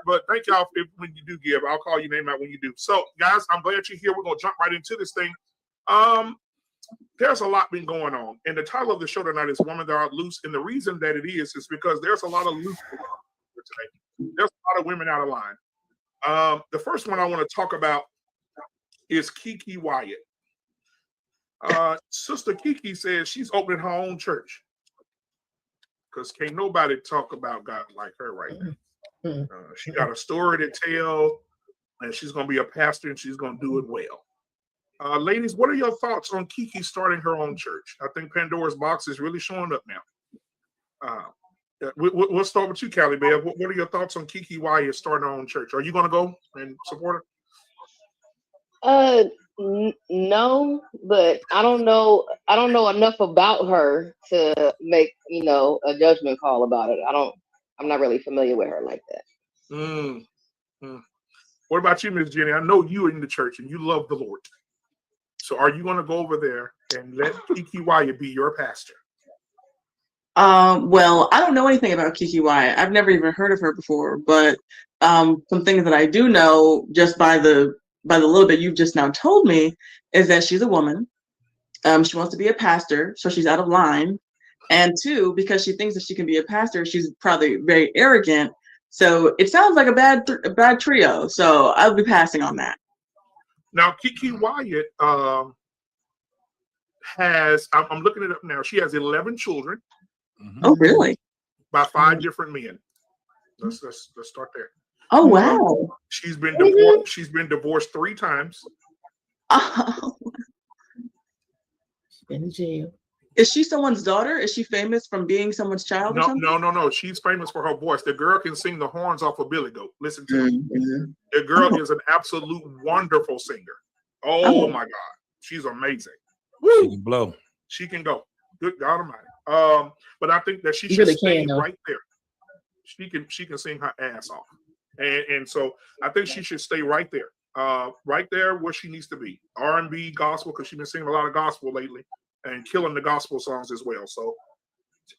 but thank y'all when you do give. I'll call your name out when you do. So, guys, I'm glad you're here. We're gonna jump right into this thing. There's a lot been going on, and the title of the show tonight is "Women That Are Loose." And the reason that it is because there's a lot of loose today. There's a lot of women out of line. The first one I want to talk about is Keke Wyatt. Sister Keke says she's opening her own church because can't nobody talk about God like her right now. She got a story to tell, and she's going to be a pastor, and she's going to do it well. Ladies, what are your thoughts on Keke starting her own church? I think Pandora's box is really showing up now. We'll start with you, Callie Bev. What are your thoughts on Keke Wyatt starting her own church? Are you going to go and support her? No, but I don't know enough about her to make a judgment call about it. I'm not really familiar with her like that. What about you, Miss Jenny? I know you are in the church and you love the Lord. So are you going to go over there and let Keke Wyatt be your pastor? Well, I don't know anything about Keke Wyatt. I've never even heard of her before, but some things that I do know just by the little bit you've just now told me is that she's a woman. She wants to be a pastor, so she's out of line. And two, because she thinks that she can be a pastor, she's probably very arrogant. So it sounds like a bad trio. So I'll be passing on that. Now, Keke Wyatt I'm looking it up now. She has 11 children. Oh, really? By 5 different men. Let's start there. Oh, wow. She's been divorced. She's been divorced 3 times. Oh. She's been in jail. Is she someone's daughter? Is she famous from being someone's child or something? No. She's famous for her voice. The girl can sing the horns off a Billy Goat. Listen to me. The girl is an absolute wonderful singer. Oh my God. She's amazing. Woo. She can blow. She can go. Good God Almighty. But I think that she should stay right there. She can sing her ass off. And so I think she should stay right there. Right there where she needs to be. R&B, gospel, because she's been singing a lot of gospel lately and killing the gospel songs as well. So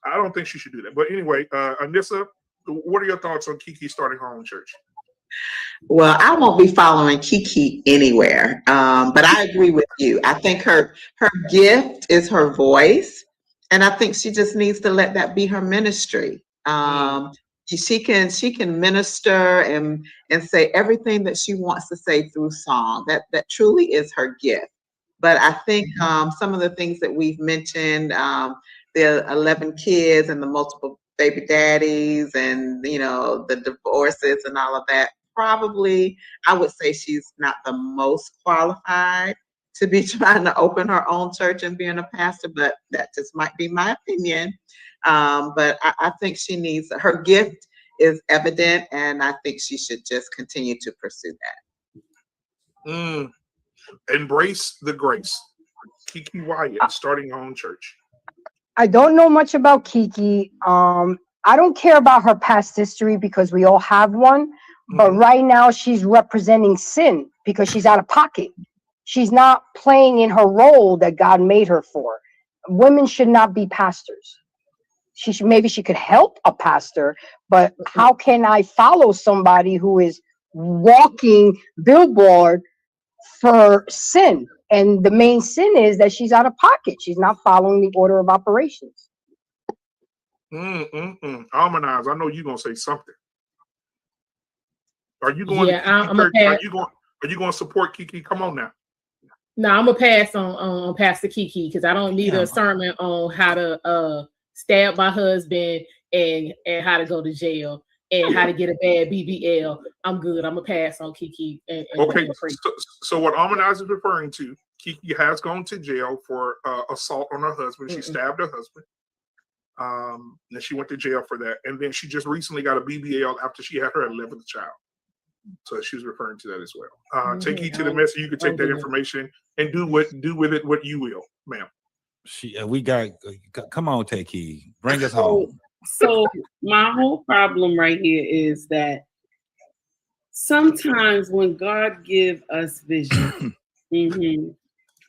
I don't think she should do that. But anyway, Anissa, what are your thoughts on Keke starting her own church? Well, I won't be following Keke anywhere. But I agree with you. I think her gift is her voice. And I think she just needs to let that be her ministry. She can minister and say everything that she wants to say through song. That truly is her gift. But I think some of the things that we've mentioned, the 11 kids and the multiple baby daddies and the divorces and all of that, probably I would say she's not the most qualified to be trying to open her own church and being a pastor, but that just might be my opinion. But I think she needs, her gift is evident, and I think she should just continue to pursue that. Embrace the grace. Keke Wyatt starting her own church. I don't know much about Keke. I don't care about her past history because we all have one. But right now she's representing sin because she's out of pocket. She's not playing in her role that God made her for. Women should not be pastors. Maybe she could help a pastor, but how can I follow somebody who is walking billboard for sin? And the main sin is that she's out of pocket. She's not following the order of operations. Harmonize. I know you're gonna say something. Are you going? Yeah, I'm Are you going to support Keke? Come on now. No, I'm gonna pass on Pastor Keke because I don't need a sermon on how to stab my husband and how to go to jail and how to get a bad BBL. I'm good. I'm gonna pass on Keke. Okay. So what Harmonize is referring to, Keke has gone to jail for assault on her husband. She stabbed her husband. And she went to jail for that. And then she just recently got a BBL after she had her 11th child. So she was referring to that as well. Take heed to the message. You can take that information and do with it what you will, ma'am. We got. Come on, take heed. Bring us home. So my whole problem right here is that sometimes when God gives us vision,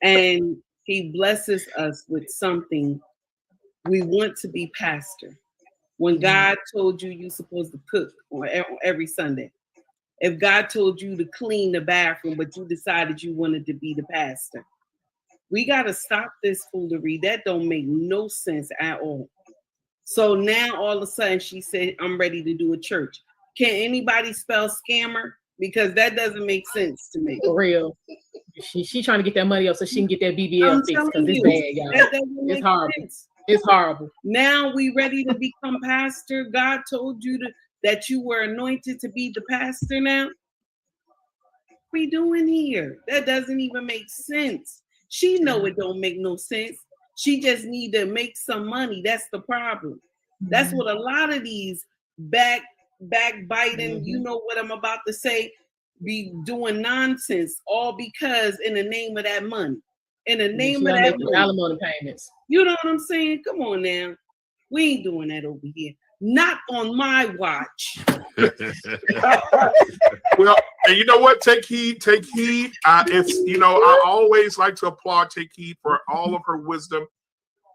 and He blesses us with something, we want to be pastor. When God told you you're supposed to cook every Sunday, if God told you to clean the bathroom, but you decided you wanted to be the pastor? We got to stop this foolery. That don't make no sense at all. So now all of a sudden she said, I'm ready to do a church. Can anybody spell scammer? Because that doesn't make sense to me. For real. She trying to get that money up so she can get that BBL fixed because it's bad, y'all. It's horrible. Sense. It's horrible. Now we ready to become pastor. God told you that you were anointed to be the pastor now. What we doing here? That doesn't even make sense. She know it don't make no sense. She just need to make some money. That's the problem. That's what a lot of these backbiting, you know what I'm about to say, be doing nonsense, all because in the name of that money. In the name of that money. Alimony payments. You know what I'm saying? Come on now. We ain't doing that over here. Not on my watch. Well, and you know what? Take heed. It's, you know, I always like to applaud Take Heed for all of her wisdom.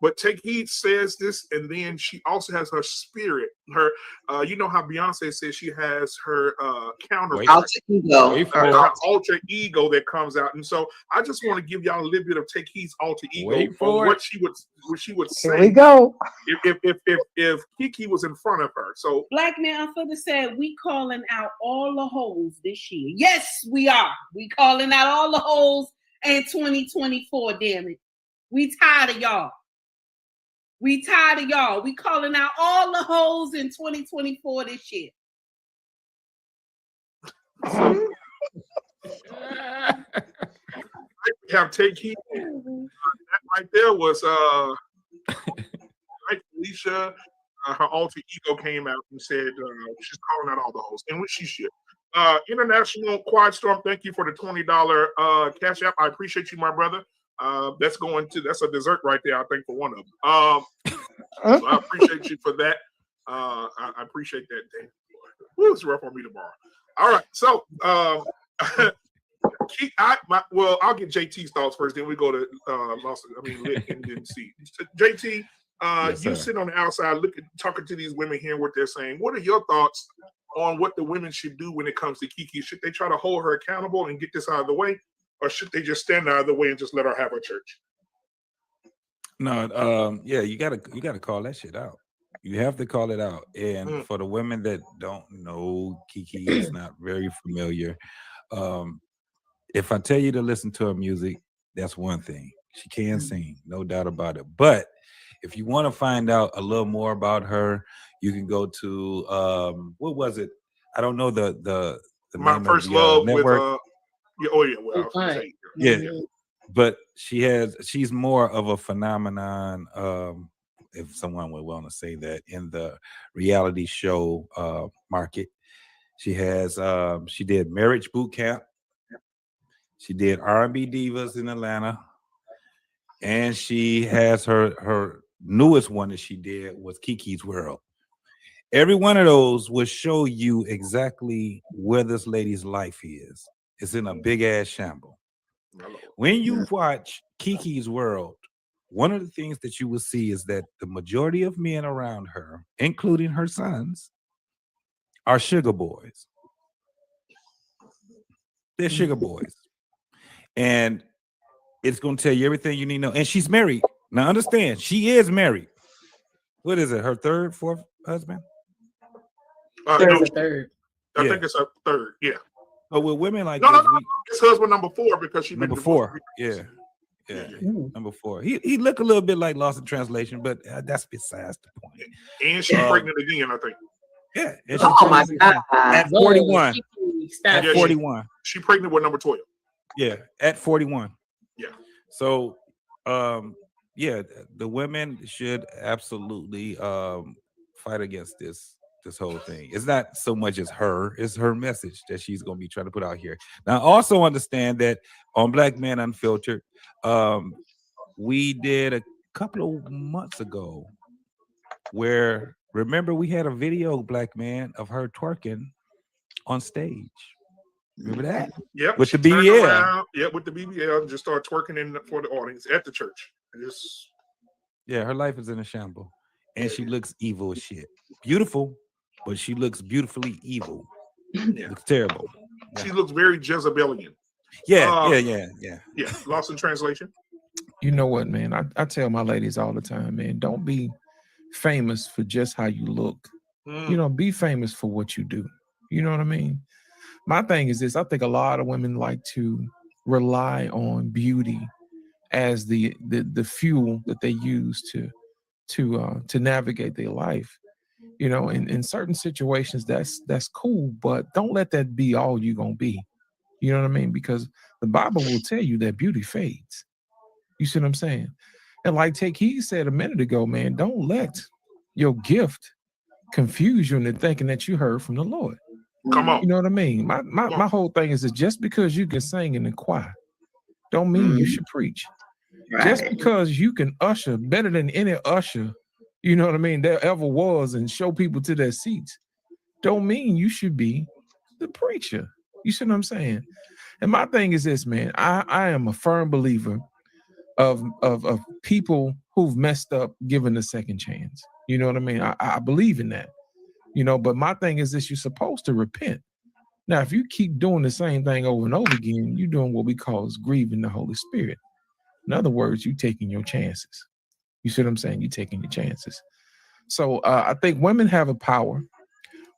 But Take Heed says this, and then she also has her spirit. Her, you know how Beyonce says she has her counterpart, alter ego that comes out. And so I just want to give y'all a little bit of Take Heed's alter ego on what she would say. Here we go. If Kiki was in front of her. So Black Man Unfiltered said we calling out all the hoes this year. Yes, we are. We calling out all the hoes in 2024. Damn it, we tired of y'all. We tired of y'all. We calling out all the hoes in 2024 this year. have Take Heed. That right there was like Alicia. Her alter ego came out and said she's calling out all the hoes, and which she should. International Quiet Storm, thank you for the $20 cash app. I appreciate you, my brother. That's a dessert right there, I think, for one of them. So I appreciate you for that. I appreciate that. Damn. Woo, it's rough on me tomorrow. All right, so I'll get JT's thoughts first, then we go to Lit and then see. JT, yes, you sit on the outside talking to these women, hearing what they're saying. What are your thoughts on what the women should do when it comes to Kiki? Should they try to hold her accountable and get this out of the way? Or should they just stand out of the way and just let her have her church? No, you gotta call that shit out. You have to call it out. And for the women that don't know, Kiki is not very familiar. If I tell you to listen to her music, that's one thing. She can sing, no doubt about it. But if you want to find out a little more about her, you can go to what was it? I don't know the My First Love network. Yeah. But she's more of a phenomenon, if someone would want to say that, in the reality show market. She did Marriage Boot Camp. She did R&B Divas in Atlanta. And she has her newest one that she did was Kiki's World. Every one of those will show you exactly where this lady's life is. It's in a big ass shamble. When you watch Kiki's World, one of the things that you will see is that the majority of men around her, including her sons, are sugar boys. They're sugar boys. And it's going to tell you everything you need to know. And she's married. Now understand, she is married. What is it? Her third, fourth husband? Third. I think it's her third. Yeah. But with women like no, it's husband number 4 because she number 4. Yeah. Number 4. He looked a little bit like Lost in Translation, but that's besides the point. And she's pregnant again, I think. Yeah. And oh my God. At 41. At 41. She pregnant with number 12. Yeah, at 41. Yeah. So, the women should absolutely fight against this whole thing. It's not so much as her, it's her message that she's going to be trying to put out here. Now, also understand that on Black Man Unfiltered, we did a couple of months ago where, remember, we had a video, Black Man, of her twerking on stage. Remember that? Yep. With the BBL. Yeah, with the BBL, just start twerking for the audience at the church. Yeah, her life is in a shamble. And she looks evil as shit. Beautiful, but she looks beautifully evil. Looks terrible. She looks very Jezebelian. Yeah. Lost in translation. You know what, man? I tell my ladies all the time, man, don't be famous for just how you look. You know, be famous for what you do. You know what I mean? My thing is this: I think a lot of women like to rely on beauty as the fuel that they use to navigate their life. You know, in certain situations, that's cool, but don't let that be all you're gonna be. You know what I mean? Because the Bible will tell you that beauty fades. You see what I'm saying? And like he said a minute ago, man, don't let your gift confuse you into thinking that you heard from the Lord. Come on. You know what I mean? My whole thing is that just because you can sing in the choir, don't mean you should preach. Right. Just because you can usher better than any usher, you know what I mean, there ever was, and show people to their seats, don't mean you should be the preacher. You see what I'm saying? And my thing is this, man. I am a firm believer of people who've messed up given a second chance. You know what I mean? I believe in that. You know, but my thing is this: you're supposed to repent. Now, if you keep doing the same thing over and over again, you're doing what we call is grieving the Holy Spirit. In other words, you're taking your chances. You see what I'm saying? You're taking your chances. So I think women have a power,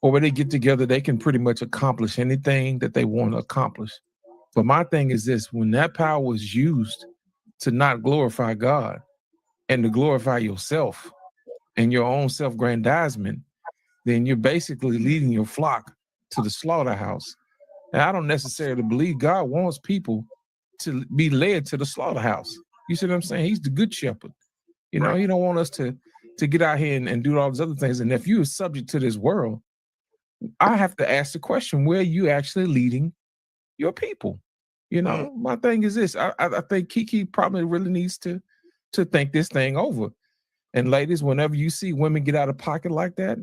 or when they get together, they can pretty much accomplish anything that they want to accomplish. But my thing is this: when that power is used to not glorify God and to glorify yourself and your own self-grandizement, then you're basically leading your flock to the slaughterhouse. And I don't necessarily believe God wants people to be led to the slaughterhouse. You see what I'm saying? He's the good shepherd. You know, he don't want us to get out here and do all these other things. And if you're subject to this world, I have to ask the question, where are you actually leading your people? You know, my thing is this: I think Kiki probably really needs to think this thing over. And ladies, whenever you see women get out of pocket like that,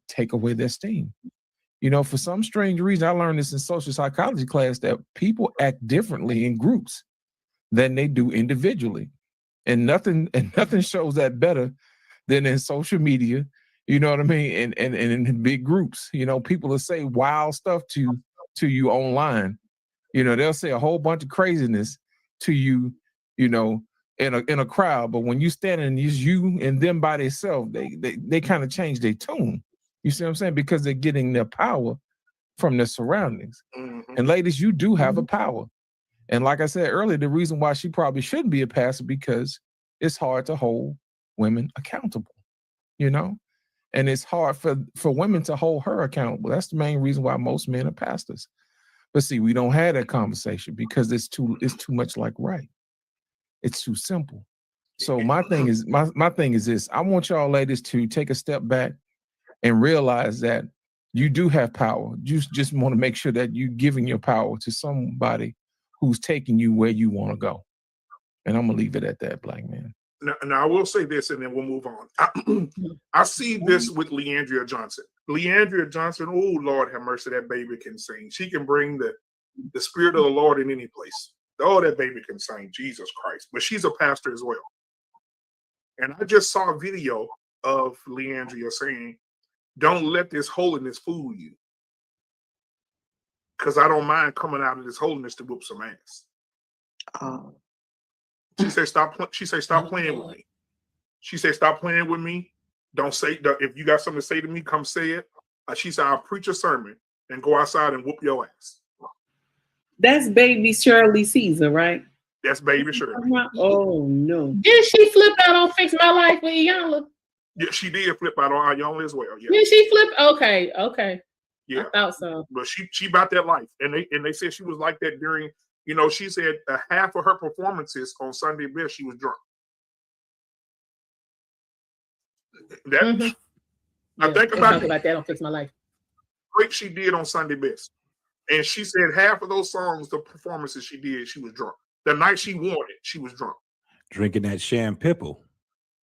take away their steam. You know, for some strange reason, I learned this in social psychology class, that people act differently in groups than they do individually. And nothing shows that better than in social media. You know what I mean? And in big groups, you know, people will say wild stuff to you online. You know, they'll say a whole bunch of craziness to you, you know, in a crowd. But when you stand and use you and them by themselves, they kind of change their tune. You see what I'm saying? Because they're getting their power from their surroundings. And ladies, you do have a power. And like I said earlier, the reason why she probably shouldn't be a pastor, because it's hard to hold women accountable, you know? And it's hard for women to hold her accountable. That's the main reason why most men are pastors. But see, we don't have that conversation because it's too much like right. It's too simple. So my thing is this: I want y'all ladies to take a step back and realize that you do have power. You just want to make sure that you're giving your power to somebody who's taking you where you want to go. And I'm gonna leave it at that, Black man. Now I will say this, and then we'll move on. I see this with Leandria Johnson. Leandria Johnson, oh Lord have mercy, that baby can sing. She can bring the spirit of the Lord in any place. Oh, that baby can sing, Jesus Christ. But she's a pastor as well. And I just saw a video of Leandria saying, don't let this holiness fool you. Because I don't mind coming out of this holiness to whoop some ass. Oh. She said, stop playing with me. She said, stop playing with me. Don't say, if you got something to say to me, come say it. She said, I'll preach a sermon and go outside and whoop your ass. That's baby Shirley Caesar, right? That's baby Shirley. Oh, no. Did she flip out on Fix My Life with Iyanla? Yeah, she did flip out on Iyanla as well. Yeah. Did she flip? Okay. Yeah. I thought so. But she about that life. And they said she was like that during, you know, she said half of her performances on Sunday Best, she was drunk. That I think about that on Fix My Life. Break she did on Sunday Best. And she said half of those songs, the performances she did, she was drunk. The night she won it, she was drunk. Drinking that Champipple.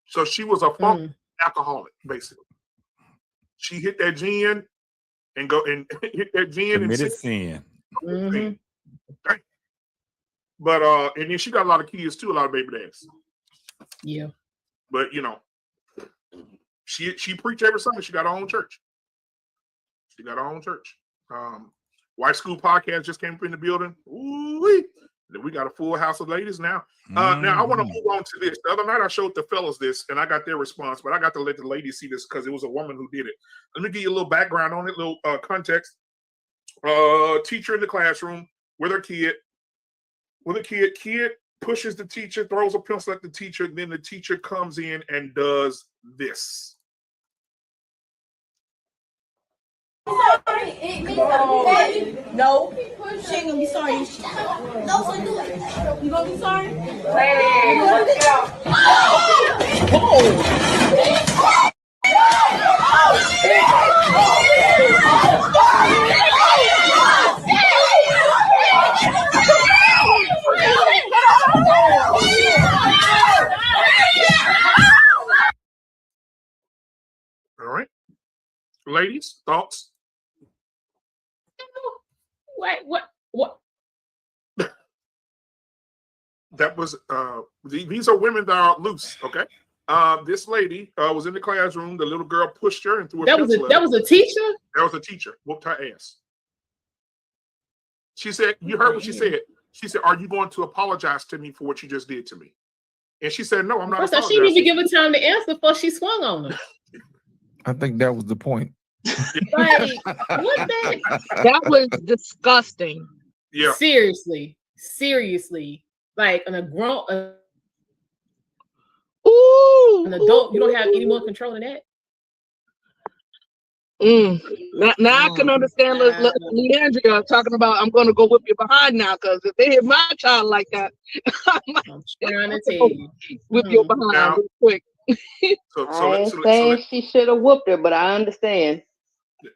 So she was a funk alcoholic, basically. She hit that gin and hit that gin Committed and sin. But and then she got a lot of kids too, a lot of baby dads. Yeah. But you know, she preached every Sunday. She got her own church. White School Podcast just came up in the building. Ooh-wee. We got a full house of ladies now. Now I want to move on to this. The other night I showed the fellas this, and I got their response, but I got to let the ladies see this because it was a woman who did it. Let me give you a little background on it, a little context. Teacher in the classroom with her kid. Kid pushes the teacher, throws a pencil at the teacher, then the teacher comes in and does this. No, she ain't gonna be sorry. No, so do it. You gonna be sorry? All right. Ladies, thoughts? Wait, what? That was these are women that are loose, okay? This lady was in the classroom. The little girl pushed her and threw a pencil. That was a teacher? That was a teacher. Whooped her ass. She said, you heard what she said. She said, "Are you going to apologize to me for what you just did to me?" And she said, "No, I'm not." So she didn't even give her time to answer before she swung on her. I think that was the point. Like, what the? That was disgusting. Yeah. Seriously. Like an adult, you don't have any more control than that. Now I can understand Leandria talking about, I'm going to go whip you behind now, because if they hit my child like that, I'm trying to tell you. Whip your behind Now, real quick. I ain't saying she should have whooped her, but I understand.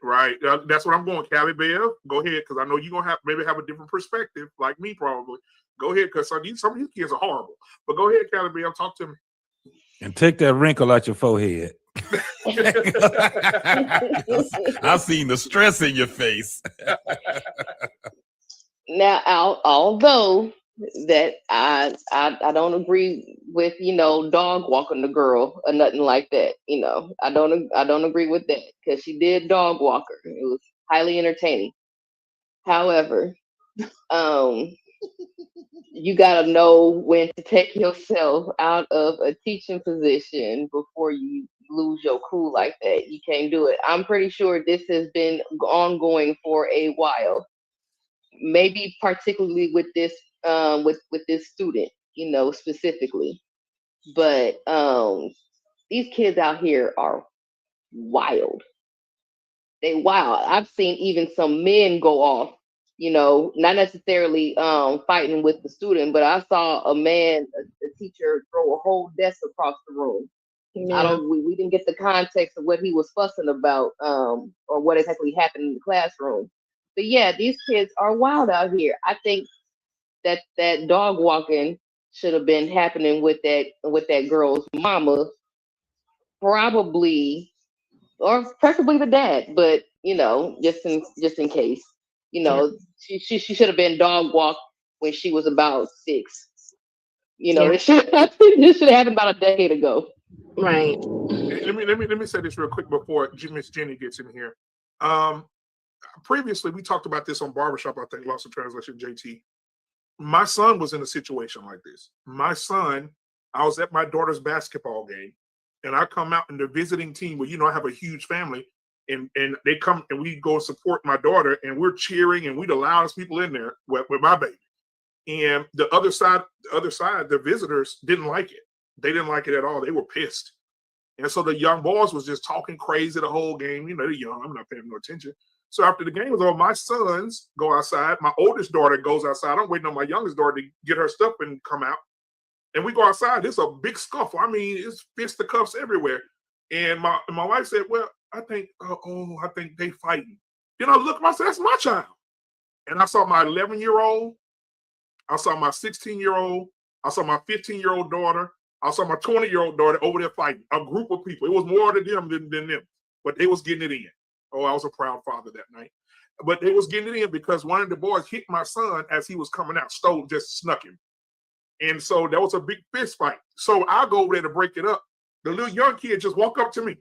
Right. That's what I'm going, Callie Bell. Go ahead, because I know you're going to have a different perspective, like me probably. Go ahead, because some of these kids are horrible. But go ahead, Callie Bell, talk to me. And take that wrinkle out your forehead. I've seen the stress in your face. Now, although that I don't agree with, dog walking the girl or nothing like that. I don't agree with that, because she did dog walk her. It was highly entertaining. However, you gotta know when to take yourself out of a teaching position before you lose your cool like that. You can't do it. I'm pretty sure this has been ongoing for a while. Maybe particularly with this with this student, specifically. But these kids out here are wild. They wild. I've seen even some men go off, not necessarily fighting with the student, but I saw a teacher throw a whole desk across the room. Yeah. We didn't get the context of what he was fussing about, or what exactly happened in the classroom. But yeah, these kids are wild out here. I think that dog walking should have been happening with that girl's mama, probably, or preferably the dad. But just in case, she should have been dog walked when she was about 6. This should have happened about a decade ago. Right. Let me say this real quick before Miss Jenny gets in here. Previously, we talked about this on Barbershop, I think, Lost in Translation, JT. My son was in a situation like this. My son, I was at my daughter's basketball game, and I come out in the visiting team where, I have a huge family, and they come and we go support my daughter, and we're cheering, and we're the loudest people in there with my baby. And the other side, the visitors didn't like it. They didn't like it at all. They were pissed. And so the young boys was just talking crazy the whole game. They're young. I'm not paying no attention. So after the game was over, my sons go outside. My oldest daughter goes outside. I'm waiting on my youngest daughter to get her stuff and come out. And we go outside. It's a big scuffle. I mean, it's fisticuffs everywhere. And my wife said, "Well, I think they fighting." Then I look, I said, "That's my child." And I saw my 11-year-old. I saw my 16-year-old. I saw my 15-year-old daughter. I saw my 20-year-old daughter over there fighting. A group of people. It was more to them than them. But they was getting it in. Oh, I was a proud father that night. But they was getting it in because one of the boys hit my son as he was coming out, just snuck him. And so that was a big fist fight. So I go over there to break it up. The little young kid just walk up to me.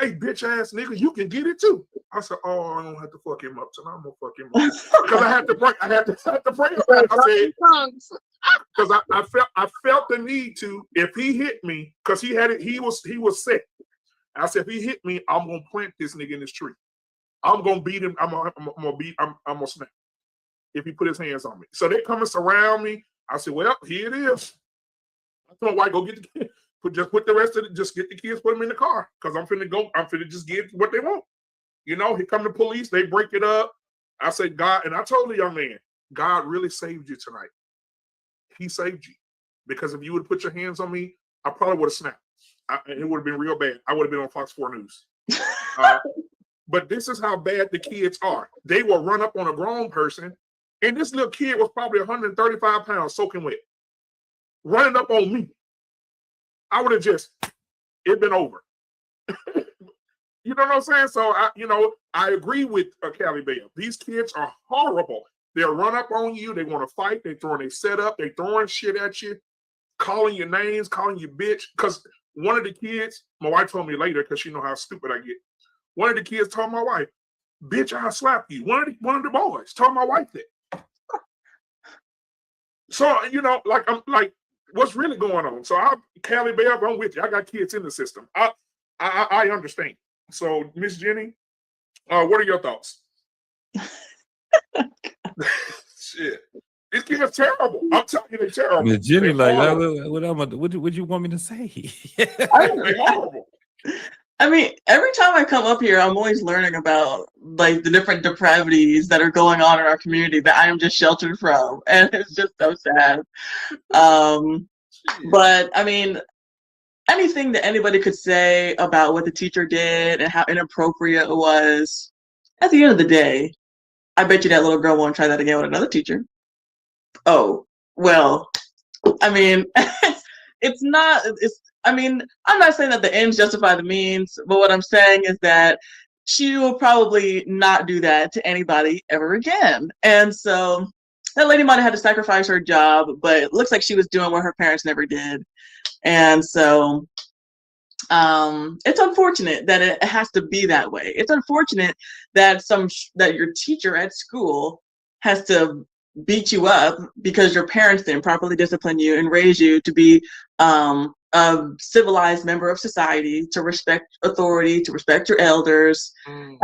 hey, bitch ass nigga, you can get it too. I said, oh, I don't have to fuck him up tonight. I'm gonna fuck him up because I had to pray. I had to pray about it. I said, because I felt the need to. If he hit me, because he was sick. I said, if he hit me, I'm gonna plant this nigga in this tree. I'm gonna beat him. I'm gonna snap if he put his hands on me. So they come and surround me. I said, well, here it is. I told my wife, go get the kid. Put the rest of it, just get the kids, put them in the car. Because I'm finna just get what they want. You know, here come the police, they break it up. I said, God, and I told the young man, God really saved you tonight. He saved you. Because if you would have put your hands on me, I probably would have snapped. It would have been real bad. I would have been on Fox 4 News. But this is how bad the kids are. They will run up on a grown person, and this little kid was probably 135 pounds soaking wet, running up on me. I would have it'd been over. You know what I'm saying? So, I agree with Callie Bell. These kids are horrible. They'll run up on you. They want to fight. They're throwing a setup. They're throwing shit at you, calling your names, calling you bitch. Because one of the kids, my wife told me later, because she know how stupid I get. One of the kids told my wife, bitch, I'll slap you. One of the boys told my wife that. So, I'm like, what's really going on? So, Callie Bell, I'm with you. I got kids in the system. I understand. So, Miss Jenny, what are your thoughts? Shit. These kids are terrible. I'm telling you, they're terrible. Miss Jenny, they're what you want me to say? They're horrible. I mean, every time I come up here, I'm always learning about like the different depravities that are going on in our community that I am just sheltered from, and it's just so sad. But I mean, anything that anybody could say about what the teacher did and how inappropriate it was, at the end of the day, I bet you that little girl won't try that again with another teacher. Oh, well, I mean, I'm not saying that the ends justify the means, but what I'm saying is that she will probably not do that to anybody ever again. And so that lady might have had to sacrifice her job, but it looks like she was doing what her parents never did. And so it's unfortunate that it has to be that way. It's unfortunate that that your teacher at school has to beat you up because your parents didn't properly discipline you and raise you to be a civilized member of society, to respect authority, to respect your elders. And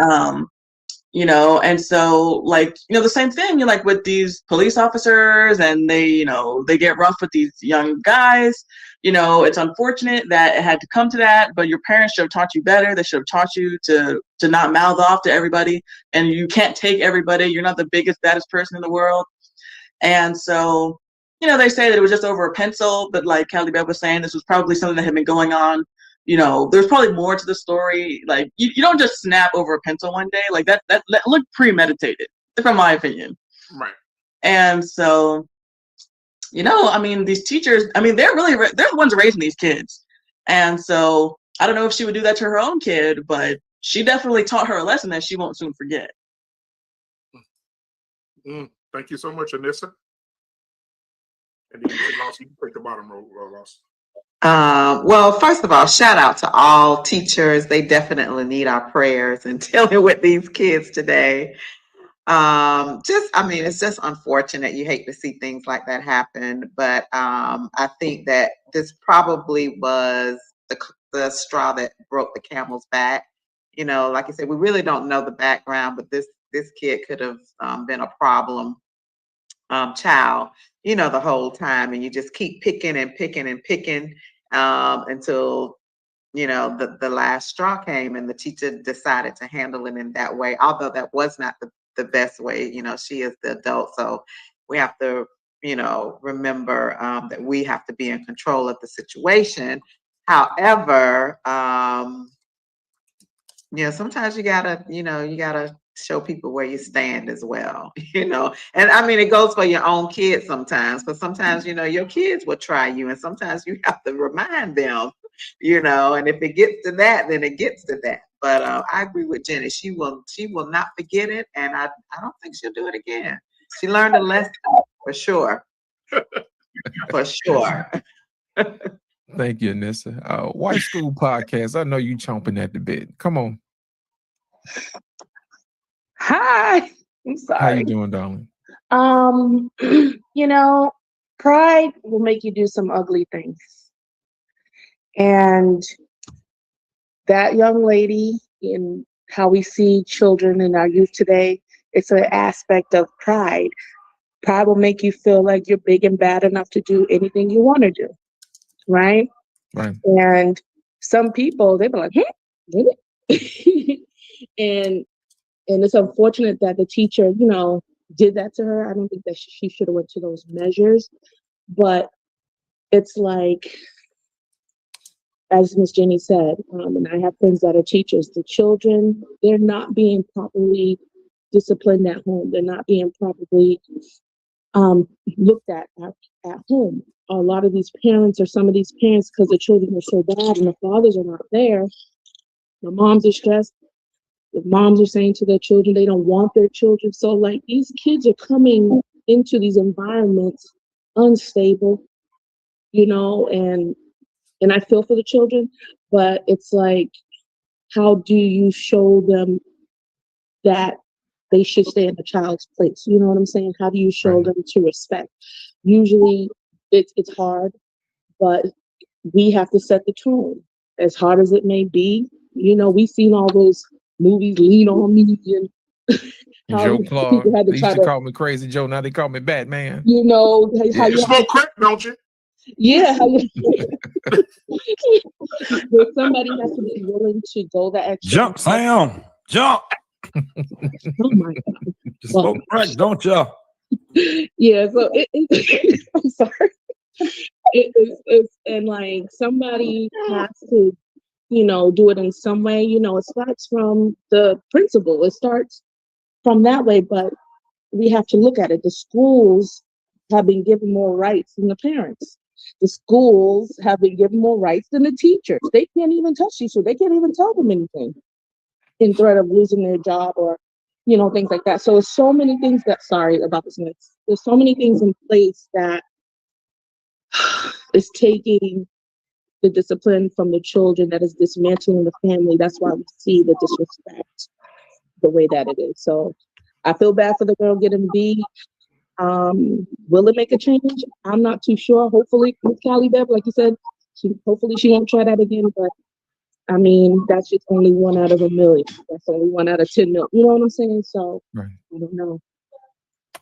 so the same thing, like with these police officers, and they get rough with these young guys. It's unfortunate that it had to come to that, but your parents should have taught you better. They should have taught you to not mouth off to everybody, and you can't take everybody. You're not the biggest, baddest person in the world. And so, they say that it was just over a pencil, but like Callie Bell was saying, this was probably something that had been going on. There's probably more to the story. Like you don't just snap over a pencil one day. Like that looked premeditated, from my opinion. Right. And so, these teachers, they're the ones raising these kids. And so I don't know if she would do that to her own kid, but she definitely taught her a lesson that she won't soon forget. Thank you so much, Anissa. And then you can take the bottom row, Ross. Well, first of all, shout out to all teachers. They definitely need our prayers in dealing with these kids today. It's just unfortunate. You hate to see things like that happen, but I think that this probably was the straw that broke the camel's back. Like I said, we really don't know the background, but this kid could have been a problem child, the whole time, and you just keep picking and picking and picking until the last straw came, and the teacher decided to handle it in that way, although that was not the best way. She is the adult, so we have to remember that we have to be in control of the situation. However, sometimes you gotta show people where you stand as well, and it goes for your own kids sometimes, because sometimes your kids will try you, and sometimes you have to remind them, and if it gets to that, then it gets to that. But I agree with Jenny. She will not forget it, and I don't think she'll do it again. She learned a lesson for sure. For sure. Thank you, Anissa. White School Podcast. I know you chomping at the bit. Come on. Hi. I'm sorry. How you doing, darling? You know, pride will make you do some ugly things. And that young lady, in how we see children in our youth today, it's an aspect of pride. Pride will make you feel like you're big and bad enough to do anything you want to do. Right? Right. And some people, they be like, really? and it's unfortunate that the teacher, you know, did that to her. I don't think that she should have went to those measures. But it's like, as Miss Jenny said, and I have friends that are teachers, the children, they're not being properly disciplined at home. They're not being properly looked at home. A lot of these parents, or some of these parents, because the children are so bad and the fathers are not there, the moms are stressed. The moms are saying to their children they don't want their children. So like these kids are coming into these environments unstable, you know, and I feel for the children, but it's like, how do you show them that they should stay in the child's place? You know what I'm saying? How do you show them to respect? Usually it's hard, but we have to set the tone. As hard as it may be, you know, we've seen all those movies, Lean on Me, and Joe Clark. They used to call me Crazy Joe. Now they call me Batman. You know, how you smoke crack, don't you? Yeah. But somebody has to be willing to go the extra. Jump, Sam. Jump. Oh my God. Just smoke crack, don't you? Yeah, so I'm sorry. It's and like somebody has to, you know, do it in some way. You know, it starts from the principal. It starts from that way, but we have to look at it. The schools have been given more rights than the parents. The schools have been given more rights than the teachers. They can't even touch these, so they can't even tell them anything in threat of losing their job or, you know, things like that. So it's so many things that, sorry about this mix. There's so many things in place that is taking the discipline from the children, that is dismantling the family. That's why we see the disrespect the way that it is. So I feel bad for the girl getting beat. Will it make a change? I'm not too sure. Hopefully, with Callie Bev, like you said, hopefully she won't try that again. But I mean, that's just only 1 out of a million. That's only 1 out of 10 million. You know what I'm saying? So right. I don't know.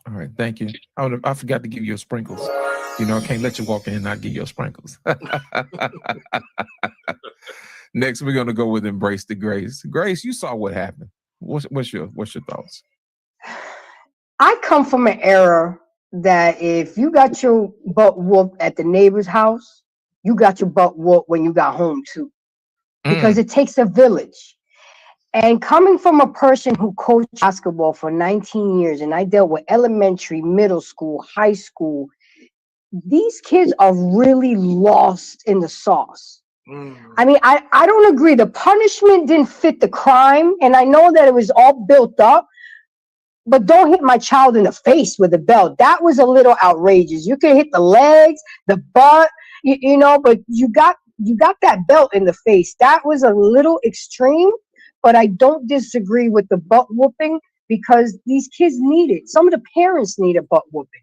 All right, thank you. I forgot to give you your sprinkles. You know, I can't let you walk in and not give you your sprinkles. Next, we're gonna go with Embrace the Grace. Grace, you saw what happened. What's your thoughts? I come from an era that if you got your butt whooped at the neighbor's house, you got your butt whooped when you got home too, because it takes a village. And coming from a person who coached basketball for 19 years, and I dealt with elementary, middle school, high school, these kids are really lost in the sauce. I mean, I don't agree. The punishment didn't fit the crime, and I know that it was all built up, but don't hit my child in the face with a belt. That was a little outrageous. You can hit the legs, the butt, you know, but you got that belt in the face. That was a little extreme, but I don't disagree with the butt whooping because these kids need it. Some of the parents need a butt whooping.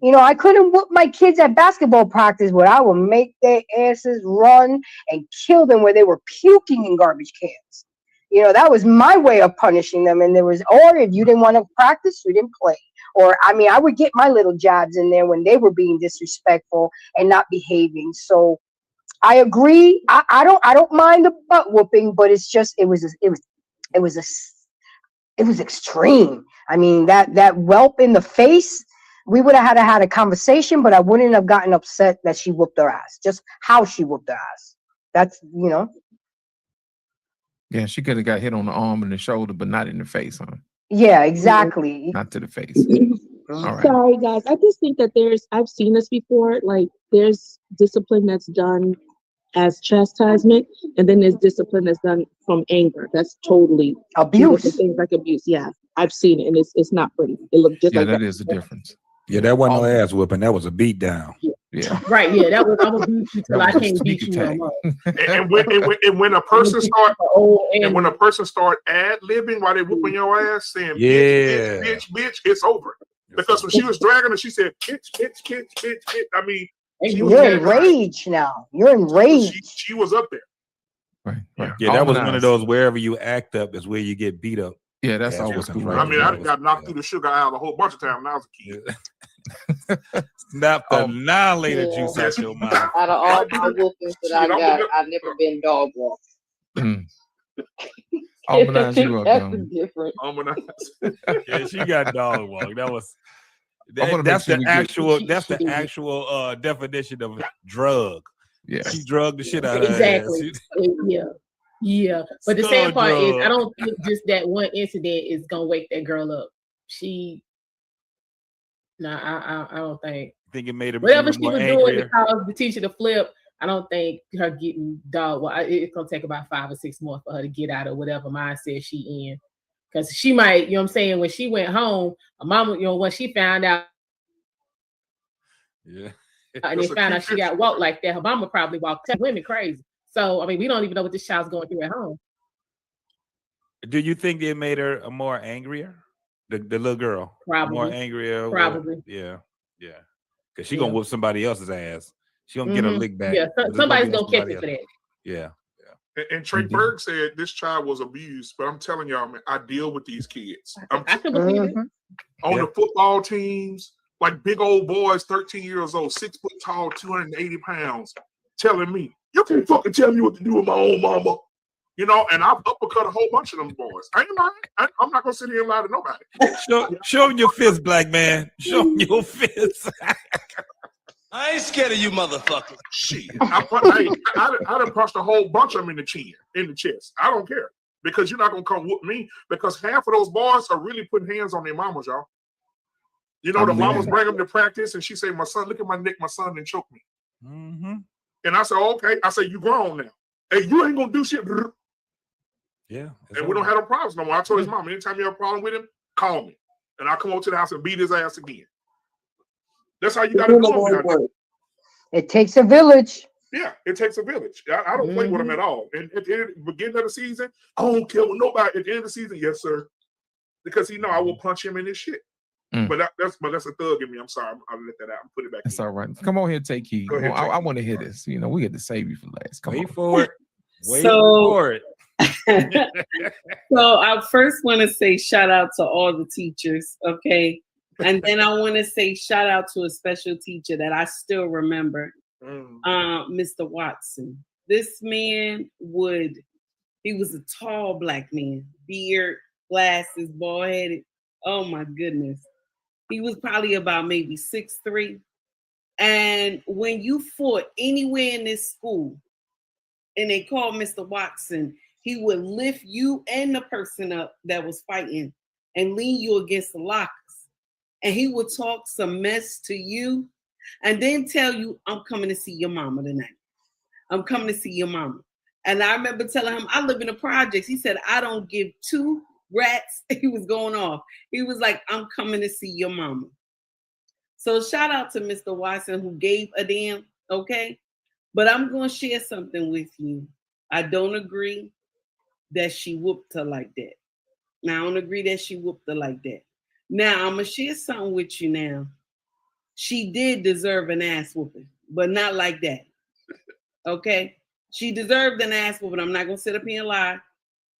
You know, I couldn't whoop my kids at basketball practice, but I would make their asses run and kill them where they were puking in garbage cans. You know, that was my way of punishing them. And or if you didn't want to practice, you didn't play. Or, I mean, I would get my little jabs in there when they were being disrespectful and not behaving. So I agree. I don't mind the butt whooping, but it's just, it was extreme. I mean, that whelp in the face, we would have had a conversation, but I wouldn't have gotten upset that she whooped her ass. Just how she whooped her ass. That's, you know. Yeah, she could have got hit on the arm and the shoulder, but not in the face, huh? Yeah, exactly. Not to the face. All right. Sorry, guys. I just think that I've seen this before. Like, there's discipline that's done as chastisement, and then there's discipline that's done from anger. That's totally abuse. Things like abuse. Yeah, I've seen it, and it's not pretty. It looks just like that is the difference. Yeah, that wasn't no ass whooping. That was a beat down. Yeah. Right. Yeah. That was, I'm gonna beat you till I can't beat you no more. And when a person start ad-libbing while they whooping your ass, saying bitch, it's over. Because when she was dragging her, she said bitch. I mean, you're enraged now. You're enraged. She was up there. Right. Yeah, that was one of those wherever you act up is where you get beat up. Yeah, that's always cool. I mean, I got knocked through the sugar aisle a whole bunch of times when I was a kid. Snap the annihilator juice out your mouth. Out of all my whoopings that I got, I've never been dog walked. Almanize you up, That's different. Yeah, she got dog walk. That was that's the actual definition of drug. Yeah, she drugged the shit out of exactly. Yeah. But the sad part is, I don't think just that one incident is gonna wake that girl up. I don't think. Think it made her whatever she was angrier. doing to cause the teacher to flip. I don't think her getting dog. Well, it's gonna take about 5 or 6 more for her to get out of whatever mindset she in, because she might, you know what I'm saying, when she went home, her mama, you know, when she found out, and they found out she got walked like that, her mama probably walked women crazy. So I mean, we don't even know what this child's going through at home. Do you think it made her more angrier? The little girl, probably more angrier. Probably, yeah, because she gonna whoop somebody else's ass. She gonna get a lick back. Yeah, somebody's gonna catch it for that. Yeah. And Trey Berg said this child was abused, but I'm telling y'all, man, I deal with these kids. I can believe it. On the football teams, like big old boys, 13 years old, 6 foot tall, 280 pounds, telling me, you can't fucking tell me what to do with my own mama. You know, and I've uppercut a whole bunch of them boys. I ain't lying. I'm not gonna sit here and lie to nobody. Show them your fist, black man. Show them your fist. I ain't scared of you, motherfucker. Shit, I done punched a whole bunch of them in the chin, in the chest. I don't care, because you're not gonna come whoop me, because half of those boys are really putting hands on their mamas, y'all. You know, the mamas bring them to practice, and she say, "My son, look at my neck. My son didn't choke me." Mm-hmm. And I said, "Okay." I say, "You grown now. Hey, you ain't gonna do shit." Yeah. And we don't have no problems no more. I told his mom, anytime you have a problem with him, call me, and I'll come over to the house and beat his ass again. That's how you got to do it. It takes a village. Yeah, it takes a village. I don't play with them at all. And at the beginning of the season, I don't care with nobody. At the end of the season, yes, sir, because he know I will punch him in his shit. But that's a thug in me. I'm sorry. I'll let that out and put it back. That's all right. Come on here, take heed. I want to hear this. You know, we get to save you for last. Come Wait on. for it. Wait for it. So I first want to say shout out to all the teachers, okay? And then I want to say shout out to a special teacher that I still remember, Mr. Watson. This man he was a tall black man, beard, glasses, bald-headed. Oh my goodness. He was probably about maybe 6'3". And when you fought anywhere in this school and they called Mr. Watson, he would lift you and the person up that was fighting and lean you against the lockers. And he would talk some mess to you and then tell you, I'm coming to see your mama tonight. I'm coming to see your mama. And I remember telling him, I live in the projects. He said, I don't give 2 rats. He was going off. He was like, I'm coming to see your mama. So shout out to Mr. Watson who gave a damn, okay? But I'm going to share something with you. I don't agree that she whooped her like that. Now, I don't agree that she whooped her like that. Now, I'm going to share something with you now. She did deserve an ass whooping, but not like that. Okay? She deserved an ass whooping. I'm not going to sit up here and lie.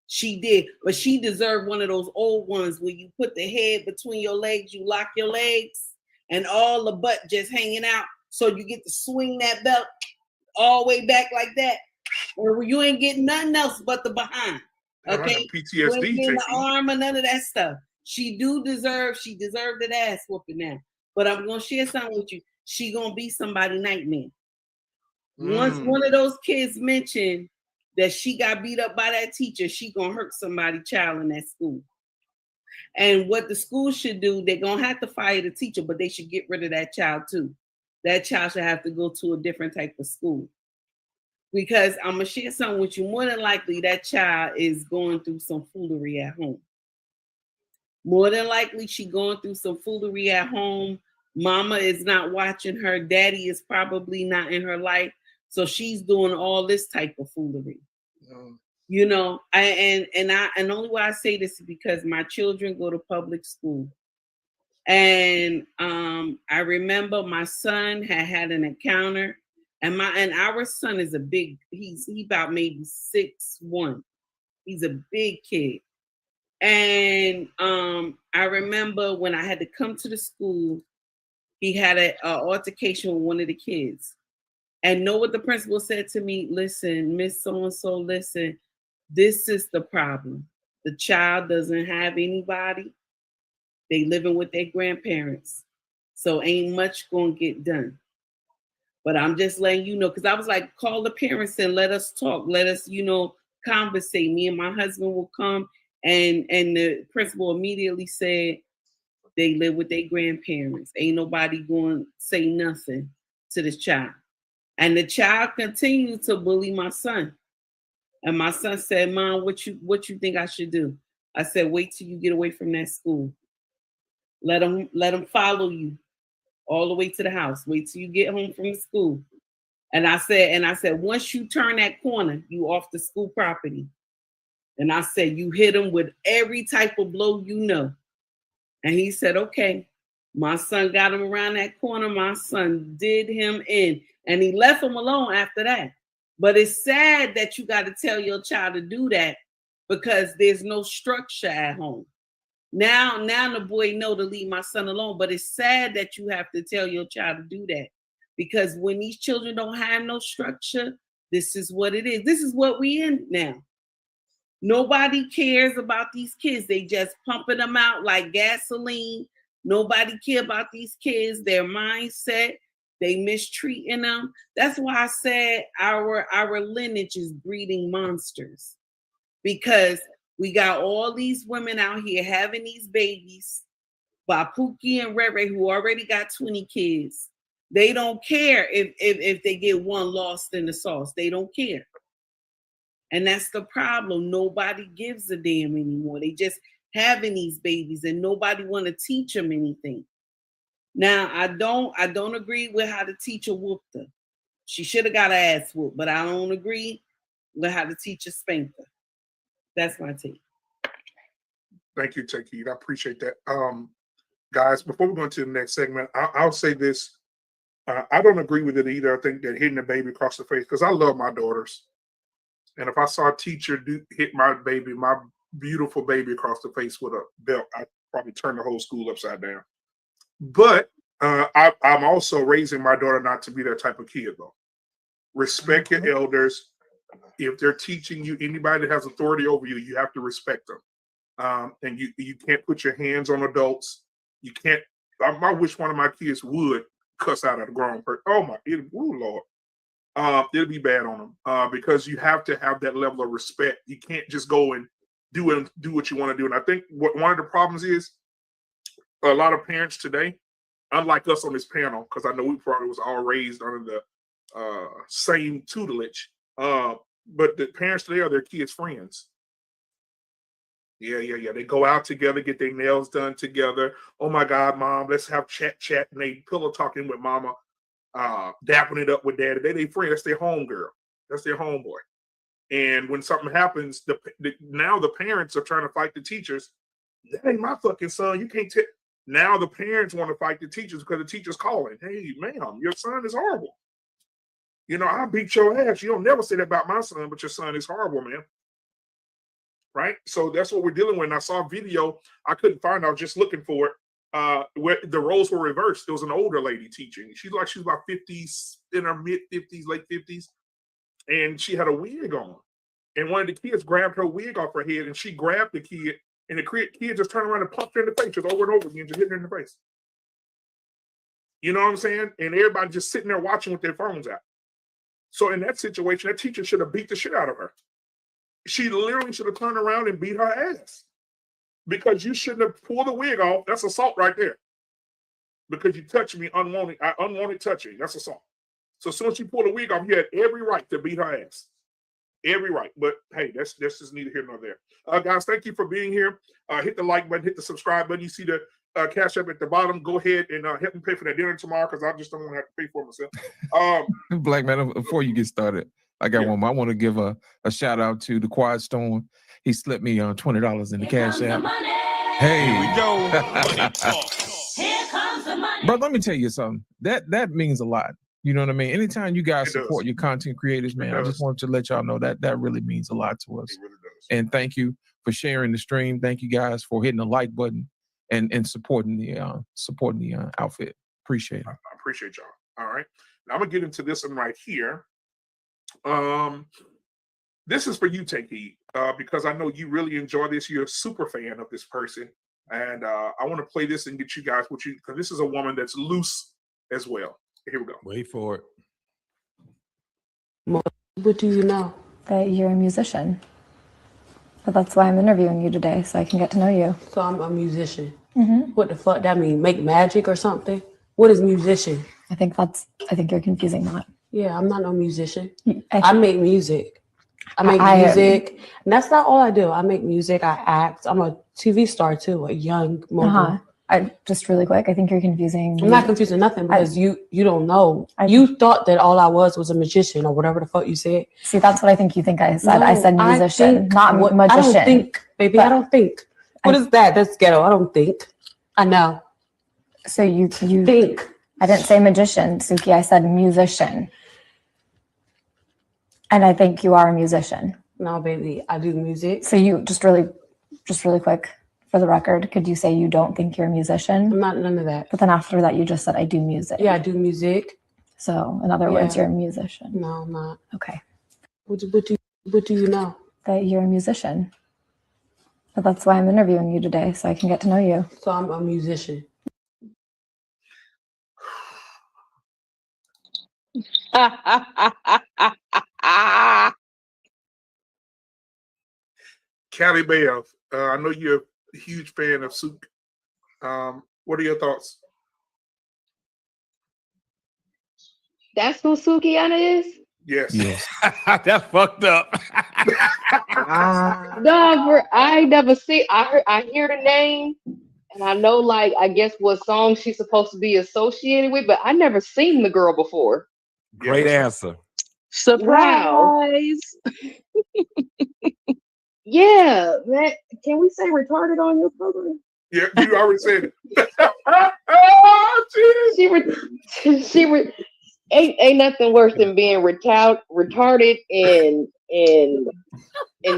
She did, but she deserved one of those old ones where you put the head between your legs, you lock your legs, and all the butt just hanging out, so you get to swing that belt all the way back like that, or you ain't getting nothing else but the behind. Okay, PTSD, the arm or none of that stuff. She deserved that ass whooping now. But I'm gonna share something with you. She gonna be somebody's nightmare. Once one of those kids mentioned that she got beat up by that teacher, she gonna hurt somebody's child in that school. And what the school should do, they're gonna have to fire the teacher, but they should get rid of that child too. That child should have to go to a different type of school. Because I'm gonna share something with you. More than likely, that child is going through some foolery at home. More than likely, she going through some foolery at home Mama is not watching her. Daddy is probably not in her life. So she's doing all this type of foolery. You know, and only why I say this is because my children go to public school. And I remember my son had an encounter, and our son is a big, he about maybe 6'1". He's a big kid. And I remember when I had to come to the school, he had an altercation with one of the kids. And know what the principal said to me? Listen, Miss So-and-so, listen, this is the problem. The child doesn't have anybody. They living with their grandparents. So ain't much gonna get done. But I'm just letting you know, because I was like, call the parents and let us talk. Let us, conversate. Me and my husband will come. And the principal immediately said, they live with their grandparents. Ain't nobody going to say nothing to this child. And the child continued to bully my son. And my son said, Mom, what you think I should do? I said, wait till you get away from that school. Let them follow you all the way to the house. Wait till you get home from the school. And I said, once you turn that corner, you off the school property. And I said, you hit him with every type of blow you know. And he said, okay. My son got him around that corner. My son did him in. And he left him alone after that. But it's sad that you got to tell your child to do that because there's no structure at home. Now the boy know to leave my son alone, but it's sad that you have to tell your child to do that because when these children don't have no structure, this is what it is. This is what we in now. Nobody cares about these kids. They just pumping them out like gasoline. Nobody care about these kids, their mindset. They mistreating them. That's why I said our lineage is breeding monsters because we got all these women out here having these babies by Pookie and Rere who already got 20 kids. They don't care if they get one lost in the sauce. They don't care. And that's the problem. Nobody gives a damn anymore. They just having these babies and nobody want to teach them anything. Now, I don't agree with how the teacher whooped her. She should have got her ass whooped, but I don't agree with how the teacher spanked her. That's my take. Thank you, Takid. I appreciate that. Guys, before we go into the next segment, I'll say this. I don't agree with it either. I think that hitting a baby across the face, because I love my daughters. And if I saw a teacher hit my beautiful baby across the face with a belt, I'd probably turn the whole school upside down. But I'm also raising my daughter not to be that type of kid, though. Respect your elders. If they're teaching you, anybody that has authority over you, you have to respect them. And you can't put your hands on adults. You can't. I wish one of my kids would cuss out at a grown person. Oh my, Lord. It'll be bad on them because you have to have that level of respect. You can't just go and do what you want to do. And I think one of the problems is a lot of parents today, unlike us on this panel, because I know we probably was all raised under the same tutelage, but the parents today are their kids' friends. Yeah. They go out together, get their nails done together. Oh my God, Mom, let's have chat, and they pillow talking with Mama. Dapping it up with Daddy. They friend. That's their home girl. That's their homeboy. And when something happens, now the parents are trying to fight the teachers. That ain't my fucking son. You can't take. Now the parents want to fight the teachers because the teacher's calling. Hey, ma'am, your son is horrible. I beat your ass. You don't never say that about my son, but your son is horrible, man. Right? So that's what we're dealing with. And I saw a video. I couldn't find it. I was just looking for it. Where the roles were reversed. There was an older lady teaching. She was about 50s, in her mid 50s, late 50s, and she had a wig on. And one of the kids grabbed her wig off her head, and she grabbed the kid, and the kid just turned around and punched her in the face, just over and over again, just hitting her in the face. You know what I'm saying? And everybody just sitting there watching with their phones out. So in that situation, that teacher should have beat the shit out of her. She literally should have turned around and beat her ass. Because you shouldn't have pulled the wig off. That's assault right there. Because you touched me unwanted touching. That's assault. So as soon as you pull the wig off, you had every right to beat her ass. Every right. But hey, that's just neither here nor there. Guys, thank you for being here. Hit the like button, hit the subscribe button. You see the Cash App at the bottom. Go ahead and help me pay for that dinner tomorrow because I just don't want to have to pay for it myself. Black man, before you get started, I got one more. I want to give a shout out to the Quiet Storm. He slipped me on $20 in the Cash App. Hey, Here we go. Here comes the money. bro, let me tell you something. That means a lot. You know what I mean? Anytime you guys support your content creators, man, I just want to let y'all know that really means a lot to us. It really does. And thank you for sharing the stream. Thank you guys for hitting the like button and supporting the outfit. Appreciate it. I appreciate y'all. All right. Now I'm gonna get into this one right here. This is for you, Take Heed, because I know you really enjoy this. You're a super fan of this person. And I want to play this and get you guys what you, because this is a woman that's loose as well. Here we go. Wait for it. What do you know? That you're a musician. But that's why I'm interviewing you today, so I can get to know you. So I'm a musician. Mm-hmm. What the fuck that mean? Make magic or something? What is musician? I think you're confusing that. Yeah, I'm not no musician. I I make music. I make music. And that's not all I do. I make music. I act. I'm a TV star too, a young mogul. Just really quick, I think you're confusing. I'm not confusing nothing because you don't know. You thought that all I was a magician or whatever the fuck you said. See, that's what I think you think I said. I said musician, not magician. I don't think, baby. I don't think. What is that? That's ghetto. I don't think. I know. So you think. I didn't say magician, Suki. I said musician. And I think you are a musician. No, baby. I do music. So you just really quick, for the record, could you say you don't think you're a musician? I'm not none of that. But then after that, you just said I do music. Yeah, I do music. So in other words, you're a musician. No, I'm not. Okay. What do you know? That you're a musician. But that's why I'm interviewing you today, so I can get to know you. So I'm a musician. Callie Bell, I know you're a huge fan of Sook. What are your thoughts? That's who Sukiana is? Yes. That's fucked up. No, I never see. I hear the name, and I know, like, I guess what song she's supposed to be associated with, but I never seen the girl before. Great answer. Surprise! Yeah, man. Can we say retarded on your program? Yeah, you already said it. Ain't nothing worse than being retarded and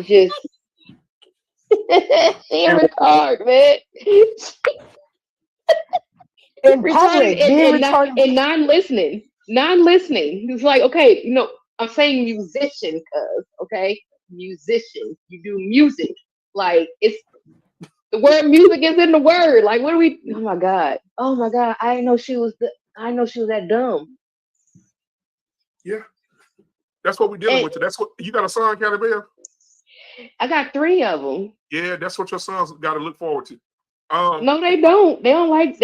just she retarded, man. Retarded and non-listening. It's like, okay, I'm saying musician, okay, musician. You do music, like it's the word music is in the word. Like, what are we? Oh my god! I didn't know she was that dumb. Yeah, that's what we're dealing with. That's what you got a son, Callie Bell? I got 3 of them. Yeah, that's what your sons got to look forward to. No, they don't. They don't like.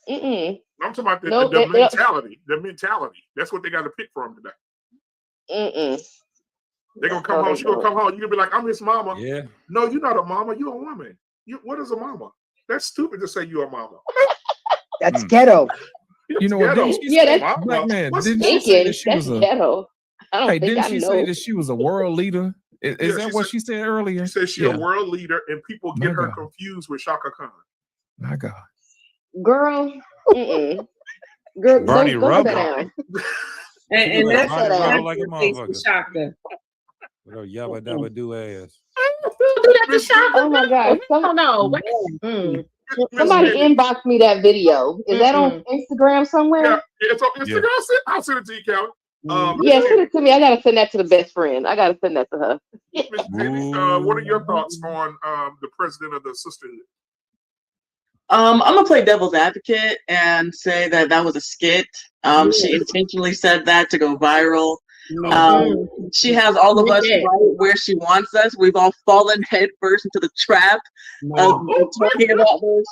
I'm talking about the mentality. The mentality. That's what they got to pick from today. They're gonna come home. She's gonna come home. You're gonna be like, I'm his mama. Yeah. No, you're not a mama. You're a woman. What is a mama? That's stupid to say you're a mama. That's ghetto. You know what? That's Black man. Didn't she say that she that's was ghetto. I don't think didn't I she know. say that she was a world leader? Is that what she said earlier? She said she's a world leader, and people get her confused with Shaka Khan. My God. Girl, girl, Bernie go down. And that's like a motherfucker. Shaka. What a yabba dabba do ass. Oh my God! Somebody inbox me that video. Is that on Instagram somewhere? Yeah, it's on Instagram. Yeah. I'll send it to you, Callie. Yeah, send it to me. I gotta send that to the best friend. I gotta send that to her. Ms. Jenny, what are your thoughts on the president of the sisterhood? I'm gonna play devil's advocate and say that was a skit. She intentionally said that to go viral. She has all of us right where she wants us. We've all fallen headfirst into the trap of talking about this.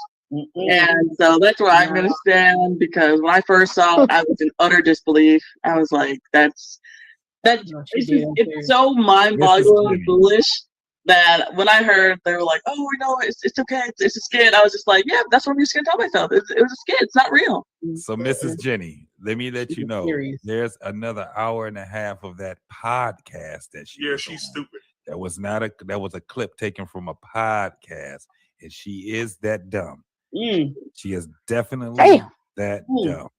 And so that's where I'm going to stand, because when I first saw it, I was in utter disbelief. I was like, it's so mind-boggling and foolish that when I heard they were like, "Oh, it's okay, it's a skit," I was just like, "Yeah, that's what I'm just gonna tell myself. It was a skit. It's not real." So, Mrs. Jenny, let me let you know, there's another hour and a half of that podcast that she. Yeah, she's stupid. That was a clip taken from a podcast, and she is that dumb. She is definitely that dumb.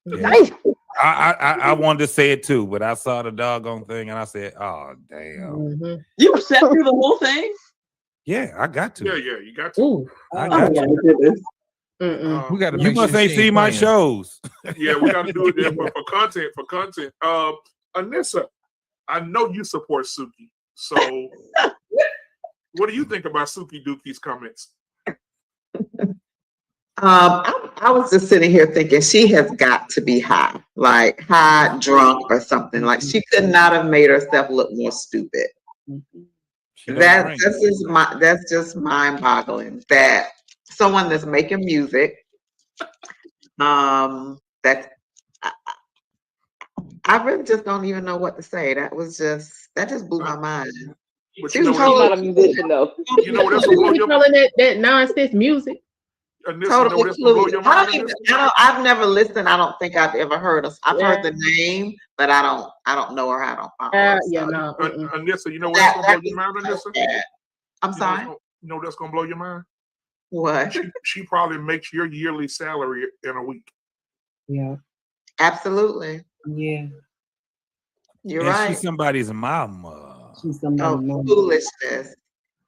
Yeah. I wanted to say it too, but I saw the doggone thing and I said, "Oh damn!" You sat through the whole thing? Yeah, I got to. Yeah, you got to. I got to. We got to. You must ain't see my shows. Yeah, we got to do it there for content. For content. Anissa, I know you support Suki, so what do you think about Suki Dookie's comments? I was just sitting here thinking she has got to be high, like high, drunk, or something. Like she could not have made herself look more stupid. That's just mind-boggling. That someone that's making music, that I really just don't even know what to say. That just blew my mind. But she was not a musician though. You know that's what that nonsense music. Totally clueless. I've never listened. I don't think I've ever heard of. I've heard the name, but I don't know her. I don't follow her. Anissa, you know what's gonna blow your mind, Anissa? I'm sorry. You know what's gonna blow your mind? What? She probably makes your yearly salary in a week. Yeah. Absolutely. Yeah. You're right. She's somebody's mama. She's somebody's mama. Foolishness,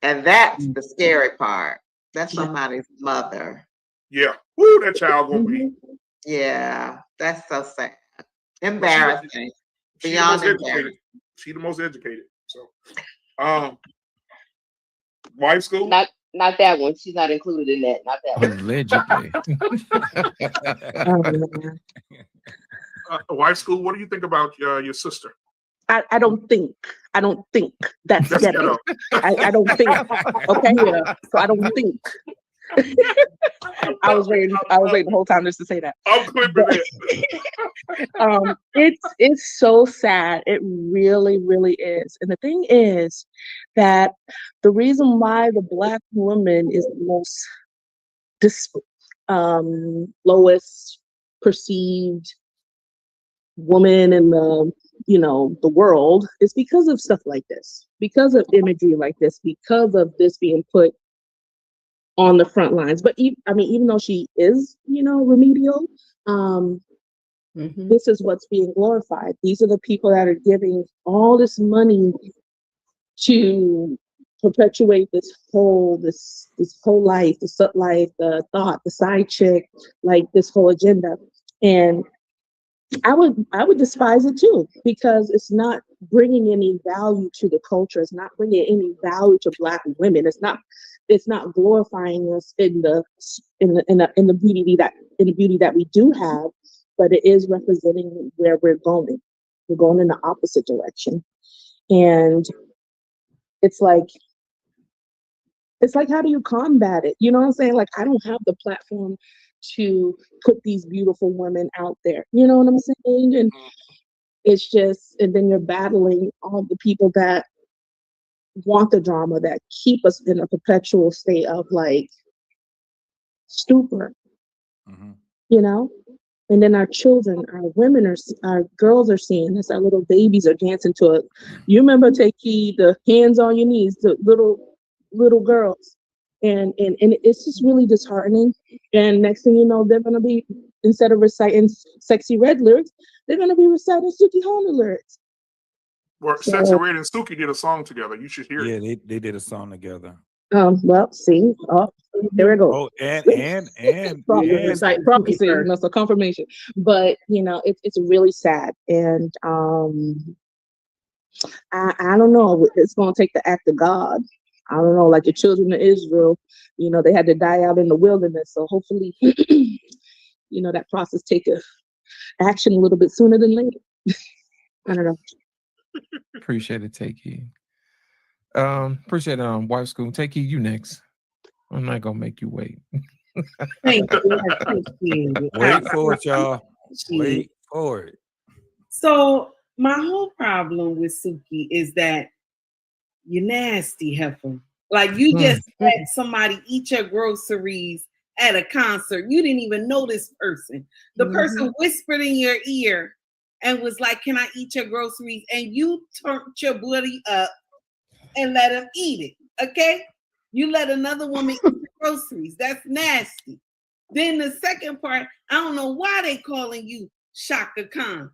and that's the scary part. That's somebody's mother. Yeah. Woo, that child gonna be. Yeah, that's so sad. Embarrassing. Beyond embarrassing. She's the most educated. So wife school? Not that one. She's not included in that. Not that Allegedly. Wife school, what do you think about your sister? I don't think that's ghetto. I don't think. Okay, so I don't think. I was waiting the whole time just to say that. I'm clipping it. It's so sad. It really, really is. And the thing is that the reason why the Black woman is the most lowest perceived woman in the world is because of stuff like this, because of imagery like this, because of this being put on the front lines. But even though she is, remedial, this is what's being glorified. These are the people that are giving all this money to perpetuate this whole life, the sub life, the thought, the side chick, like this whole agenda. And I would despise it too, because it's not bringing any value to the culture. It's not bringing any value to Black women. It's not glorifying us in the beauty that we do have, but it is representing where we're going. We're going in the opposite direction, and it's like, how do you combat it? You know what I'm saying? Like, I don't have the platform to put these beautiful women out there. You know what I'm saying? And it's just, and then you're battling all the people that want the drama, that keep us in a perpetual state of like stupor, and then our children, our women, our girls are seeing this, our little babies are dancing to it. You remember, Takey, the hands on your knees, the little girls. And it's just really disheartening. And next thing you know, they're going to be, instead of reciting Sexy Red lyrics, they're going to be reciting Suki Honda lyrics. Well, Sexy Red and Suki did a song together. You should hear it. Yeah, they did a song together. Well, see, there we go. Oh, and prophecy, that's a confirmation. But it's really sad, and I don't know. It's going to take the act of God. I don't know, like the children of Israel, they had to die out in the wilderness. So hopefully, that process take action a little bit sooner than later. I don't know. Appreciate it, Takey. Appreciate it, wife school. Takey, you next. I'm not gonna make you wait. Thank you. Wait for it, y'all. Wait for it. So my whole problem with Suki is that You nasty heifer. Like you just let somebody eat your groceries at a concert. You didn't even know this person. The person whispered in your ear and was like, "Can I eat your groceries?" And you turned your booty up and let him eat it. Okay? You let another woman eat your groceries. That's nasty. Then the second part, I don't know why they calling you Shaka Khan.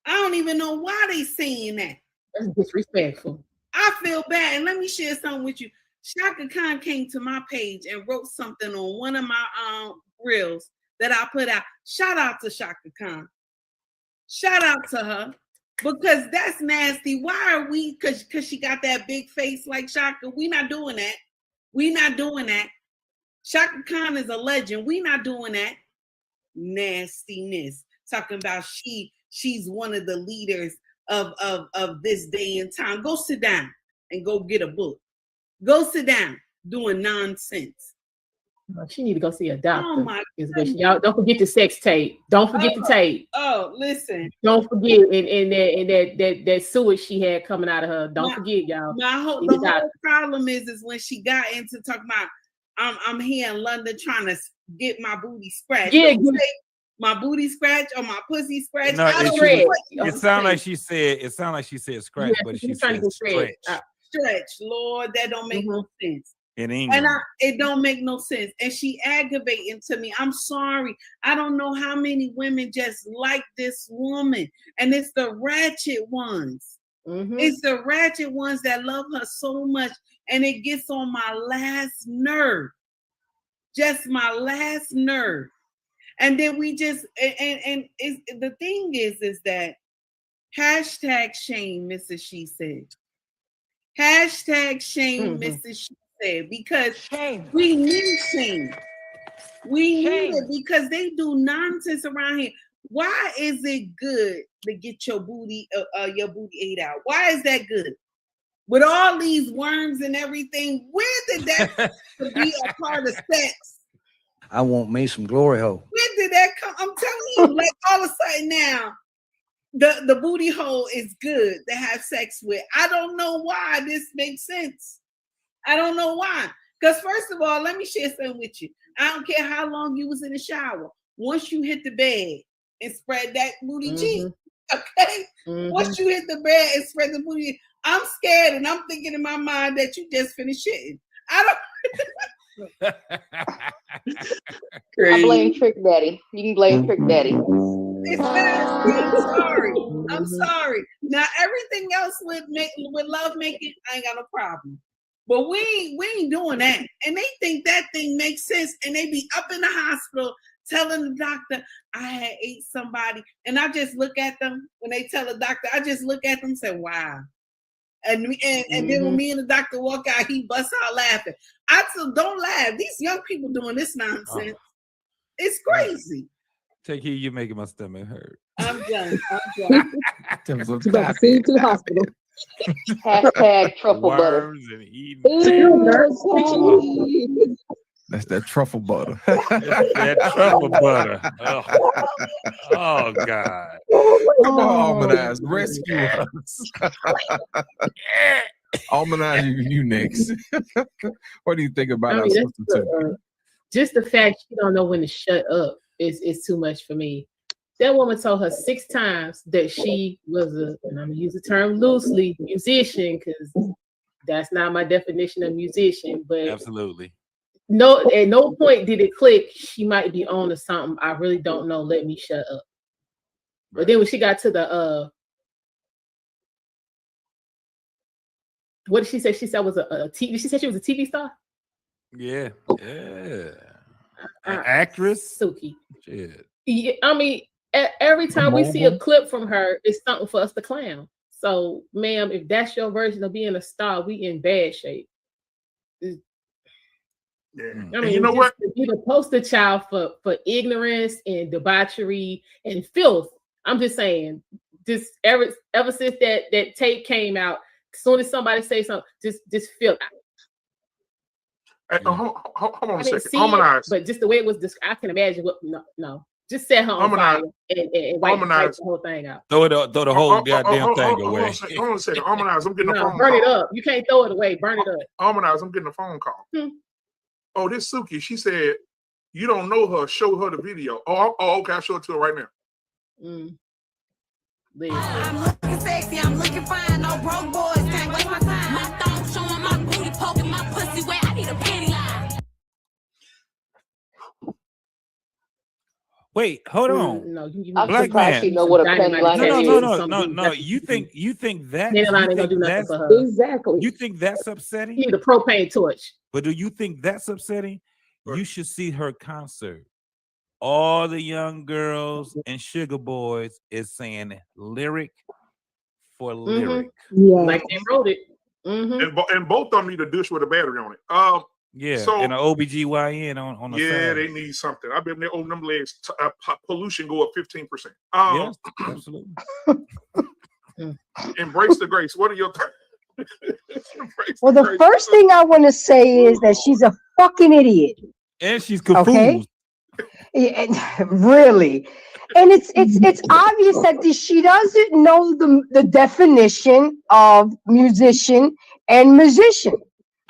I don't even know why they saying that. That's disrespectful. I feel bad. And let me share something with you. Shaka Khan came to my page and wrote something on one of my reels that I put out. Shout out to Shaka Khan. Shout out to her. Because that's nasty. Why are we, because she got that big face like Shaka? We not doing that. We not doing that. Shaka Khan is a legend. We not doing that. Nastiness. Talking about she's one of the leaders of this day and time. Go sit down and go get a book. Go sit down doing nonsense. She need to go see a doctor. Oh my goodness. Y'all don't forget the sex tape. Don't forget the tape. Oh, listen. Don't forget and that sewage she had coming out of her. Don't forget, y'all. The whole problem is when she got into talking about I'm here in London trying to get my booty scratched. Yeah, my booty scratch or my pussy scratch. No, it sounded like she said scratch, but she said stretch. Stretch, Lord, that don't make no sense. In English. And it don't make no sense. And she aggravating to me. I'm sorry. I don't know how many women just like this woman. And it's the ratchet ones. It's the ratchet ones that love her so much. And it gets on my last nerve. Just my last nerve. And then we just, and the thing is that hashtag shame, Mrs. She Said. Hashtag shame, Mrs. She Said. Because we need shame. We need it because they do nonsense around here. Why is it good to get your booty ate out? Why is that good? With all these worms and everything, where did that be a part of sex? I want me some glory hole. Where did that come? I'm telling you, like all of a sudden now, the booty hole is good to have sex with. I don't know why this makes sense. I don't know why. Because first of all, let me share something with you. I don't care how long you was in the shower. Once you hit the bed and spread that booty cheek, okay? Once you hit the bed and spread the booty, I'm scared and I'm thinking in my mind that you just finished shitting. I don't. I blame Trick Daddy. You can blame Trick Daddy. It's nasty. I'm sorry. I'm sorry. Now everything else with love making, I ain't got no problem. But we ain't doing that. And they think that thing makes sense. And they be up in the hospital telling the doctor, I had ate somebody. And I just look at them when they tell the doctor, I just look at them and say, wow. And then when me and the doctor walk out, he busts out laughing. I said, don't laugh. These young people doing this nonsense. It's crazy. Take heed, you're making my stomach hurt. I'm done. About to see you to the hospital. Hashtag truffle butter. That's that truffle butter. that truffle butter. Oh God. Almond rescue us. Almond you next. What do you think about our sister? Just the fact she don't know when to shut up is too much for me. That woman told her 6 times that she was and I'm gonna use the term loosely, musician, because that's not my definition of musician, but absolutely. No, at no point did it click. She might be on to something. I really don't know. Let me shut up. But then when she got to the what did she say? She said was a TV. She said she was a TV star. Yeah. An actress. Suki. Shit. Yeah, I mean, every time we see a clip from her, it's something for us to clown. So, ma'am, if that's your version of being a star, we in bad shape. Yeah. I mean, you know what? You're the poster child for ignorance and debauchery and filth. I'm just saying, just ever since that tape came out, as soon as somebody say something, just filth. Hold on a second. But just the way it was, I can imagine what. No. Just set her on fire and wipe Harmonize. the whole thing out. Throw the whole goddamn thing away. Hold on a second. Harmonize. I'm getting a phone burn call. it up. You can't throw it away. Burn it up. Harmonize. I'm getting a phone call. Oh, this Suki. She said, you don't know her. Show her the video. Oh, okay. I'll show it to her right now. I'm looking sexy. I'm looking fine. No broke boys. Can't waste my time. My thumb showing my booty, poking my pussy where I need a penny line. Wait, hold on. No, I'm Black man. She know what a penny line is. No. You think that? Penny line ain't gonna do nothing for her. Exactly. You think that's upsetting? You need a propane torch. But do you think that's upsetting? You should see her concert. All the young girls and sugar boys is saying lyric for lyric. Yeah. Like they wrote it. And both of them need a dish with a battery on it. Yeah, so, and an OBGYN on the side. They need something. I've been there. Them legs. Pollution go up 15%. Yes, absolutely. Embrace the grace. What are your Well, the first thing I want to say is that she's a fucking idiot. And she's confused. Okay? Yeah, really. And it's obvious that she doesn't know the definition of musician and musician.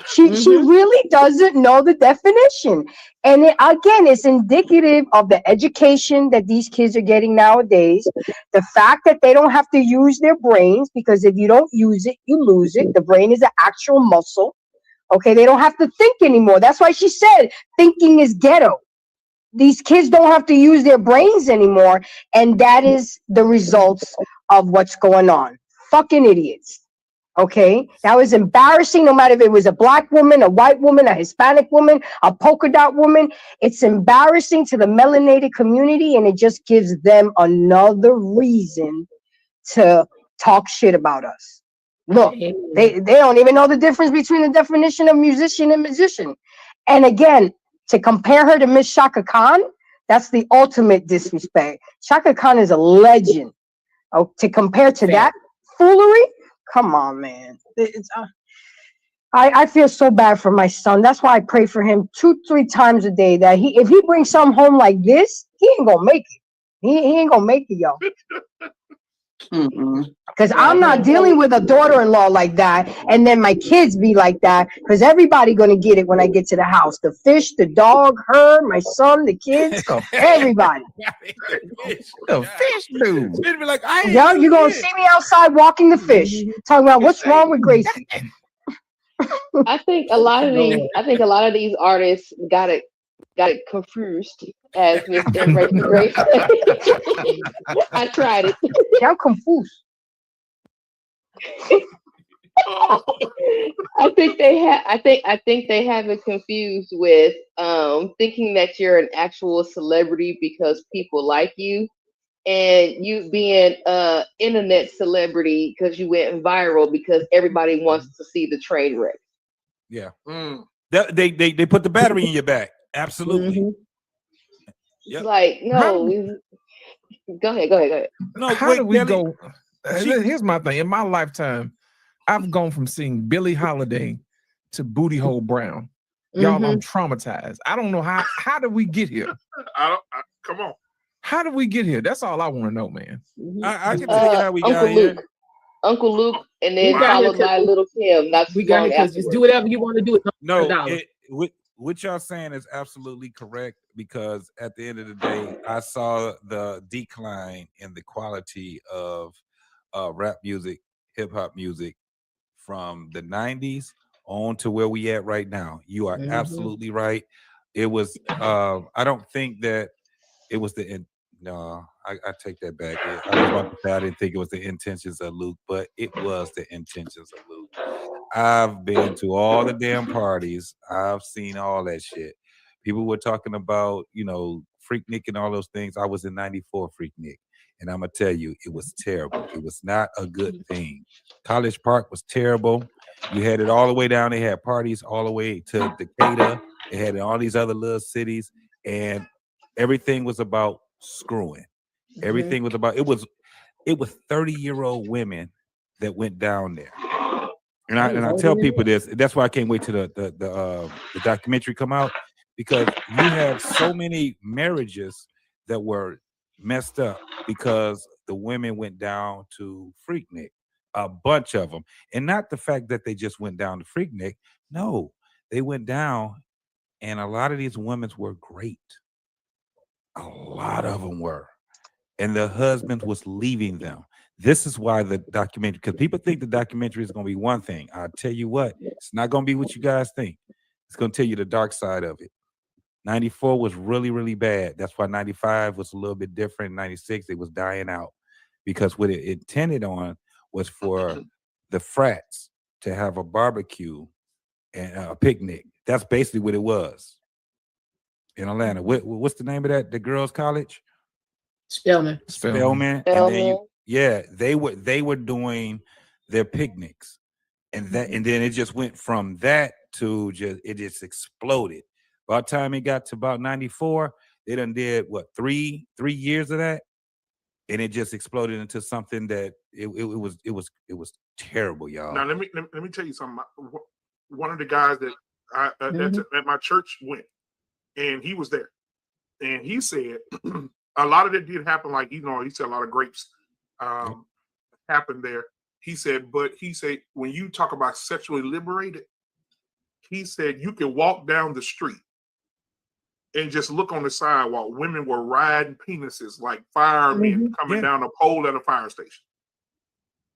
She really doesn't know the definition. And again, it's indicative of the education that these kids are getting nowadays. The fact that they don't have to use their brains, because if you don't use it, you lose it. The brain is an actual muscle. Okay, they don't have to think anymore. That's why she said thinking is ghetto. These kids don't have to use their brains anymore. And that is the results of what's going on. Fucking idiots. Okay, that was embarrassing. No matter if it was a black woman, a white woman, a Hispanic woman, a polka dot woman, it's embarrassing to the melanated community, and it just gives them another reason to talk shit about us. Look, they don't even know the difference between the definition of musician and musician. And again, to compare her to Miss Shaka Khan, that's the ultimate disrespect. Shaka Khan is a legend. Oh, to compare to that foolery. Come on, man. I feel so bad for my son. That's why I pray for him 2-3 times a day that if he brings something home like this, he ain't gonna make it. He ain't gonna make it, yo. Because I'm not dealing with a daughter-in-law like that, and then my kids be like that. Because everybody gonna get it when I get to the house. The fish, the dog, her, my son, the kids, everybody. The fish dude. Be like, Yo, you gonna see me outside walking the fish, talking about what's wrong with Gracie. I think a lot of these artists got it confused, as Miss Embrace the Grace. I tried it. I'm confused. I think they have it confused with thinking that you're an actual celebrity because people like you, and you being a internet celebrity because you went viral because everybody wants to see the train wreck. Yeah. They put the battery in your back. Absolutely. It's like, no. Go ahead. No, how do we go? Here's my thing. In my lifetime, I've gone from seeing Billie Holiday to Booty Hole Brown. Y'all, I'm traumatized. I don't know how did we get here? Come on. How did we get here? That's all I want to know, man. I can tell you how we got here. Uncle Luke, and then followed by Little Kim. We got it because just do whatever you want to do. What y'all saying is absolutely correct, because at the end of the day, I saw the decline in the quality of rap music, hip hop music from the 90s on to where we at right now. You are absolutely right. It was I don't think that it was I take that back. I was about to say I didn't think it was the intentions of Luke, but it was the intentions of Luke. I've been to all the damn parties. I've seen all that shit. People were talking about, Freaknik and all those things. I was in 94 Freaknik. And I'm going to tell you, it was terrible. It was not a good thing. College Park was terrible. You had it all the way down. They had parties all the way to Decatur. They had it in all these other little cities. And everything was about screwing. Everything was about, it was 30-year-old women that went down there. And I tell people this. That's why I can't wait till the documentary come out, because you have so many marriages that were messed up because the women went down to Freaknik, a bunch of them, and not the fact that they just went down to Freaknik. No, they went down, and a lot of these women were great. A lot of them were, and the husband was leaving them. This is why the documentary, because people think the documentary is going to be one thing. I'll tell you what, it's not going to be what you guys think. It's going to tell you the dark side of it. 94 was really, really bad. That's why 95 was a little bit different. 96, it was dying out because what it intended on was for the frats to have a barbecue and a picnic. That's basically what it was in Atlanta. What's the name of that? The girls' college? Spelman. And then they were doing their picnics, and then it just went from that to it just exploded. By the time it got to about 94, they done did what 3 years of that, and it just exploded into something that it was terrible, y'all. Now let me tell you something. One of the guys that at my church went, and he was there, and he said a lot of it did happen. Like he said a lot of grapes happened there. He said, but he said when you talk about sexually liberated, he said you can walk down the street and just look on the sidewalk. Women were riding penises like firemen coming down a pole at a fire station.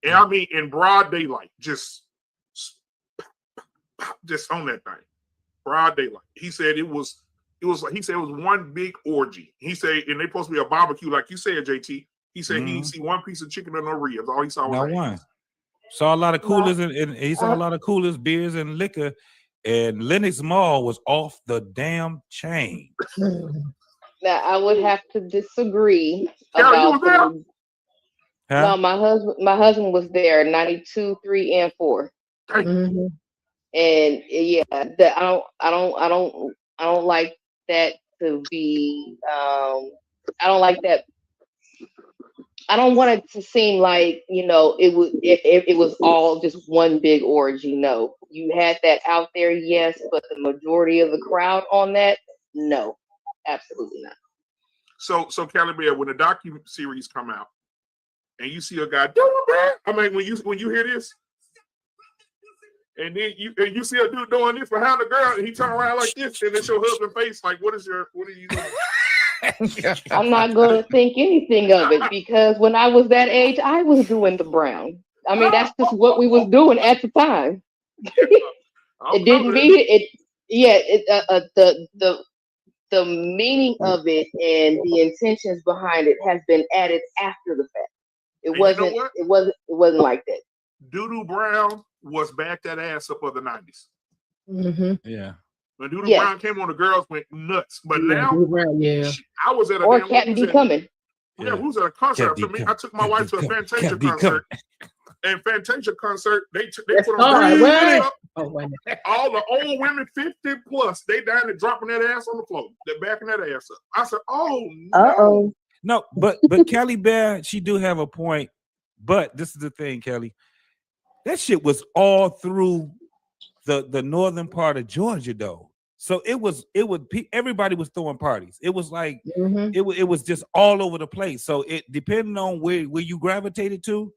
And I mean, in broad daylight, just on that thing, broad daylight. He said it was one big orgy. He said, and they supposed to be a barbecue, like you said, JT. He said he didn't see one piece of chicken or no ribs. All he saw was one. Saw a lot of coolers and he saw a lot of coolers, beers, and liquor. And Lenox Mall was off the damn chain. Now I would have to disagree about the, No, my husband was there 92, 3, and 4. Mm-hmm. And yeah, I don't like that to be I don't like that. I don't want it to seem like, it was all just one big orgy. No, you had that out there, yes, but the majority of the crowd on that, no, absolutely not. So Cali Bear, when the docu-series come out and you see a guy doing that, I mean, when you hear this, and then you see a dude doing this behind the girl, and he turn around like this, and it's your husband's face, like, what are you doing? I'm not going to think anything of it because when I was that age, I was doing the brown. I mean, that's just what we was doing at the time. It didn't mean it. Yeah, the meaning of it and the intentions behind it has been added after the fact. It wasn't like that. Doo-Doo Brown was back that ass up of the 90s. Mm-hmm. Yeah. When Doo-Doo Brown came on, the girls went nuts. But now, I was at a Captain D coming. Yeah, we was at a concert. For me, I took my wife to a Fantasia concert. And Fantasia concert, they put on all the old women 50 plus. They down there dropping that ass on the floor. They're backing that ass up. I said, oh no. No, but Kelly Bear, she do have a point. But this is the thing, Kelly. That shit was all through the northern part of Georgia, though. So everybody was throwing parties. It was like it was just all over the place. So it depending on where you gravitated to,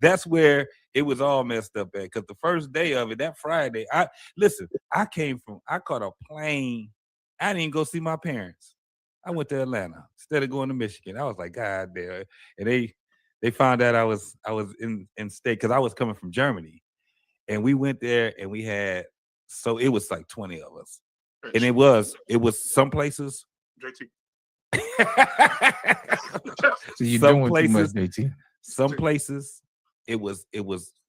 that's where it was all messed up at. Because the first day of it, that Friday, I caught a plane. I didn't go see my parents. I went to Atlanta instead of going to Michigan. I was like, God damn. And they found out I was in state because I was coming from Germany. And we went there and we had, so it was like 20 of us. And it was some places. JT. So you're doing too much, JT. Some places it was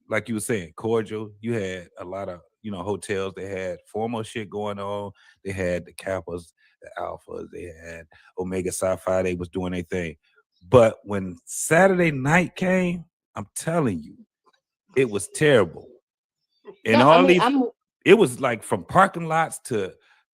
like you were saying, cordial. You had a lot of, hotels. They had formal shit going on. They had the Kappas, the Alphas. They had Omega Psi-Phi. They was doing their thing. But when Saturday night came, I'm telling you, it was terrible. And it was like from parking lots to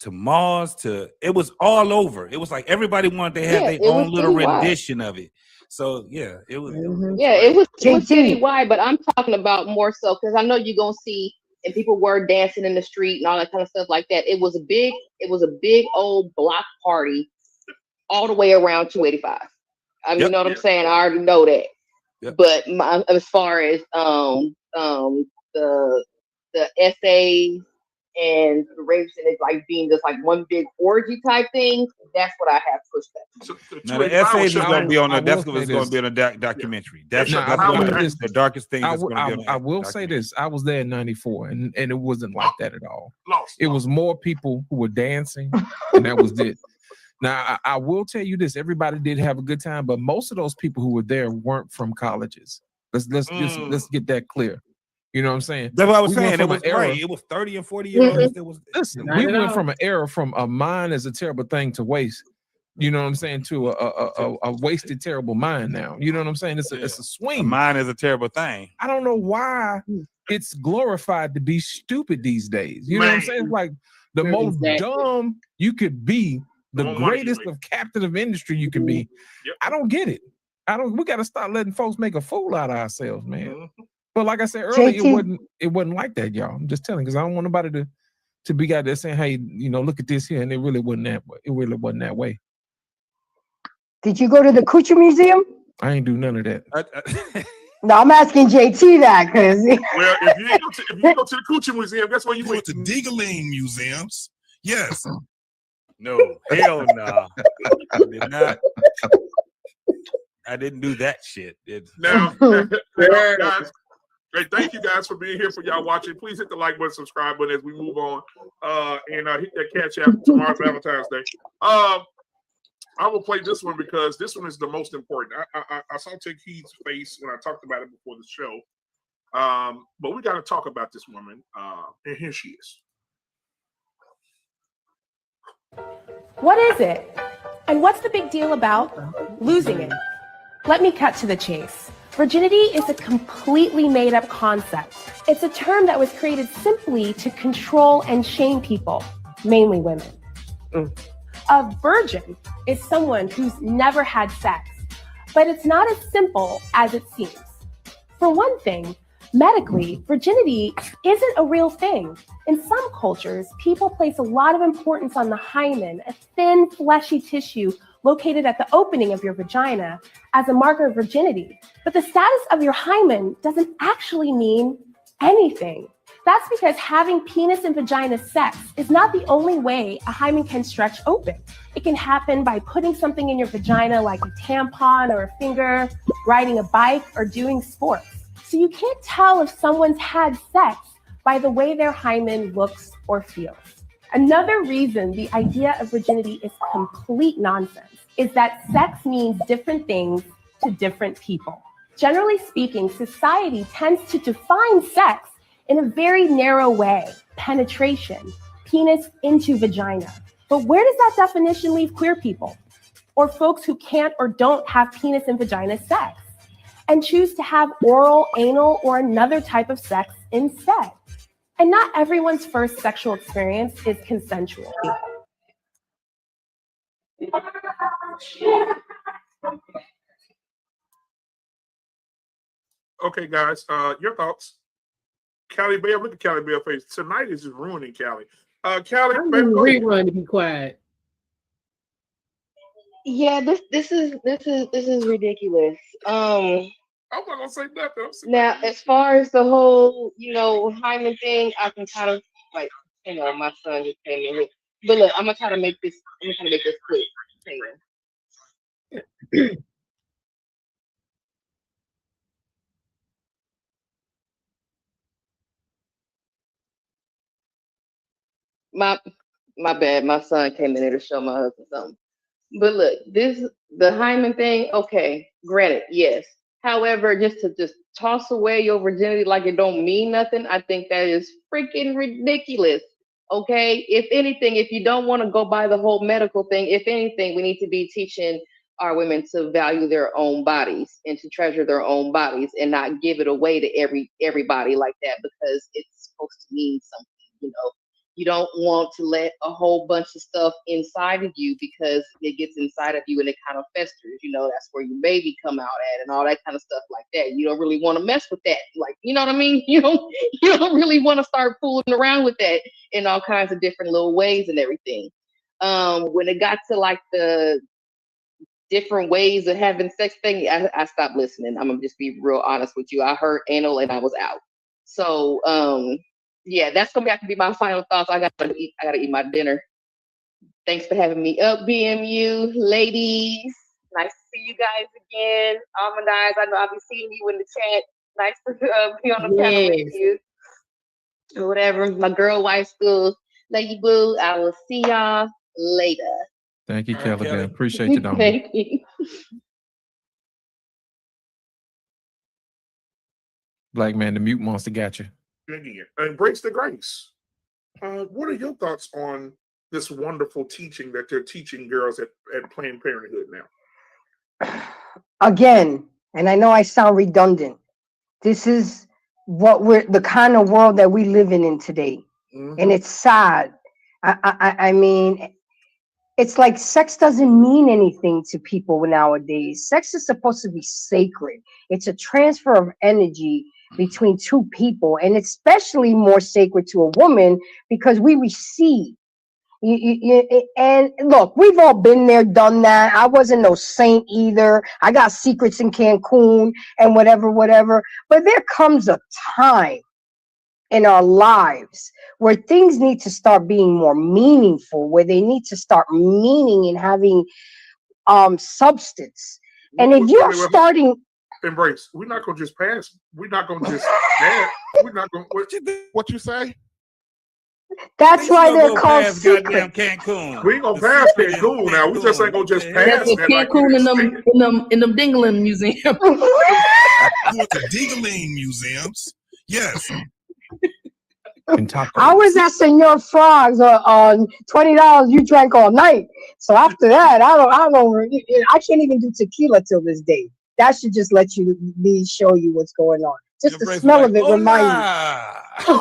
malls it was all over. It was like everybody wanted to have their own little rendition of it. So yeah, it was. It was citywide, but I'm talking about more so because I know you're gonna see and people were dancing in the street and all that kind of stuff like that. It was a big old block party all the way around 285. You know what I'm saying? I already know that. But as far as the essays and the rapes and it's like being just like one big orgy type thing, that's what I have pushed back. Now the essays is going to be on the. That's going to be on a documentary. That's the darkest thing that's going to be on. I will say this: I was there in '94, and it wasn't like that at all. It was more people who were dancing, and that was it. Now I will tell you this: everybody did have a good time, but most of those people who were there weren't from colleges. Let's get that clear. You know what I'm saying? That's what I was saying. It was right. It was 30 and 40 year olds. Listen, we went from an era from a mind is a terrible thing to waste. You know what I'm saying? To a wasted, terrible mind now. You know what I'm saying? It's a swing. A mind is a terrible thing. I don't know why it's glorified to be stupid these days. You know what I'm saying? It's like the most dumb you could be, the greatest of captive industry you can be. I don't get it. We got to start letting folks make a fool out of ourselves, man. But like I said earlier, it wasn't like that, y'all. I'm just telling, because I don't want nobody to be out there saying, "Hey, look at this here," and it really wasn't that way. It really wasn't that way. Did you go to the Coochie Museum? I ain't do none of that. No, I'm asking JT that because. Well, if you go to the Coochie Museum, guess where you went to Diggling museums. Yes. No, hell no. I did not. I didn't do that shit. Now, guys. Great, thank you guys for being here, for y'all watching. Please hit the like button, subscribe button as we move on, and hit that catch out tomorrow's Valentine's Day. I will play this one because this one is the most important. I saw Takeed's face when I talked about it before the show, but we got to talk about this woman, and here she is. What is it? And what's the big deal about losing it? Let me cut to the chase. Virginity is a completely made-up concept. It's a term that was created simply to control and shame people, mainly women. A virgin is someone who's never had sex, but it's not as simple as it seems. For one thing, medically, virginity isn't a real thing. In some cultures, people place a lot of importance on the hymen, a thin, fleshy tissue located at the opening of your vagina, as a marker of virginity. But the status of your hymen doesn't actually mean anything. That's because having penis and vagina sex is not the only way a hymen can stretch open. It can happen by putting something in your vagina like a tampon or a finger, riding a bike, or doing sports. So you can't tell if someone's had sex by the way their hymen looks or feels. Another reason the idea of virginity is complete nonsense is that sex means different things to different people. Generally speaking, society tends to define sex in a very narrow way: penetration, penis into vagina. But where does that definition leave queer people, or folks who can't or don't have penis and vagina sex, and choose to have oral, anal, or another type of sex instead? And not everyone's first sexual experience is consensual. Okay, guys, your thoughts. Callie Bell, look at Callie Bell face. Tonight is just ruining Callie. Callie, I'm rerun to be quiet. Yeah, this is ridiculous. I'm not gonna say nothing. Now, as far as the whole, hymen thing, I can kind of like, my son just came in here. But look, I'm gonna try to make this quick. Hang on. My bad. My son came in here to show my husband something. But look, the hymen thing, okay, granted, yes. However, just to toss away your virginity like it don't mean nothing, I think that is freaking ridiculous. Okay? If anything, if you don't want to go by the whole medical thing, if anything, we need to be teaching our women to value their own bodies and to treasure their own bodies and not give it away to everybody like that, because it's supposed to mean something, You don't want to let a whole bunch of stuff inside of you, because it gets inside of you and it kind of festers. That's where your baby come out at and all that kind of stuff like that. You don't really want to mess with that. Like, you know what I mean? You don't really want to start fooling around with that in all kinds of different little ways and everything. When it got to like the different ways of having sex thing, I stopped listening. I'm gonna just be real honest with you. I heard anal and I was out. So yeah, that's gonna have to be my final thoughts. I gotta eat my dinner. Thanks for having me up, BMU ladies. Nice to see you guys again. Almond Eyes, I know I'll be seeing you in the chat. Nice to be on the panel with you. Or whatever. My girl wife school. Lady Boo, I will see y'all later. Thank you, Kelly. Appreciate you, Dom. Thank you. Black man, the mute monster got you. Embrace the grace. What are your thoughts on this wonderful teaching that they're teaching girls at Planned Parenthood now? Again, and I know I sound redundant, this is what the kind of world that we live in today. Mm-hmm. And it's sad. I mean, it's like sex doesn't mean anything to people nowadays. Sex is supposed to be sacred. It's a transfer of energy between two people, and especially more sacred to a woman because we receive. And look, we've all been there, done that. I wasn't no saint either. I got secrets in Cancun and whatever. But there comes a time in our lives where things need to start being more meaningful, where they need to start meaning and having substance. And if you're starting Embrace, we're not gonna just pass. We're not gonna just we're not gonna what you say? That's why they're called secrets. Cancun. We ain't gonna pass Cancun now. We just ain't gonna just pass. That's Cancun in them Dingling museums. The Dingling museums. Yes. I was at Senor Frog's on $20. You drank all night. So after that, I can't even do tequila till this day. That should just let me show you what's going on. Just the smell of it reminds me.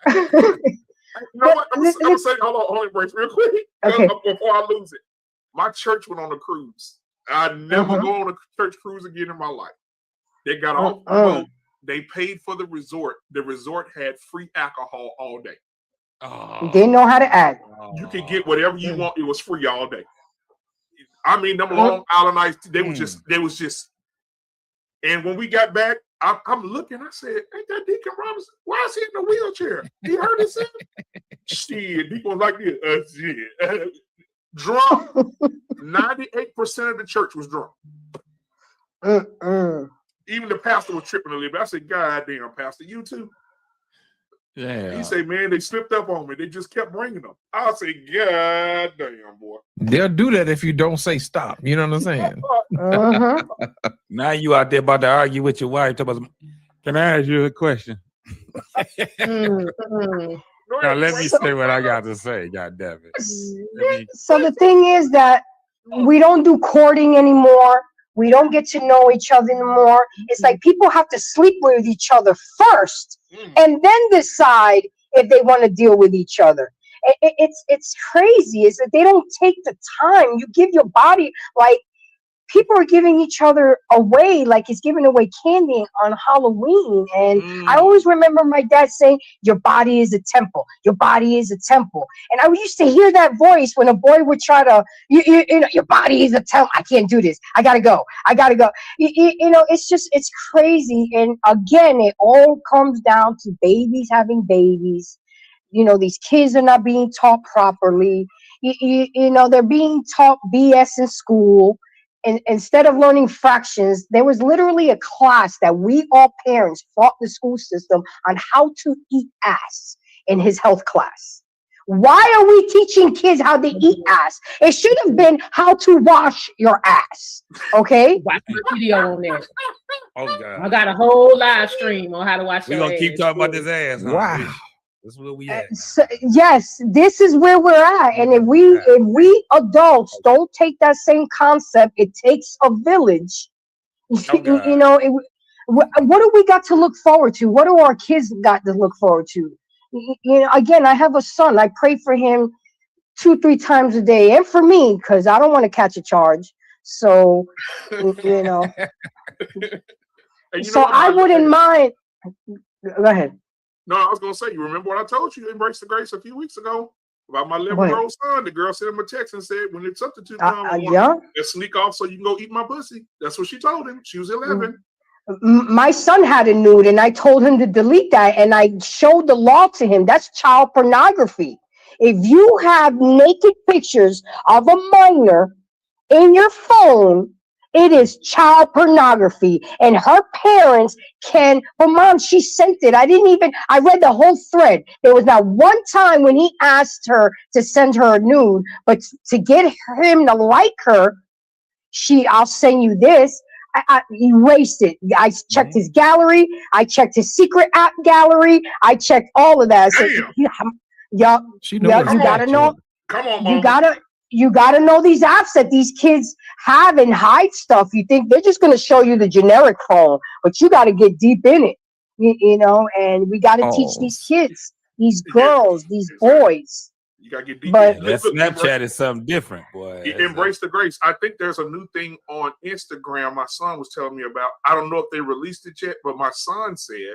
You know what? I'm gonna say, hold on, Embrace, real quick. Okay. Before I lose it. My church went on a cruise. I never go on a church cruise again in my life. They got off the boat. They paid for the resort. The resort had free alcohol all day. Didn't know how to act. You could get whatever you want. It was free all day. I mean, them Long Island nights, they was just. And when we got back, I'm looking. I said, "Ain't that Deacon Robinson? Why is he in a wheelchair? He hurt himself." Shit, Deacon was like this. Shit. Drunk. 98% of the church was drunk. Even the pastor was tripping a little bit. I said, "God damn, Pastor, you too?" Yeah. He said, "Man, they slipped up on me. They just kept bringing them." I said, "God damn, boy." They'll do that if you don't say stop. You know what I'm saying? Now you out there about to argue with your wife. Can I ask you a question? Now let me say what I got to say. God damn it. So the thing is that we don't do courting anymore. We don't get to know each other anymore. It's like people have to sleep with each other first and then decide if they want to deal with each other. It's crazy. Is that they don't take the time. You give your body, like, people are giving each other away, like it's giving away candy on Halloween. And I always remember my dad saying, "Your body is a temple. Your body is a temple." And I used to hear that voice when a boy would try to, you know, "Your body is a temple. I can't do this. I gotta go. I gotta go." You know, it's crazy. And again, it all comes down to babies having babies. You know, these kids are not being taught properly. You know, they're being taught BS in school. And instead of learning fractions, there was literally a class that we all parents fought the school system on how to eat ass in his health class. Why are we teaching kids how to eat ass? It should have been how to wash your ass. Okay? Watch my video on that. Oh God! I got a whole live stream on how to wash your ass. We're gonna keep talking about this ass. Huh? Wow. That's where we at. So, yes, this is where we're at. And if we adults don't take that same concept, it takes a village. You know, what do we got to look forward to? What do our kids got to look forward to? You know, again, I have a son. I pray for him 2-3 times a day, and for me, because I don't want to catch a charge. So, you know. So I wouldn't mind. Go ahead. No, I was gonna say, you remember what I told you, Embrace the Grace, a few weeks ago? About my 11-year-old son, the girl sent him a text and said, when the substitute comes, yeah. sneak off so you can go eat my pussy. That's what she told him. She was 11. My son had a nude and I told him to delete that, and I showed the law to him. That's child pornography. If you have naked pictures of a minor in your phone, it is child pornography, and her parents can. But mom, she sent it. I read the whole thread. There was not one time when he asked her to send her a nude, but to get him to like her, I'll send you this. I erased it. I checked his gallery. I checked his secret app gallery. I checked all of that. So, yeah, you gotta know. Come on, Mom. You gotta know these apps that these kids have and hide stuff. You think they're just gonna show you the generic phone, but you gotta get deep in it, you know. And we gotta teach these kids, these girls, these boys. You gotta get deep. But that Snapchat is something different, boy. Embrace the grace. I think there's a new thing on Instagram. My son was telling me about. I don't know if they released it yet, but my son said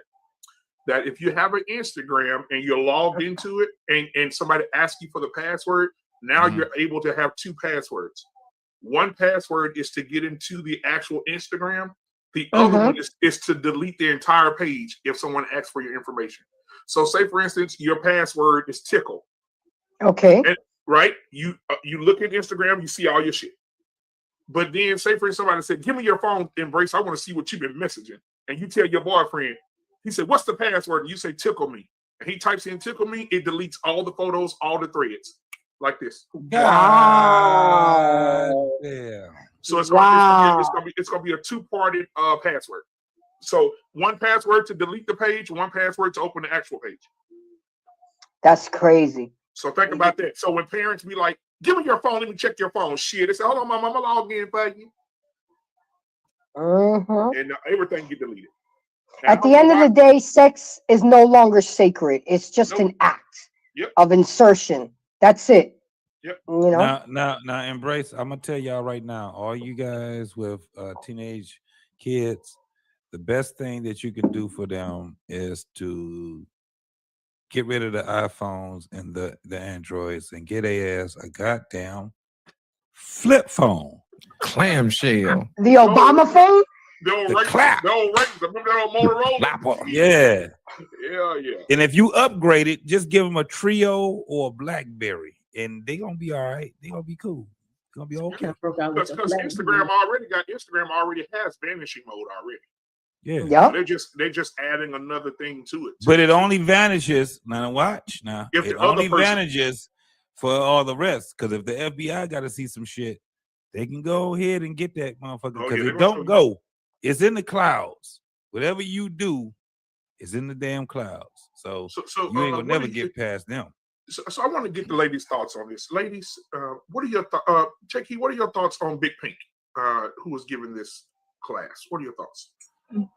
that if you have an Instagram and you're logged into it, and somebody asks you for the password. Now you're able to have 2 passwords. One password is to get into the actual Instagram. The other one is to delete the entire page if someone asks for your information. So say, for instance, your password is tickle. Okay. And, right? You look at Instagram, you see all your shit. But then say, for instance, somebody said, give me your phone, Embrace. I want to see what you've been messaging. And you tell your boyfriend, he said, what's the password? And you say, tickle me. And he types in tickle me. It deletes all the photos, all the threads. Like this. Wow. Yeah. So it's gonna be a 2-parted password. So one password to delete the page, one password to open the actual page. That's crazy. So think about that. So when parents be like, give me your phone, let me check your phone. Shit. They say, hold on, mom, I'm gonna log in for you. And everything get deleted. Now, at the end of the day, sex is no longer sacred. It's just an act of insertion. That's it. Yep. You know. Now, Embrace. I'm gonna tell y'all right now, all you guys with teenage kids, the best thing that you can do for them is to get rid of the iPhones and the Androids and get their ass a goddamn flip phone, clamshell. The Obama phone. The clap. Remember that old Motorola? Yeah. Yeah. And if you upgrade it, just give them a Trio or a BlackBerry, and they're gonna be all right. They're gonna be cool. They're gonna be okay. Because Instagram already has vanishing mode already. Yeah. Yep. They're just adding another thing to it. But it only vanishes. Now watch. Now if it only vanishes for all the rest. Because if the FBI got to see some shit, they can go ahead and get that motherfucker. Because it don't go. It's in the clouds. Whatever you do is in the damn clouds. So you ain't gonna never get past them. So I want to get the ladies' thoughts on this. Ladies, what are your thoughts? Checky, what are your thoughts on Big Pink, who was given this class? What are your thoughts?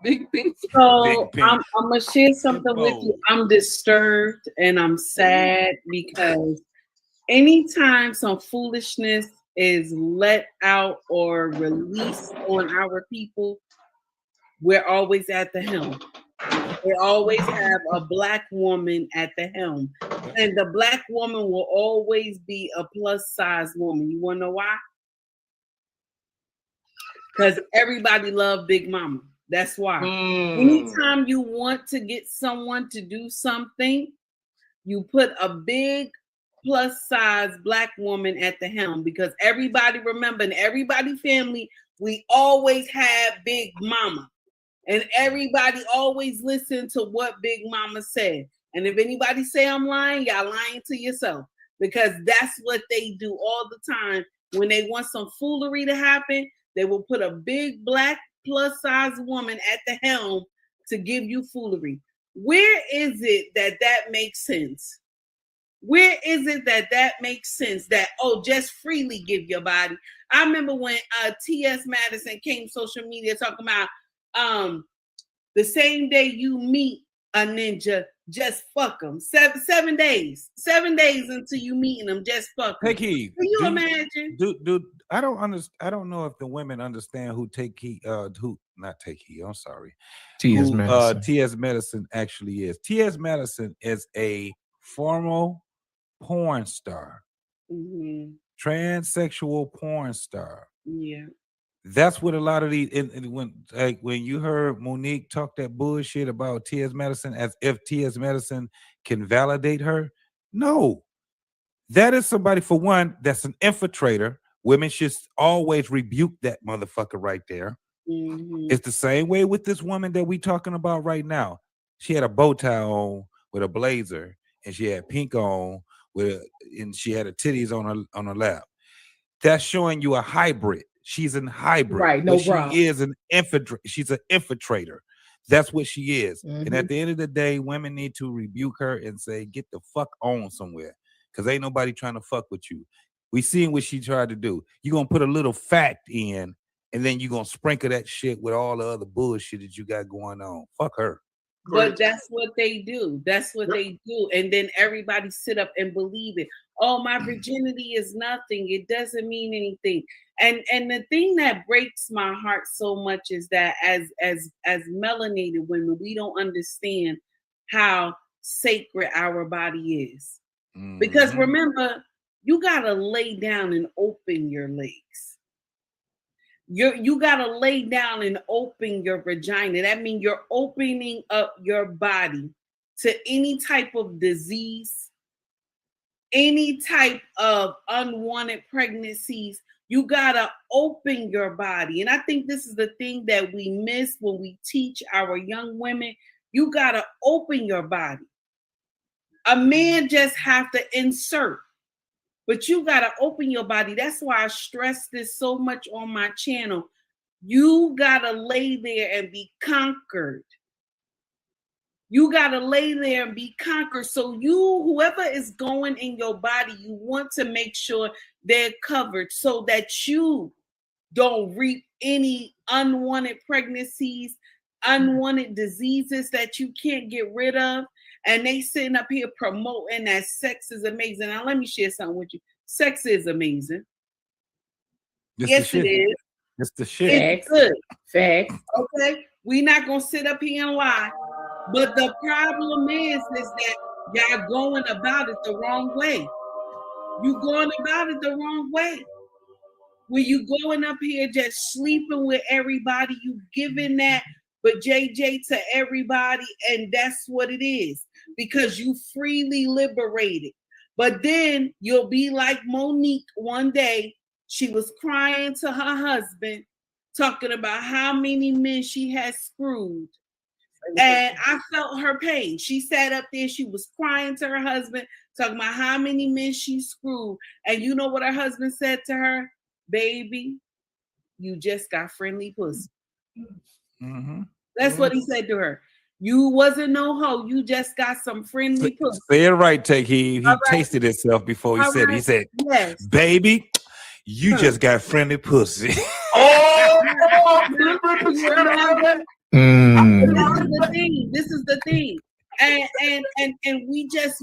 Big Pink. So I'm gonna share something with you. I'm disturbed and I'm sad because anytime some foolishness is let out or released on our people, we're always at the helm. They always have a black woman at the helm. And the black woman will always be a plus size woman. You want to know why? Because everybody loves Big Mama. That's why. Anytime you want to get someone to do something, you put a big plus size black woman at the helm, because everybody remember, in everybody family, we always have Big Mama. And everybody always listen to what Big Mama said. And if anybody say I'm lying, y'all lying to yourself, because that's what they do all the time. When they want some foolery to happen, they will put a big black plus size woman at the helm to give you foolery. Where is it that makes sense? Where is it that makes sense that, just freely give your body? I remember when T.S. Madison came social media talking about the same day you meet a ninja, just fuck them. 7 days. 7 days until you meeting them, just fuck them. Can you imagine? Dude, I don't know if the women understand who T.S. Madison. T.S. Madison actually is. T.S. Madison is a formal porn star. Transsexual porn star. Yeah. That's what a lot of these, and when you heard Monique talk that bullshit about T.S. Madison, as if T.S. Madison can validate her. No, that is somebody, for one, that's an infiltrator. Women should always rebuke that motherfucker right there. It's the same way with this woman that we talking about right now. She had a bow tie on with a blazer, and she had pink on and she had her titties on her lap. That's showing you a hybrid. She's an hybrid. Right, no problem. She is an infiltrator. She's an infiltrator. That's what she is. And at the end of the day, women need to rebuke her and say, get the fuck on somewhere. Because ain't nobody trying to fuck with you. We seen what she tried to do. You're going to put a little fact in, and then you're going to sprinkle that shit with all the other bullshit that you got going on. Fuck her. But that's what they do. That's what they do. And then everybody sit up and believe it. Oh, my virginity is nothing. It doesn't mean anything. And the thing that breaks my heart so much is that as melanated women, we don't understand how sacred our body is. Because remember, you gotta lay down and open your legs. You gotta lay down and open your vagina. That means you're opening up your body to any type of disease, any type of unwanted pregnancies. You gotta open your body. And I think this is the thing that we miss when we teach our young women. You gotta open your body. A man just have to insert, but you gotta open your body. That's why I stress this so much on my channel. You gotta lay there and be conquered. You gotta lay there and be conquered. So whoever is going in your body, you want to make sure they're covered so that you don't reap any unwanted pregnancies, unwanted diseases that you can't get rid of. And they sitting up here promoting that sex is amazing. Now let me share something with you. Sex is amazing. Yes, it is. It's the shit. It's good. Facts. Okay. We're not gonna sit up here and lie. But the problem is that y'all going about it the wrong way. You going about it the wrong way. When you going up here just sleeping with everybody, you giving that but JJ to everybody, and that's what it is. Because you freely liberated. But then you'll be like Monique one day. She was crying to her husband, talking about how many men she has screwed. And I felt her pain. She sat up there, she was crying to her husband, talking about how many men she screwed. And you know what her husband said to her? Baby, you just got friendly pussy. That's what he said to her. You wasn't no hoe. You just got some friendly pussy. Say it right, Take. He tasted himself before he said it. He said, yes. Baby, you just got friendly pussy. This is the thing. And we just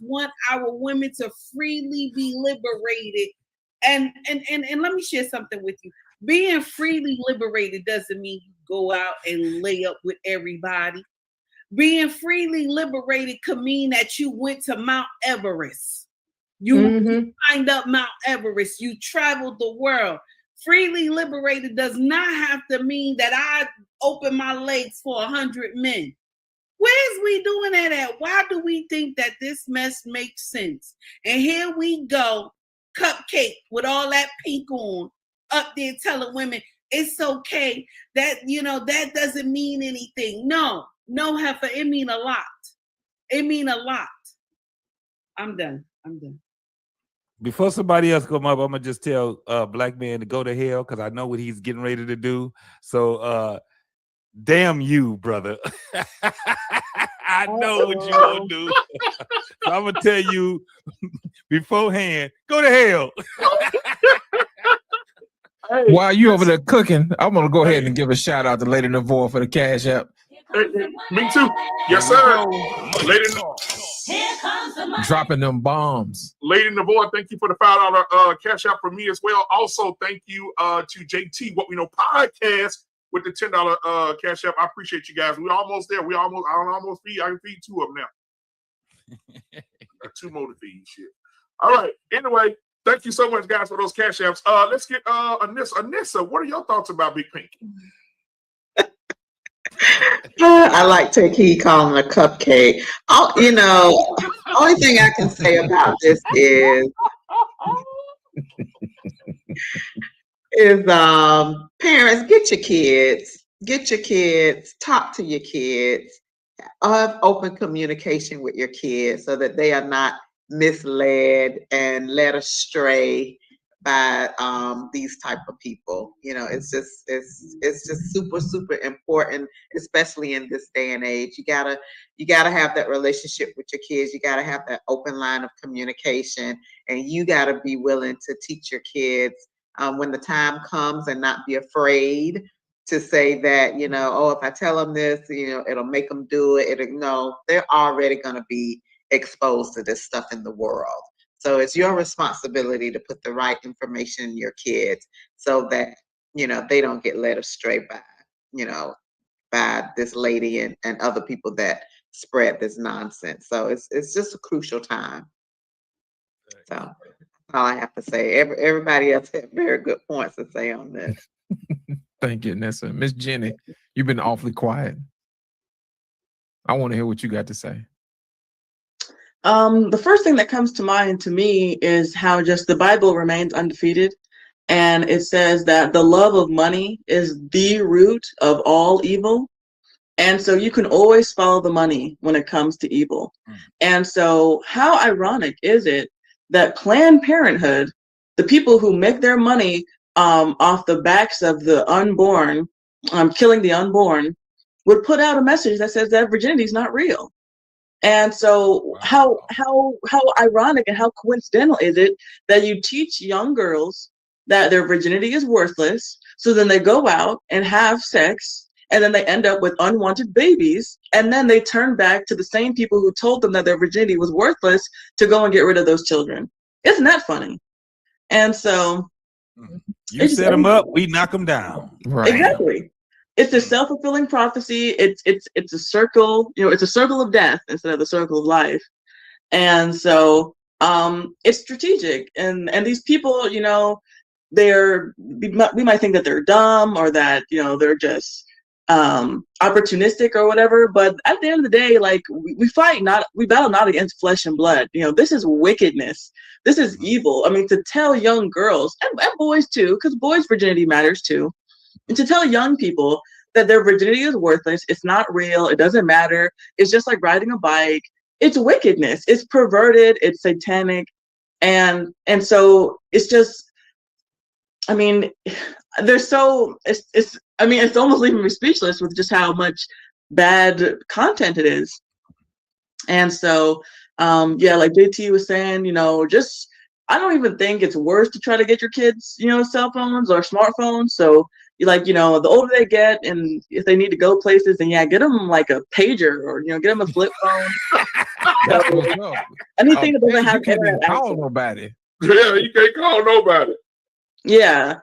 want our women to freely be liberated. And let me share something with you. Being freely liberated doesn't mean you go out and lay up with everybody. Being freely liberated could mean that you went to Mount Everest. You climbed up Mount Everest. You traveled the world. Freely liberated does not have to mean that I open my legs for 100 men. Where's we doing that at? Why do we think that this mess makes sense? And here we go, cupcake with all that pink on, up there telling women it's okay. That, that doesn't mean anything. No, heifer, it mean a lot. It mean a lot. I'm done. Before somebody else come up, I'm gonna just tell Black Man to go to hell because I know what he's getting ready to do. So damn you, brother. I know what you gonna do. So I'm gonna tell you beforehand, go to hell. While you over there cooking, I'm gonna go ahead and give a shout out to Lady Navore for the Cash App. Me too. Yes, sir. Lady dropping them bombs. Lady Navore, thank you for the $5 Cash App for me as well. Also, thank you to JT, What We Know Podcast, with the $10 Cash App. I appreciate you guys. We're almost there. I can feed two of them now. Get 2 more to feed. Shit. All right. Anyway, thank you so much, guys, for those cash apps. Let's get Anissa. Anissa, what are your thoughts about Big Pink? I like Turkey calling a cupcake. Only thing I can say about this is parents, get your kids, talk to your kids, have open communication with your kids so that they are not misled and led astray by these type of people. It's just super, super important, especially in this day and age. You gotta have that relationship with your kids. You gotta have that open line of communication, and you gotta be willing to teach your kids when the time comes, and not be afraid to say that, if I tell them this, it'll make them do it. No, they're already going to be exposed to this stuff in the world. So it's your responsibility to put the right information in your kids so that, they don't get led astray by this lady and other people that spread this nonsense. So it's just a crucial time. So that's all I have to say. Everybody else had very good points to say on this. Thank you, Nessa. Miss Jenny, you've been awfully quiet. I want to hear what you got to say. The first thing that comes to mind to me is how just the Bible remains undefeated. And it says that the love of money is the root of all evil. And so you can always follow the money when it comes to evil. And so how ironic is it that Planned Parenthood, the people who make their money off the backs of the unborn, killing the unborn, would put out a message that says that virginity is not real. And so how ironic and how coincidental is it that you teach young girls that their virginity is worthless, so then they go out and have sex, and then they end up with unwanted babies, and then they turn back to the same people who told them that their virginity was worthless to go and get rid of those children. Isn't that funny? And so you set them up, we knock them down. Right. Exactly. It's a self-fulfilling prophecy. It's a circle, it's a circle of death instead of the circle of life. And so it's strategic. And these people, we might think that they're dumb or that, they're just opportunistic or whatever. But at the end of the day, like we battle not against flesh and blood. This is wickedness. This is evil. I mean, to tell young girls and boys too, because boys' virginity matters too. And to tell young people that their virginity is worthless, it's not real, it doesn't matter, it's just like riding a bike. It's wickedness, it's perverted, it's satanic, and so it's just, I mean, it's almost leaving me speechless with just how much bad content it is. And so, like JT was saying, I don't even think it's worth to try to get your kids, cell phones or smartphones. So the older they get, and if they need to go places, then get them like a pager or get them a flip phone. Anything that doesn't have internet access. Call nobody. Yeah, you can't call nobody. Yeah,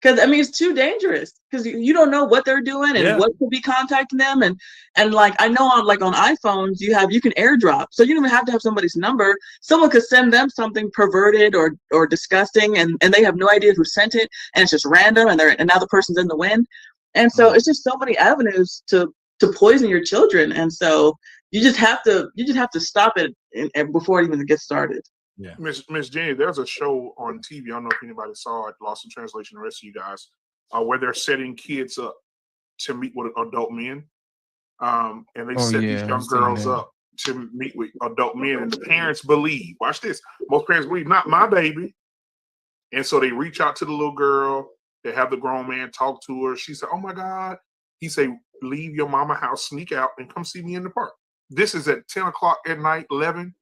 because it's too dangerous. Because you don't know what they're doing and what could be contacting them, and like I know on iPhones you can airdrop, so you don't even have to have somebody's number. Someone could send them something perverted or disgusting, and they have no idea who sent it, and it's just random, and now the person's in the wind, and so it's just so many avenues to poison your children, and so you just have to stop it before it even gets started. Yeah, Miss Jenny, there's a show on TV. I don't know if anybody saw it. Lost in translation. The rest of you guys, where they're setting kids up to meet with adult men, and they set these young girls up to meet with adult men, and the parents believe. Watch this. Most parents believe not my baby, and so they reach out to the little girl. They have the grown man talk to her. She said, "Oh my God." He say, "Leave your mama house, sneak out, and come see me in the park." This is at 10 o'clock at night, 11.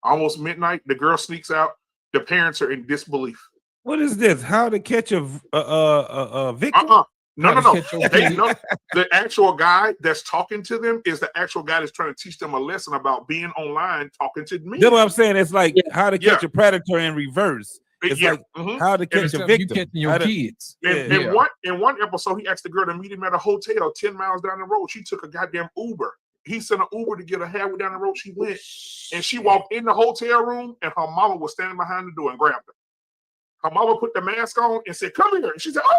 Almost midnight, the girl sneaks out. The parents are in disbelief. What is this? How to catch a victim? No. The actual guy that's talking to them is the actual guy that's trying to teach them a lesson about being online, talking to me. That's what I'm saying. It's like how to catch a predator in reverse. It's like how to catch a victim. You catching your kids. In one episode, he asked the girl to meet him at a hotel 10 miles down the road. She took a goddamn Uber he sent an Uber to get her halfway down the road. She went, and she walked in the hotel room, and her mama was standing behind the door and grabbed her. Her mama put the mask on and said, "Come here." And she said, "Oh."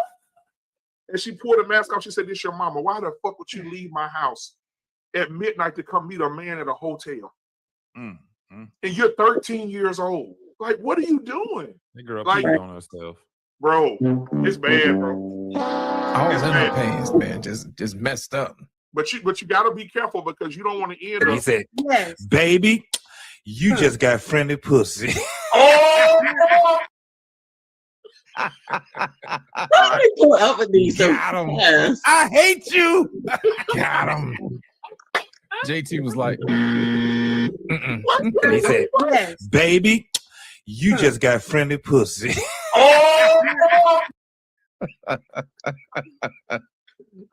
And she pulled the mask off. She said, "This your mama. Why the fuck would you leave my house at midnight to come meet a man at a hotel? And you're 13 years old. Like, what are you doing?" The girl like, peed on herself. Bro, it's bad, bro. All in her pants, man, just messed up. But you gotta be careful because you don't want to end up. He said, "Baby, you just got friendly pussy." Oh! Got him. I hate you. Got him. JT was like, He said, "Baby, you just got friendly pussy." Oh!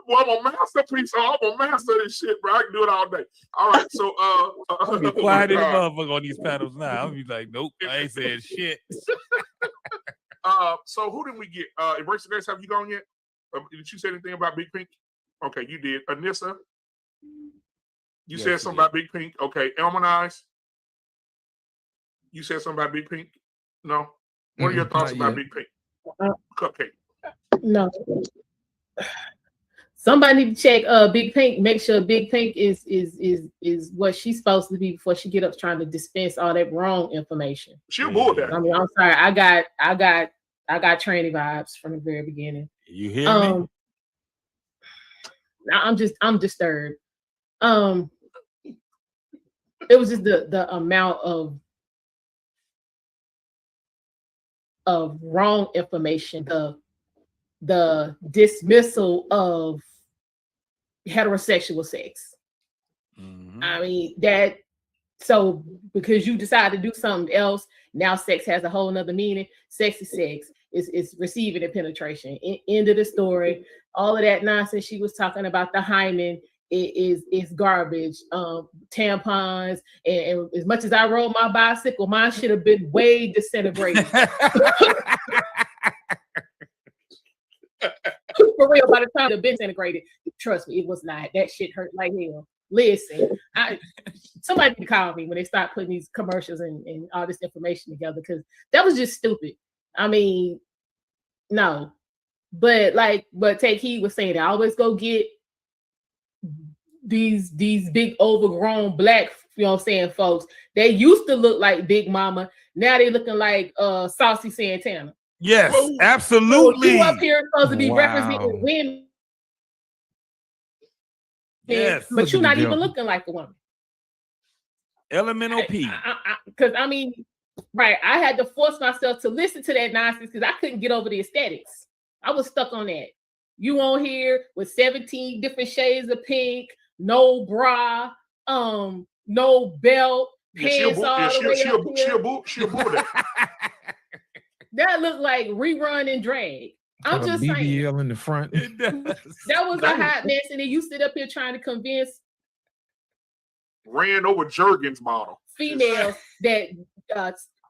Well, I'm a masterpiece. I'm a master of this shit, bro. I can do it all day. All right, so I'll be quiet as a motherfucker on these panels now. I'll be like, "Nope, I ain't saying shit." So who did we get? Erase the Next, have you gone yet? Did you say anything about Big Pink? Okay, you did. Anissa, you said something about Big Pink. Okay, Elmanize, you said something about Big Pink. No, what are your thoughts about Big Pink? Cupcake. No. Somebody need to check Big Pink, make sure Big Pink is what she's supposed to be before she get up trying to dispense all that wrong information. She'll bull that. I mean, I'm sorry. I got tranny vibes from the very beginning. You hear me? I'm disturbed. It was just the amount of wrong information, the dismissal of heterosexual sex. I mean, so because you decide to do something else, now sex has a whole nother meaning. Sex is sex. It's receiving and penetration. End of the story. All of that nonsense she was talking about, the hymen, is garbage. Tampons, and as much as I rode my bicycle, mine should have been way disintegrated. For real, by the time it been disintegrated, trust me, it was not. That shit hurt like hell. Listen, somebody can call me when they start putting these commercials and all this information together, because that was just stupid. I mean, no. But Take Heed was saying, I always go get these big overgrown black, you know what I'm saying, folks. They used to look like Big Mama. Now they looking like Saucy Santana. Yes, absolutely. So you up here supposed to be representing women. Yes, but you're not even looking like a woman. Elemental P. Because I mean, right, I had to force myself to listen to that nonsense because I couldn't get over the aesthetics. I was stuck on that. You on here with 17 different shades of pink, no bra, no belt, pants all the way up here. That looked like rerun and drag. I'm just BBL saying. in the front. That was a hot mess, and then you sit up here trying to convince ran over Jergens model females that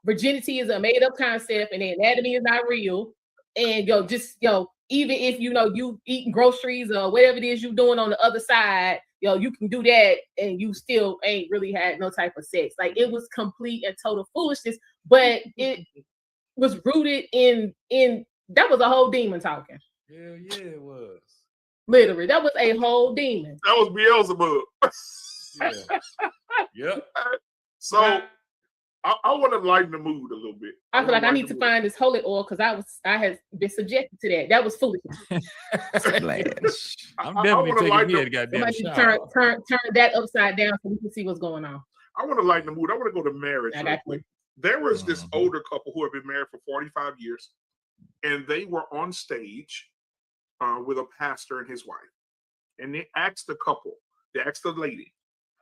virginity is a made-up concept and the anatomy is not real. And even if you eating groceries or whatever it is you doing on the other side, you can do that and you still ain't really had no type of sex. Like, it was complete and total foolishness, but it was rooted in that was a whole demon talking. Hell yeah, it was. Literally, that was a whole demon. That was Beelzebub. Yep. So I want to lighten the mood a little bit. I feel like I need to find this holy oil because I had been subjected to that. That was foolishness. I'm definitely taking me a goddamn shower. Turn that upside down so we can see what's going on. I want to lighten the mood. I want to go to marriage real quick. There was this older couple who had been married for 45 years, and they were on stage with a pastor and his wife. And they asked the couple, they asked the lady,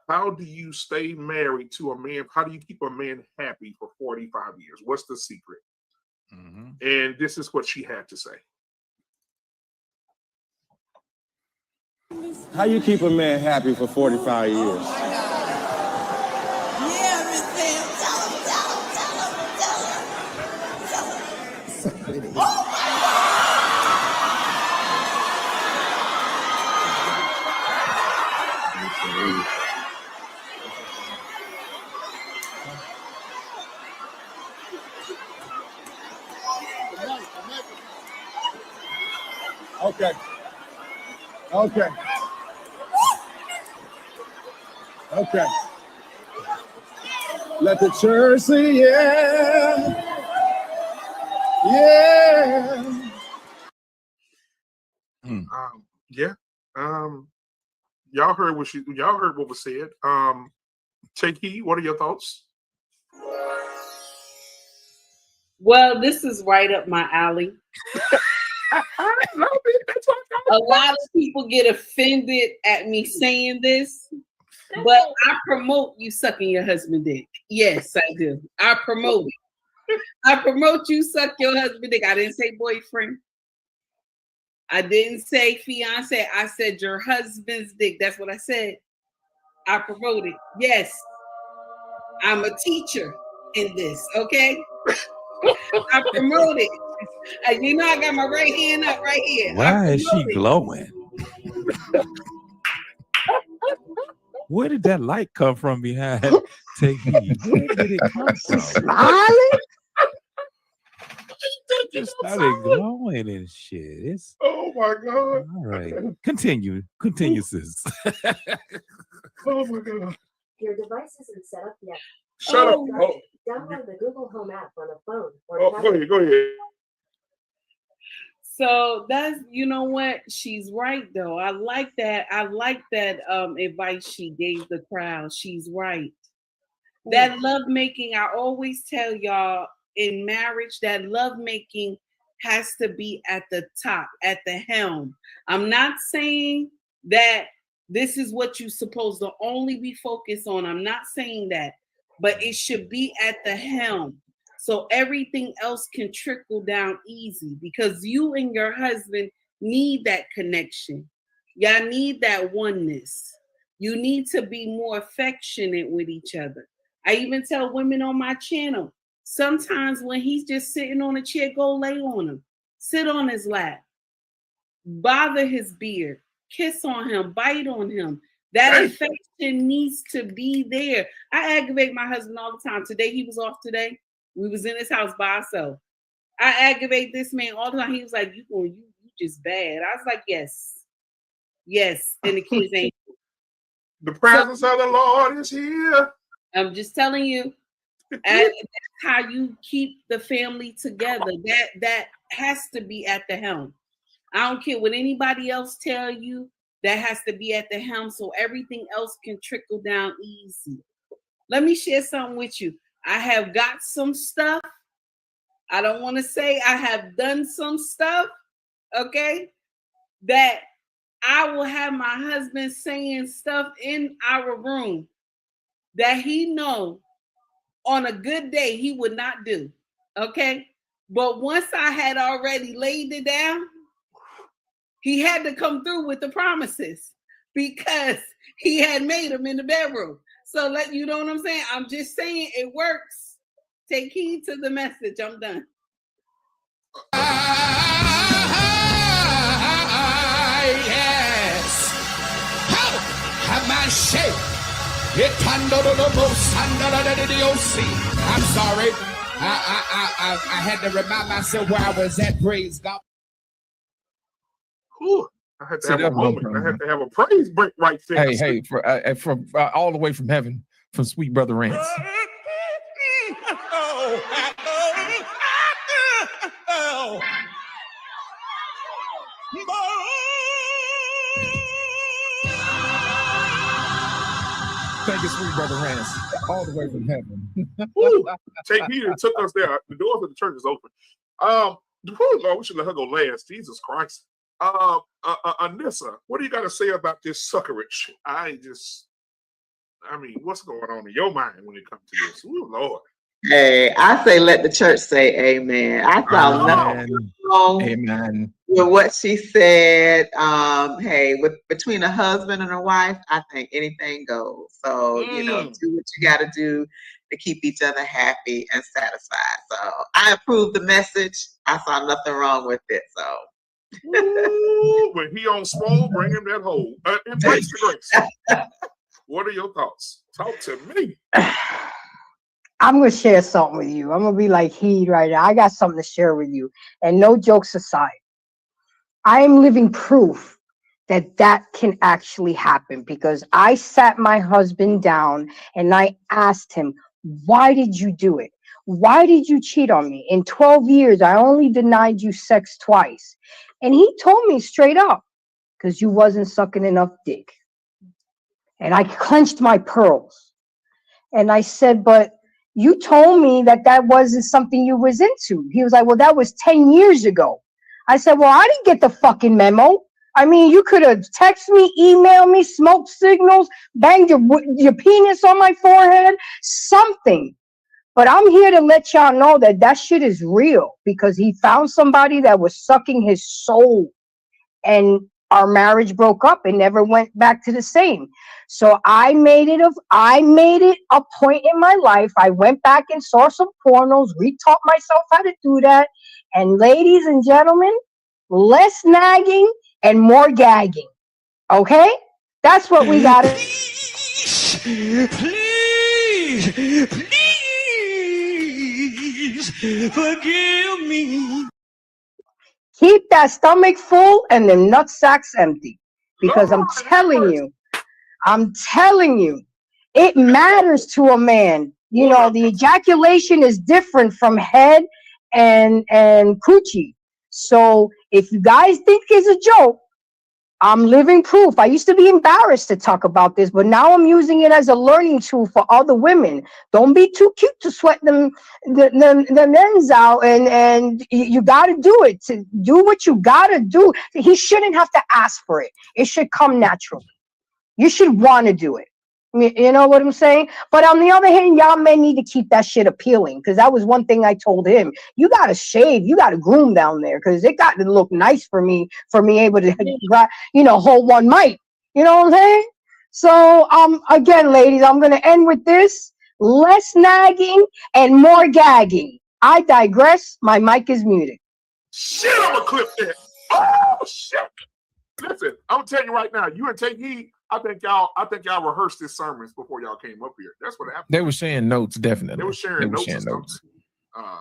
how do you stay married to a man? How do you keep a man happy for 45 years? What's the secret? And this is what she had to say. How you keep a man happy for 45 years? Okay. Okay. Okay. Let the church say yeah. Yeah. Yeah. Y'all heard what was said. Take heed. What are your thoughts? Well, this is right up my alley. A lot of people get offended at me saying this, but I promote you sucking your husband dick. Yes, I do. I promote it. I promote you suck your husband dick. I didn't say boyfriend. I didn't say fiance. I said your husband's dick. That's what I said. I promote it. Yes. I'm a teacher in this, okay? I promote it. You know I got my right hand up right here. Why is she glowing? Where did that light come from behind? Take heed. Where did it come from? Smiling? It started glowing and shit. It's oh my god. All right. Continue, sis. Oh my god. Your device isn't set up yet. Shut up. Oh. Download the Google Home app on a phone. Go ahead. So that's, you know what? She's right though. I like that advice she gave the crowd. She's right. That lovemaking, I always tell y'all in marriage, that lovemaking has to be at the top, at the helm. I'm not saying that this is what you're supposed to only be focused on. I'm not saying that, but it should be at the helm. So everything else can trickle down easy because you and your husband need that connection. Y'all need that oneness. You need to be more affectionate with each other. I even tell women on my channel, sometimes when he's just sitting on a chair, go lay on him, sit on his lap, bother his beard, kiss on him, bite on him. That affection needs to be there. I aggravate my husband all the time. Today, he was off today. We was in his house by ourselves. I aggravate this man all the time. He was like, you just bad. I was like, yes. And the kids ain't. The presence of the Lord is here. I'm just telling you. And that's how you keep the family together. That has to be at the helm. I don't care what anybody else tell you. That has to be at the helm so everything else can trickle down easy. Let me share something with you. I have got some stuff. I don't want to say I have done some stuff, okay? That I will have my husband saying stuff in our room that he know on a good day he would not do, okay? But once I had already laid it down, he had to come through with the promises because he had made them in the bedroom. So you know what I'm saying? I'm just saying it works. Take heed to the message. I'm done. Yes. Have my shape. I'm sorry. I had to remind myself where I was at. Praise God. Ooh, I had to have a moment. I had to have a praise break right there. Hey, from all the way from heaven, from Sweet Brother Rance. Thank you, Sweet Brother Rance, all the way from heaven. Take heed, it took us there. The doors of the church is open. Lord, we should let her go last. Jesus Christ. Anissa, what do you got to say about this suckerage? What's going on in your mind when it comes to this? Ooh, Lord. Hey, I say let the church say amen. I saw nothing wrong with what she said. Between a husband and a wife, I think anything goes. So, do what you got to do to keep each other happy and satisfied. So I approve the message. I saw nothing wrong with it. So. Ooh, when he on small, bring him that hole. Embrace the grace. What are your thoughts? Talk to me. I'm going to share something with you. I'm going to be like he right now. I got something to share with you. And no jokes aside, I am living proof that that can actually happen, because I sat my husband down and I asked him, why did you do it? Why did you cheat on me? In 12 years, I only denied you sex twice. And he told me straight up, because you wasn't sucking enough dick. And I clenched my pearls. And I said, but you told me that that wasn't something you was into. He was like, well, that was 10 years ago. I said, well, I didn't get the fucking memo. I mean, you could have texted me, emailed me, smoked signals, banged your penis on my forehead, something. But I'm here to let y'all know that that shit is real, because he found somebody that was sucking his soul, and our marriage broke up and never went back to the same. So I made it a point in my life. I went back and saw some pornos, retaught myself how to do that. And ladies and gentlemen, less nagging and more gagging. Okay? That's what we got to. Please forgive me. Keep that stomach full and the nut sacks empty. Because I'm telling you, it matters to a man. You know, the ejaculation is different from head and coochie. So if you guys think it's a joke, I'm living proof. I used to be embarrassed to talk about this, but now I'm using it as a learning tool for other women. Don't be too cute to sweat the ends out, and you got to do it. To do what you got to do. He shouldn't have to ask for it. It should come naturally. You should want to do it. You know what I'm saying? But on the other hand, y'all may need to keep that shit appealing, because that was one thing I told him. You got to shave. You got to groom down there, because it got to look nice for me able to, hold one mic. You know what I'm saying? So, again, ladies, I'm going to end with this. Less nagging and more gagging. I digress. My mic is muted. Shit, I'm going to clip that. Oh, shit. Listen, I'm going to tell you right now, you and take heed. I think y'all rehearsed this sermons before y'all came up here. That's what happened. They were sharing notes, definitely. They were sharing notes.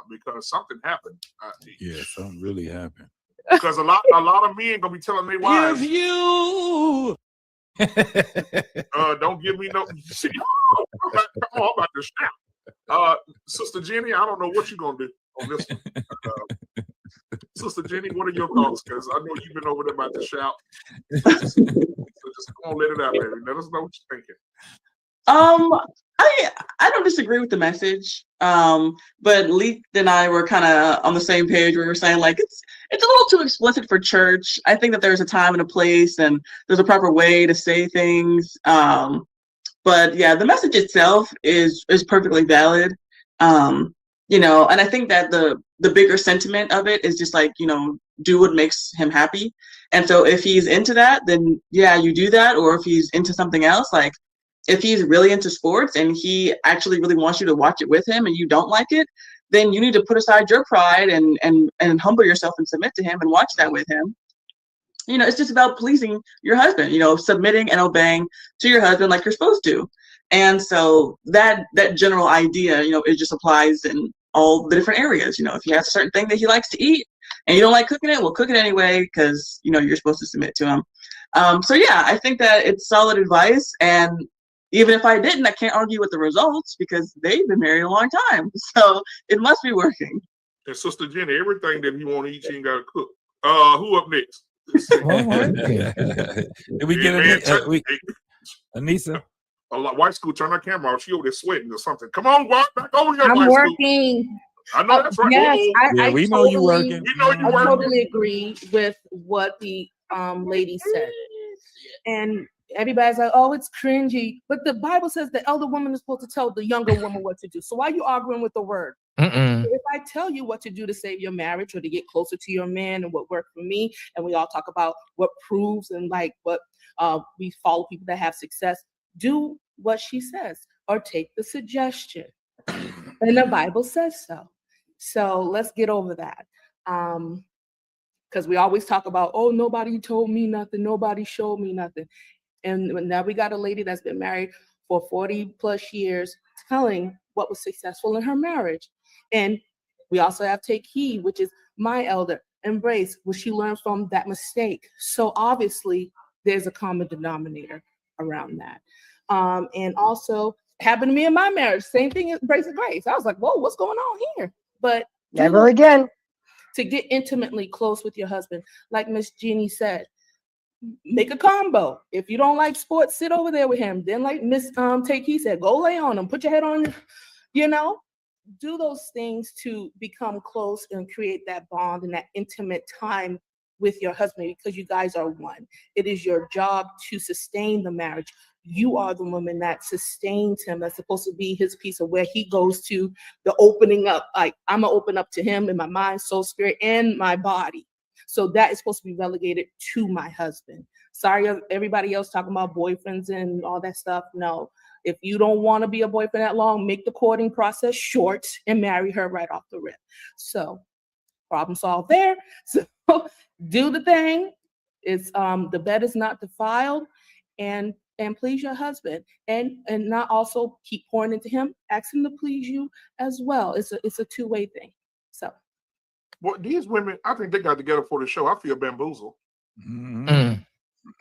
Because something happened. Yeah, something really happened. Because a lot of men gonna be telling their wives, If you don't give me no. See, I'm about to shout. Sister Jenny, I don't know what you're gonna do on this one. Sister Jenny, what are your thoughts? Because I know you've been over there about to shout. So just go on, let it out, baby. Let us know what you're thinking. I don't disagree with the message. But Leek and I were kind of on the same page. We were saying like it's a little too explicit for church. I think that there's a time and a place, and there's a proper way to say things. But yeah, the message itself is perfectly valid. And I think that the bigger sentiment of it is just like, do what makes him happy. And so if he's into that, then yeah, you do that. Or if he's into something else, like if he's really into sports and he actually really wants you to watch it with him and you don't like it, then you need to put aside your pride and humble yourself and submit to him and watch that with him. It's just about pleasing your husband, submitting and obeying to your husband like you're supposed to. And so that general idea, it just applies in all the different areas. If he has a certain thing that he likes to eat and you don't like cooking it, well, cook it anyway, because, you're supposed to submit to him. So yeah, I think that it's solid advice. And even if I didn't, I can't argue with the results because they've been married a long time. So it must be working. And Sister Jenny, everything that he want to eat, she ain't got to cook. Who up next? Did we get Anissa? White school, turn her camera off. She over there sweating or something. Come on, walk back over here. I'm working. I know that's right. Yes, I we know you working. We know you I working. totally agree with what the lady said. And everybody's like, oh, it's cringy. But the Bible says the elder woman is supposed to tell the younger woman what to do. So why are you arguing with the word? If I tell you what to do to save your marriage or to get closer to your man and what worked for me, and we all talk about what proves and like what we follow people that have success, do what she says or take the suggestion. And the Bible says so. So let's get over that. Because we always talk about, oh, nobody told me nothing. Nobody showed me nothing. And now we got a lady that's been married for 40 plus years telling what was successful in her marriage. And we also have Take Heed, which is my elder. embrace what she learned from that mistake. So obviously there's a common denominator around that. And also happened to me in my marriage, same thing, embrace grace. I was like, whoa, what's going on here? But never again. To get intimately close with your husband, like Miss Jeannie said, make a combo. If you don't like sports, sit over there with him. Then like Miss Takey said, go lay on him, put your head on, do those things to become close and create that bond and that intimate time with your husband, because you guys are one. It is your job to sustain the marriage. You are the woman that sustains him. That's supposed to be his piece of where he goes to the opening up. Like, I'm gonna open up to him in my mind, soul, spirit, and my body. So that is supposed to be relegated to my husband. Sorry, everybody else talking about boyfriends and all that stuff. No, if you don't want to be a boyfriend that long, make the courting process short and marry her right off the rip. So problem solved there. So do the thing. It's the bed is not defiled, and please your husband, and not also keep pouring into him. Ask him to please you as well. It's a two-way thing. So, well, these women, I think they got together for the show. I feel bamboozled. Mm-hmm.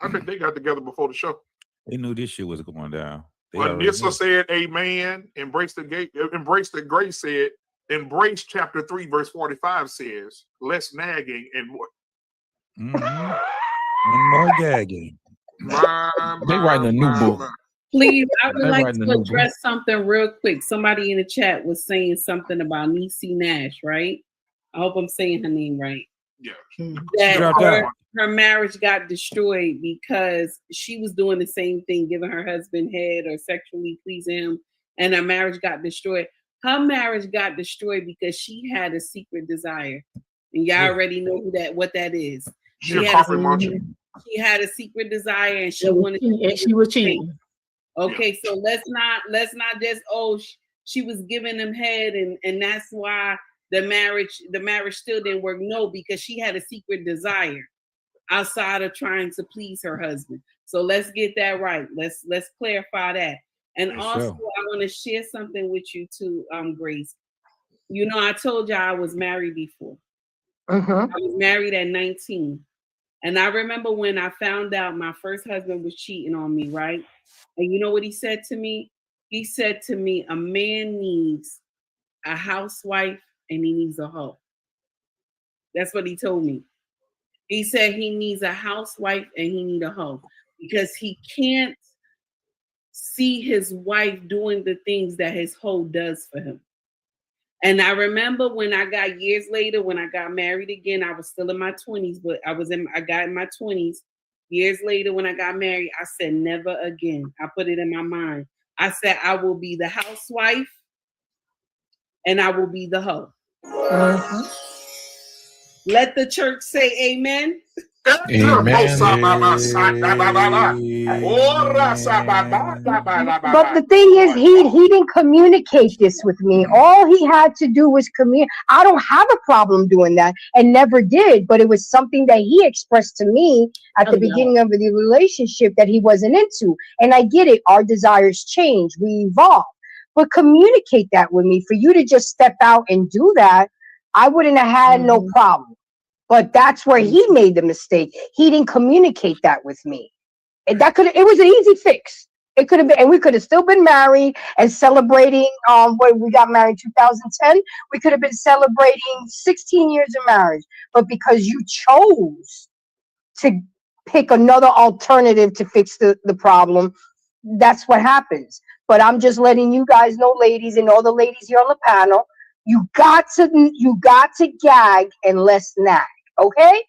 I think they got together before the show. They knew this shit was going down. Well, Nissa said, "Amen." Embrace the grace said, "Embrace chapter 3, verse 45 says, less nagging and more." And more gagging. They writing a new book. Please, I would like to address something real quick. Somebody in the chat was saying something about Niecy Nash, right? I hope I'm saying her name right. Yeah. That her marriage got destroyed because she was doing the same thing, giving her husband head or sexually pleasing him, and her marriage got destroyed. Her marriage got destroyed because she had a secret desire. And y'all already know what that is. She had a secret desire, and she wanted to, and she was cheating. Okay, so let's not just she was giving him head, and that's why the marriage still didn't work. No, because she had a secret desire outside of trying to please her husband. So let's get that right. Let's clarify that. And also, I want to share something with you too, Grace. I told you I was married before. I was married at 19. And I remember when I found out my first husband was cheating on me, right? And you know what he said to me? He said to me, a man needs a housewife and he needs a hoe. That's what he told me. He said he needs a housewife and he needs a hoe because he can't see his wife doing the things that his hoe does for him. And I remember when I got years later, when I got married again, I was still in my 20s, but I got in my 20s. Years later, when I got married, I said, never again. I put it in my mind. I said, I will be the housewife and I will be the hoe. Let the church say amen. Amen. But the thing is, he didn't communicate this with me. All he had to do was communicate. I don't have a problem doing that, and never did. But it was something that he expressed to me at the beginning of the relationship that he wasn't into. And I get it. Our desires change. We evolve. But communicate that with me. For you to just step out and do that, I wouldn't have had no problem. But that's where he made the mistake. He didn't communicate that with me. And it was an easy fix. It could have been, and we could have still been married and celebrating when we got married in 2010. We could have been celebrating 16 years of marriage. But because you chose to pick another alternative to fix the problem, that's what happens. But I'm just letting you guys know, ladies, and all the ladies here on the panel, you got to gag and less nag. Okay?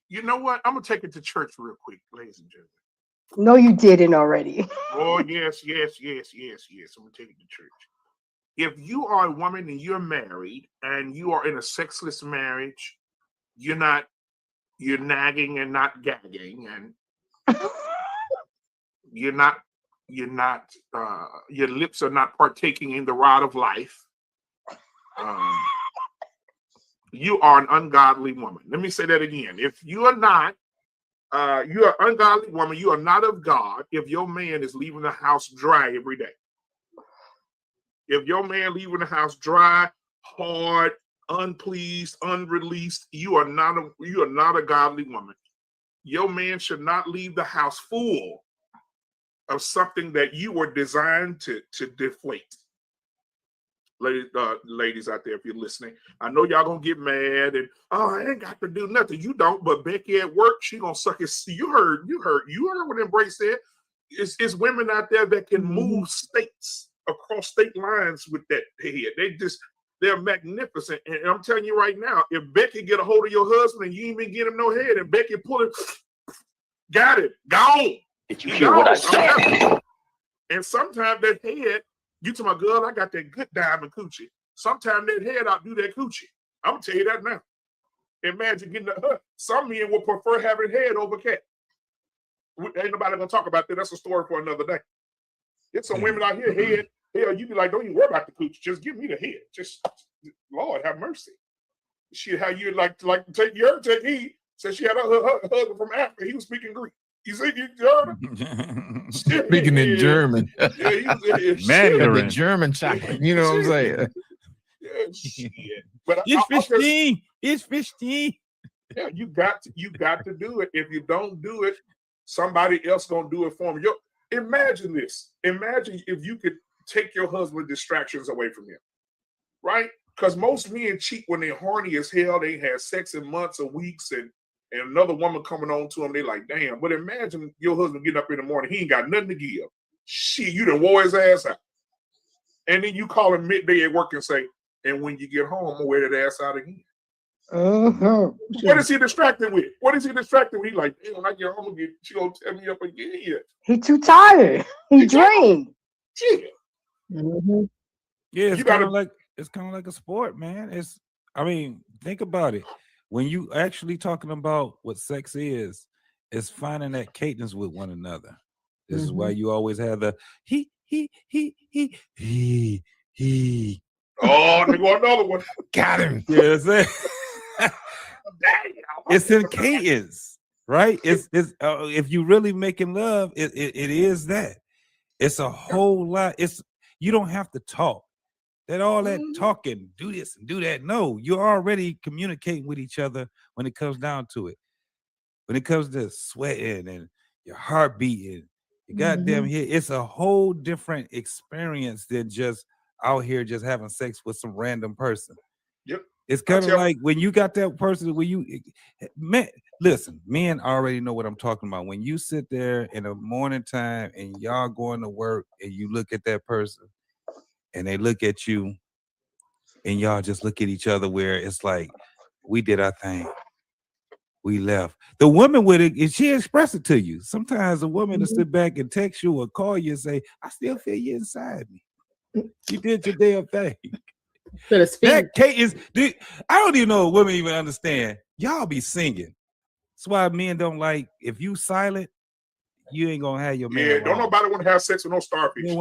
You know what? I'm going to take it to church real quick, ladies and gentlemen. No, you didn't already. Oh, yes. I'm going to take it to church. If you are a woman and you're married and you are in a sexless marriage, you're nagging and not gagging, and your lips are not partaking in the rod of life. You are an ungodly woman. Let me say that again. If you are not, you're an ungodly woman. You are not of God if your man is leaving the house dry every day. If your man leaving the house dry, hard, unpleased, unreleased, you are not a godly woman. Your man should not leave the house full of something that you were designed to deflate. Ladies out there, if you're listening, I know y'all gonna get mad and I ain't got to do nothing. You don't, but Becky at work, she gonna suck his. You heard what Embrace said. It's women out there that can move states across state lines with that head. They're magnificent. And I'm telling you right now, if Becky get a hold of your husband and you ain't even get him no head, and Becky pull it, got it, gone. Did you hear what I said? And sometimes that head, you to my girl, I got that good diamond coochie. Sometimes that head outdo that coochie. I'm gonna tell you that now. Imagine getting some men would prefer having head over cat. Ain't nobody gonna talk about that. That's a story for another day. It's some women out here, head. Hell, you be like, don't even worry about the coochie. Just give me the head. Just, Lord have mercy. She how you like to take your take heed. Said she had her husband from Africa. He was speaking Greek. You see, you heard him? Speaking in German. Yeah, Mandarin. The German chocolate. You know what I'm saying? Yeah, shit. But It's 15. Yeah, you got to do it. If you don't do it, somebody else gonna do it for you. Imagine this. Imagine if you could take your husband distractions away from him, right? Because most men cheat when they're horny as hell. They had sex in months or weeks, and another woman coming on to him, they like, damn. But imagine your husband getting up in the morning, he ain't got nothing to give. Shit, you done wore his ass out. And then you call him midday at work and say, and when you get home, I'm gonna wear that ass out again. What is he distracted with? What is he distracted with? He like, damn, when I get home again, she gonna tear me up again. He too tired. He drained. Shit. Yeah, it's kind of like a sport, man. Think about it. When you actually talking about what sex is, it's finding that cadence with one another. This is why you always have the he. Oh, there go another one. Got him. Yes. It's in cadence, right? It's if you really making love, it is that. It's a whole lot. You don't have to talk. All that talking, do this and do that. No, you're already communicating with each other when it comes down to it. When it comes to sweating and your heart beating, your goddamn head, it's a whole different experience than just out here just having sex with some random person. Yep. It's kind of like when you got that person listen, men already know what I'm talking about. When you sit there in the morning time and y'all going to work and you look at that person and they look at you and y'all just look at each other where it's like, we did our thing. We left. The woman with it, she expressed it to you. Sometimes a woman will sit back and text you or call you and say, I still feel you inside me. You did your damn thing. That cadence, I don't even know if women even understand. Y'all be singing. That's why men don't like, if you silent, you ain't gonna have your man. Yeah, don't nobody want to have sex with no starfish. We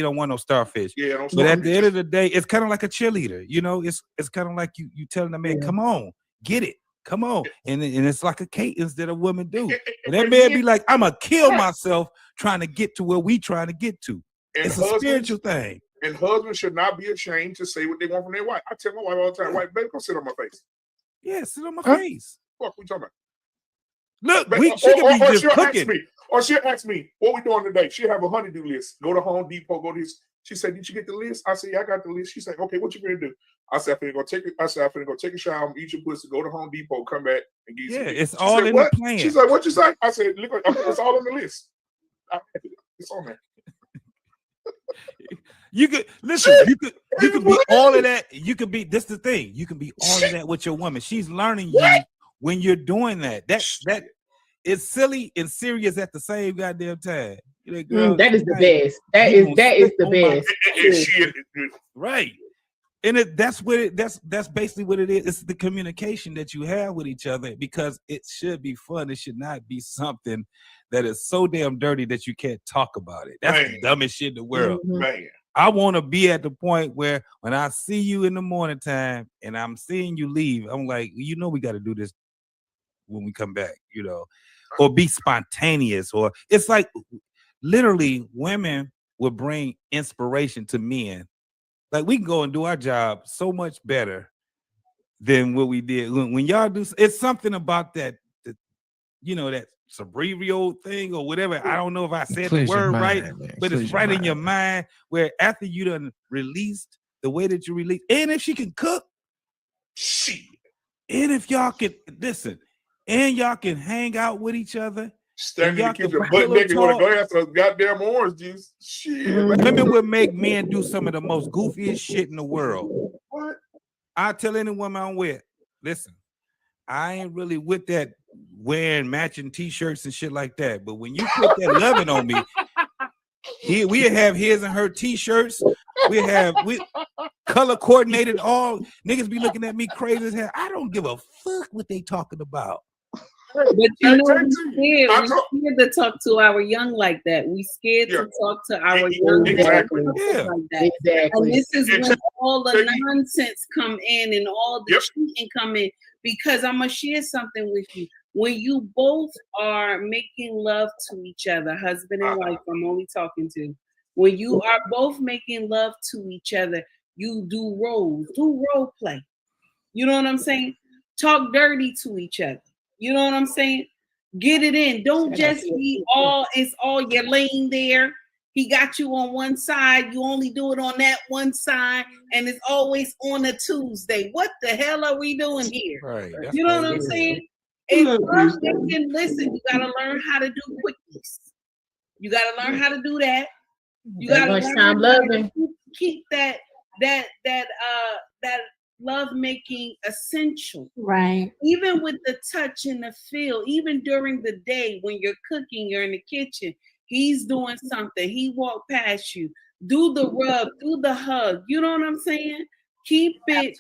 don't want no starfish. Yeah, no but starfish. at the end of the day, it's kind of like a cheerleader. You know, it's kind of like you telling the man, come on, get it. Come on. And it's like a cadence that a woman do. And that man be like, I'm gonna kill myself trying to get to where we trying to get to. And it's a spiritual thing. And husbands should not be ashamed to say what they want from their wife. I tell my wife all the time, wife, baby, go sit on my face. Yeah, sit on my face. What we talking about? Look, she can be just cooking. She'll ask me, what we doing today? She'll have a honeydew list. Go to Home Depot, go to this. She said, did you get the list? I said, yeah, I got the list. She said, okay, what you gonna do? I said, I'm gonna go take a shower, eat your pussy, go to Home Depot, come back and get some. It's all in the plan. She said, what you say? I said, look, it's all on the list. It's on there. You could listen, you could be all of that. You could be this the thing. You can be all of that with your woman. She's learning you when you're doing that. That it's silly and serious at the same goddamn time. Like, girl, that is the best. That is the best. Right. And that's basically what it is. It's the communication that you have with each other, because it should be fun. It should not be something that is so damn dirty that you can't talk about it. That's the dumbest shit in the world. Man. I want to be at the point where when I see you in the morning time and I'm seeing you leave, I'm like, we got to do this when we come back, or be spontaneous. Or it's like literally women will bring inspiration to men. Like we can go and do our job so much better than what we did. When y'all do, it's something about that, that cerebral thing or whatever. I don't know if I said the word right, but it's right in your mind where after you done released the way that you release, and if she can cook, shit. And if y'all can listen, and y'all can hang out with each other, standing in the kitchen, butt naked with a glass of goddamn orange juice. Shit. Women would make men do some of the most goofiest shit in the world. What? I tell any woman I'm with, listen, I ain't really with that wearing matching t-shirts and shit like that. But when you put that loving on me, we have his and her t-shirts. We color coordinated. All niggas be looking at me crazy as hell. I don't give a fuck what they talking about. But you know, we're scared to talk to our young like that. We scared to talk to our young like that. And this is when all the nonsense come in and all the cheating come in. Because I'm gonna share something with you. When you both are making love to each other, husband and wife, I'm only talking to. When you are both making love to each other, you do role play. You know what I'm saying? Talk dirty to each other. You know what I'm saying? Get it in. Don't just be it's all you're laying there. He got you on one side. You only do it on that one side. And it's always on a Tuesday. What the hell are we doing here? Right. You know what I'm saying? Listen, you got to learn how to do quickies. You got to learn how to do that. You got to learn how to keep that love making essential. Right. Even with the touch and the feel, even during the day when you're cooking, you're in the kitchen, he's doing something. He walked past you. Do the rub, do the hug. You know what I'm saying? Keep it.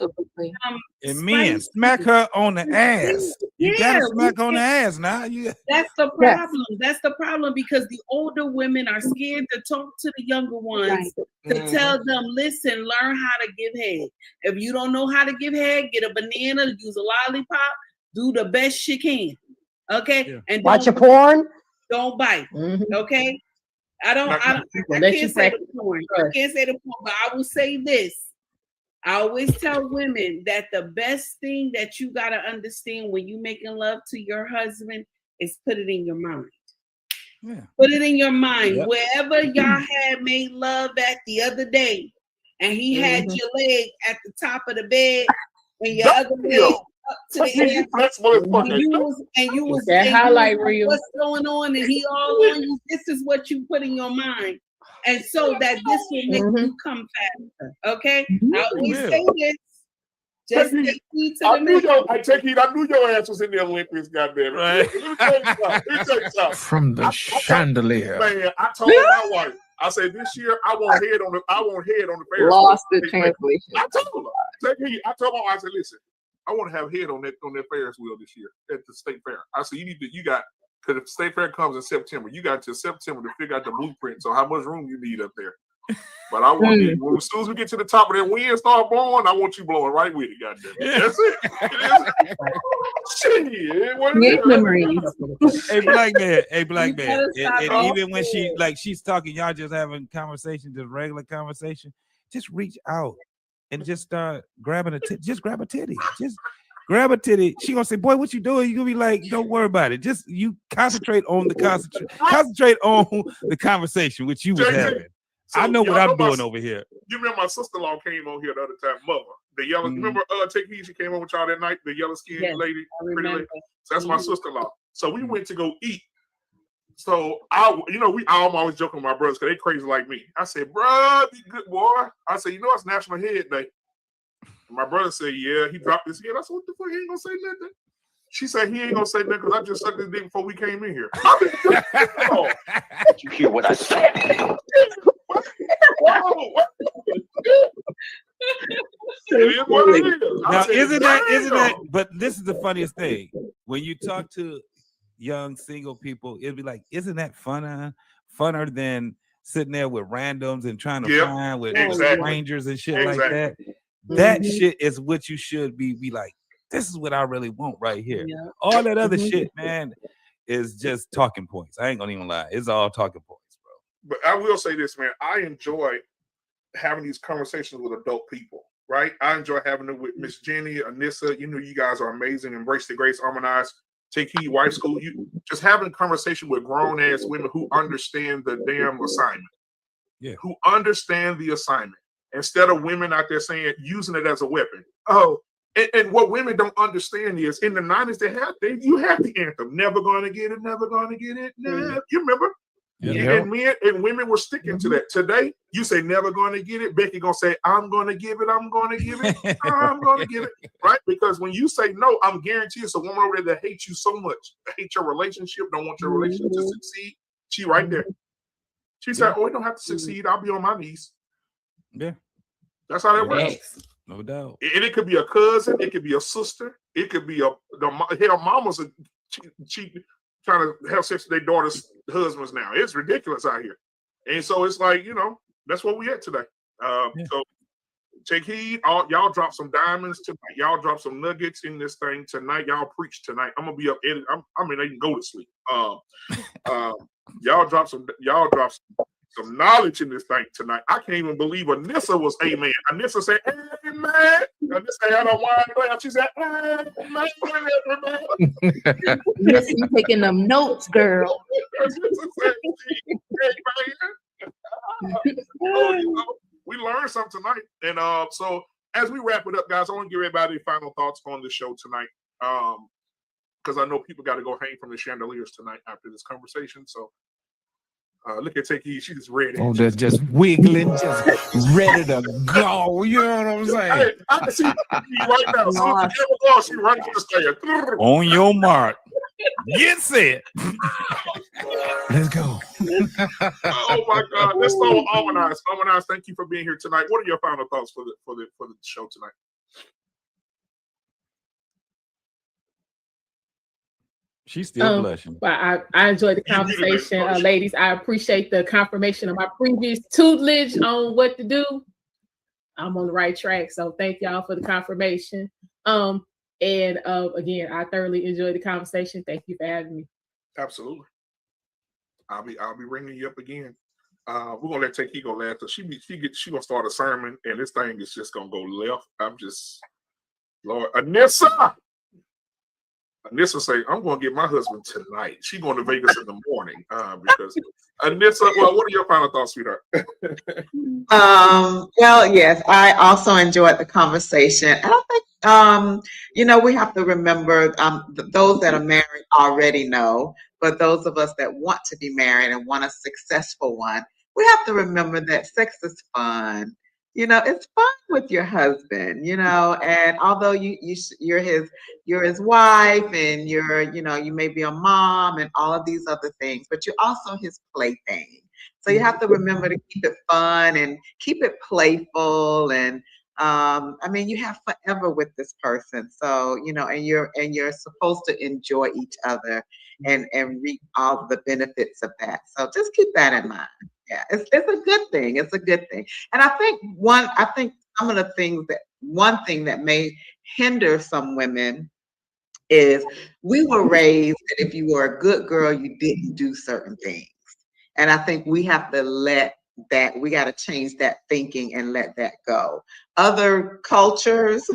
And men, smack her on the ass. You gotta smack on the ass now. That's the problem. That's the problem because the older women are scared to talk to the younger ones to tell them, listen, learn how to give head. If you don't know how to give head, get a banana, use a lollipop, do the best you can. Okay? And watch your porn. Don't bite. Okay? I can't say the porn. I can't say the porn, but I will say this. I always tell women that the best thing that you got to understand when you making love to your husband is put it in your mind. Yeah. Put it in your mind. Yep. Wherever y'all had made love at the other day, and he had your leg at the top of the bed and your other leg up to the air, and you was that highlight reel. What's going on? And he all on you. This is what you put in your mind. And so that this will make you come faster. Okay? I always say this. Just take heed to I knew your ass was in the Olympics, goddamn it. Right. Let me tell you something. From the chandelier. Man, I told my wife, I said this year I want head on the Ferris. Lost the translation. I told her. I told my wife, I said, listen, I want to have head on that Ferris wheel this year at the state fair. I said, because if state fair comes in September, you got till September to figure out the blueprints on how much room you need up there. But I want you, as soon as we get to the top of that wind start blowing, I want you blowing right with it, goddamn. That's it. Shit, what is it? Hey, black man. And even when she's talking, y'all just having conversation, just regular conversation, just reach out and just start grabbing just grab a titty. Just grab a titty. She gonna say, "Boy, what you doing?" You gonna be like, "Don't worry about it. Just you concentrate on the conversation which you was having." So I know what I'm doing over here. You remember my sister-in-law came on here the other time, Mother. The yellow. Remember, Take Heed, she came on with y'all that night. The yellow skinned lady, pretty lady. So that's my sister-in-law. So we went to go eat. So I'm always joking with my brothers because they crazy like me. I said, "Bro, be good boy." I said, "It's National Head Day." My brother said, "Yeah." He dropped his head. I said, "What the fuck? He ain't gonna say nothing." She said, "He ain't gonna say nothing because I just sucked his dick before we came in here." Did you hear what I said? Now, isn't that? But this is the funniest thing. When you talk to young single people, it'll be like, "Isn't that funner than sitting there with randoms and trying to find with strangers and shit like that?" That shit is what you should be like. This is what I really want right here. Yeah. All that other shit, man, is just talking points. I ain't gonna even lie. It's all talking points, bro. But I will say this, man. I enjoy having these conversations with adult people, right? I enjoy having it with Miss Jenny, Anissa. You know, you guys are amazing. Embrace the Grace, Harmonize, Take Heed, Wife School. You just having a conversation with grown ass women who understand the damn assignment. Yeah. Who understand the assignment instead of women out there saying using it as a weapon. Oh, and what women don't understand is in the 90s you had the anthem, never gonna get it, never gonna get it. Never. You remember? Yeah. And men and women were sticking to that. Today, you say never gonna get it. Becky gonna say, I'm gonna give it, I'm gonna give it, I'm gonna give it. Right? Because when you say no, I'm guaranteed it's a woman over there that hates you so much, hate your relationship, don't want your relationship to succeed. She right there. She said, "Oh, we don't have to succeed. I'll be on my knees." Yeah, that's how that works. No doubt. And it could be a cousin, it could be a sister, it could be hell, mamas are cheating, trying to have sex with their daughter's husbands now. It's ridiculous out here, and so it's like, you know, that's what we at today. So take heed. Y'all drop some diamonds tonight. Y'all drop some nuggets in this thing tonight. Y'all preach tonight. I'm gonna be up edit. I mean, they can go to sleep. Y'all drop some knowledge in this thing tonight. I can't even believe Anissa was amen. Anissa said, amen. Anissa had a wine glass. She said, amen. Yes, you taking them notes, girl. We learned something tonight. And so as we wrap it up, guys, I want to give everybody final thoughts on the show tonight. Because I know people got to go hang from the chandeliers tonight after this conversation. So look at Take Heed. She just ready. Oh, that's just wiggling, just ready to go. You know what I'm saying? Hey, I can see right now. So she right to the stand. On your mark. Get set. Let's go. Oh my God. Let's start with Harmonize. Harmonize, thank you for being here tonight. What are your final thoughts for the show tonight? She's still blushing. Well, I enjoyed the conversation, ladies. I appreciate the confirmation of my previous tutelage on what to do. I'm on the right track, so thank y'all for the confirmation. And again, I thoroughly enjoyed the conversation. Thank you for having me. Absolutely. I'll be ringing you up again. We're gonna let Take Heed go last. So she gonna start a sermon, and this thing is just gonna go left. I'm just, Lord, Anissa say, I'm going to get my husband tonight. She's going to Vegas in the morning because Anissa, well, what are your final thoughts, sweetheart? Well, yes, I also enjoyed the conversation. I don't think, we have to remember those that are married already know, but those of us that want to be married and want a successful one, we have to remember that sex is fun. It's fun with your husband, and although you're his wife and you may be a mom and all of these other things, but you're also his plaything. So you have to remember to keep it fun and keep it playful. And you have forever with this person. So, and you're supposed to enjoy each other and reap all the benefits of that. So just keep that in mind. Yeah, it's a good thing. It's a good thing. And I think some of the things one thing that may hinder some women is we were raised that if you were a good girl, you didn't do certain things. And I think we have to we got to change that thinking and let that go. Other cultures,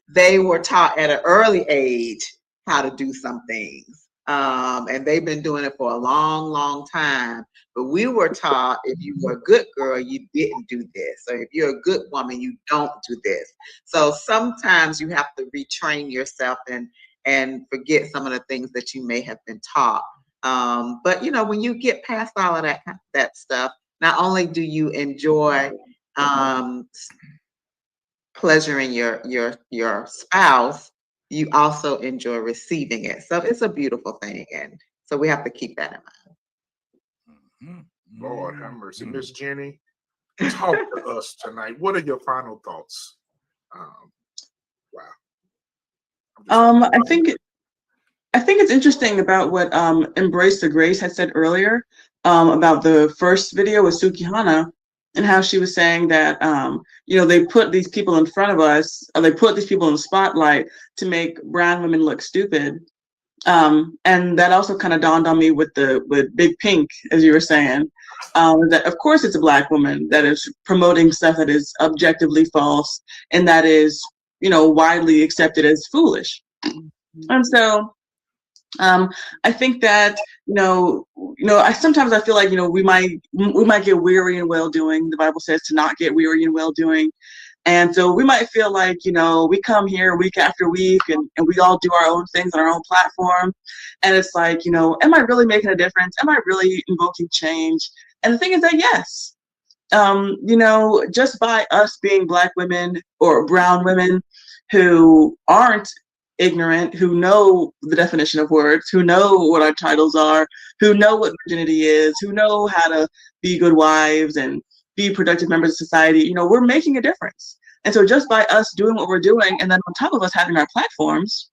they were taught at an early age how to do some things. And they've been doing it for a long, long time. But we were taught if you were a good girl, you didn't do this. Or if you're a good woman, you don't do this. So sometimes you have to retrain yourself and forget some of the things that you may have been taught. But when you get past all of that stuff, not only do you enjoy pleasuring your spouse, you also enjoy receiving it. So it's a beautiful thing. And so we have to keep that in mind. Lord have mercy. Miss Jenny, talk to us tonight. What are your final thoughts? Wow. I think it's interesting about what Embrace the Grace had said earlier about the first video with Sukihana, and how she was saying that they put these people in front of us, or they put these people in the spotlight to make brown women look stupid. And that also kind of dawned on me with Big Pink, as you were saying, that of course it's a Black woman that is promoting stuff that is objectively false and that is, widely accepted as foolish. And so I think that, sometimes I feel like, we might get weary in well doing. The Bible says to not get weary in well doing. And so we might feel like, we come here week after week and we all do our own things on our own platform. And it's like, am I really making a difference? Am I really invoking change? And the thing is that yes, just by us being Black women or brown women who aren't ignorant, who know the definition of words, who know what our titles are, who know what virginity is, who know how to be good wives and be productive members of society, we're making a difference. And so just by us doing what we're doing, and then on top of us having our platforms,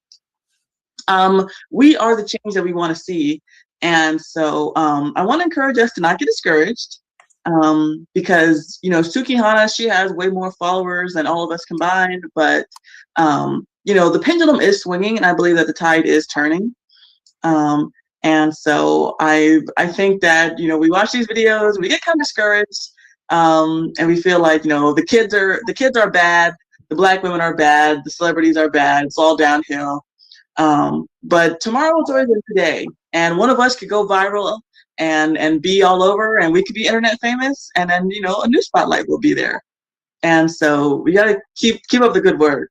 we are the change that we want to see. And so I want to encourage us to not get discouraged, because, Suki Hana, she has way more followers than all of us combined, but, the pendulum is swinging, and I believe that the tide is turning. And so I think that, we watch these videos, we get kind of discouraged, and we feel like, the kids are bad, the Black women are bad, the celebrities are bad, it's all downhill. But tomorrow is always today, and one of us could go viral and be all over, and we could be internet famous, and then, a new spotlight will be there. And so we got to keep up the good work.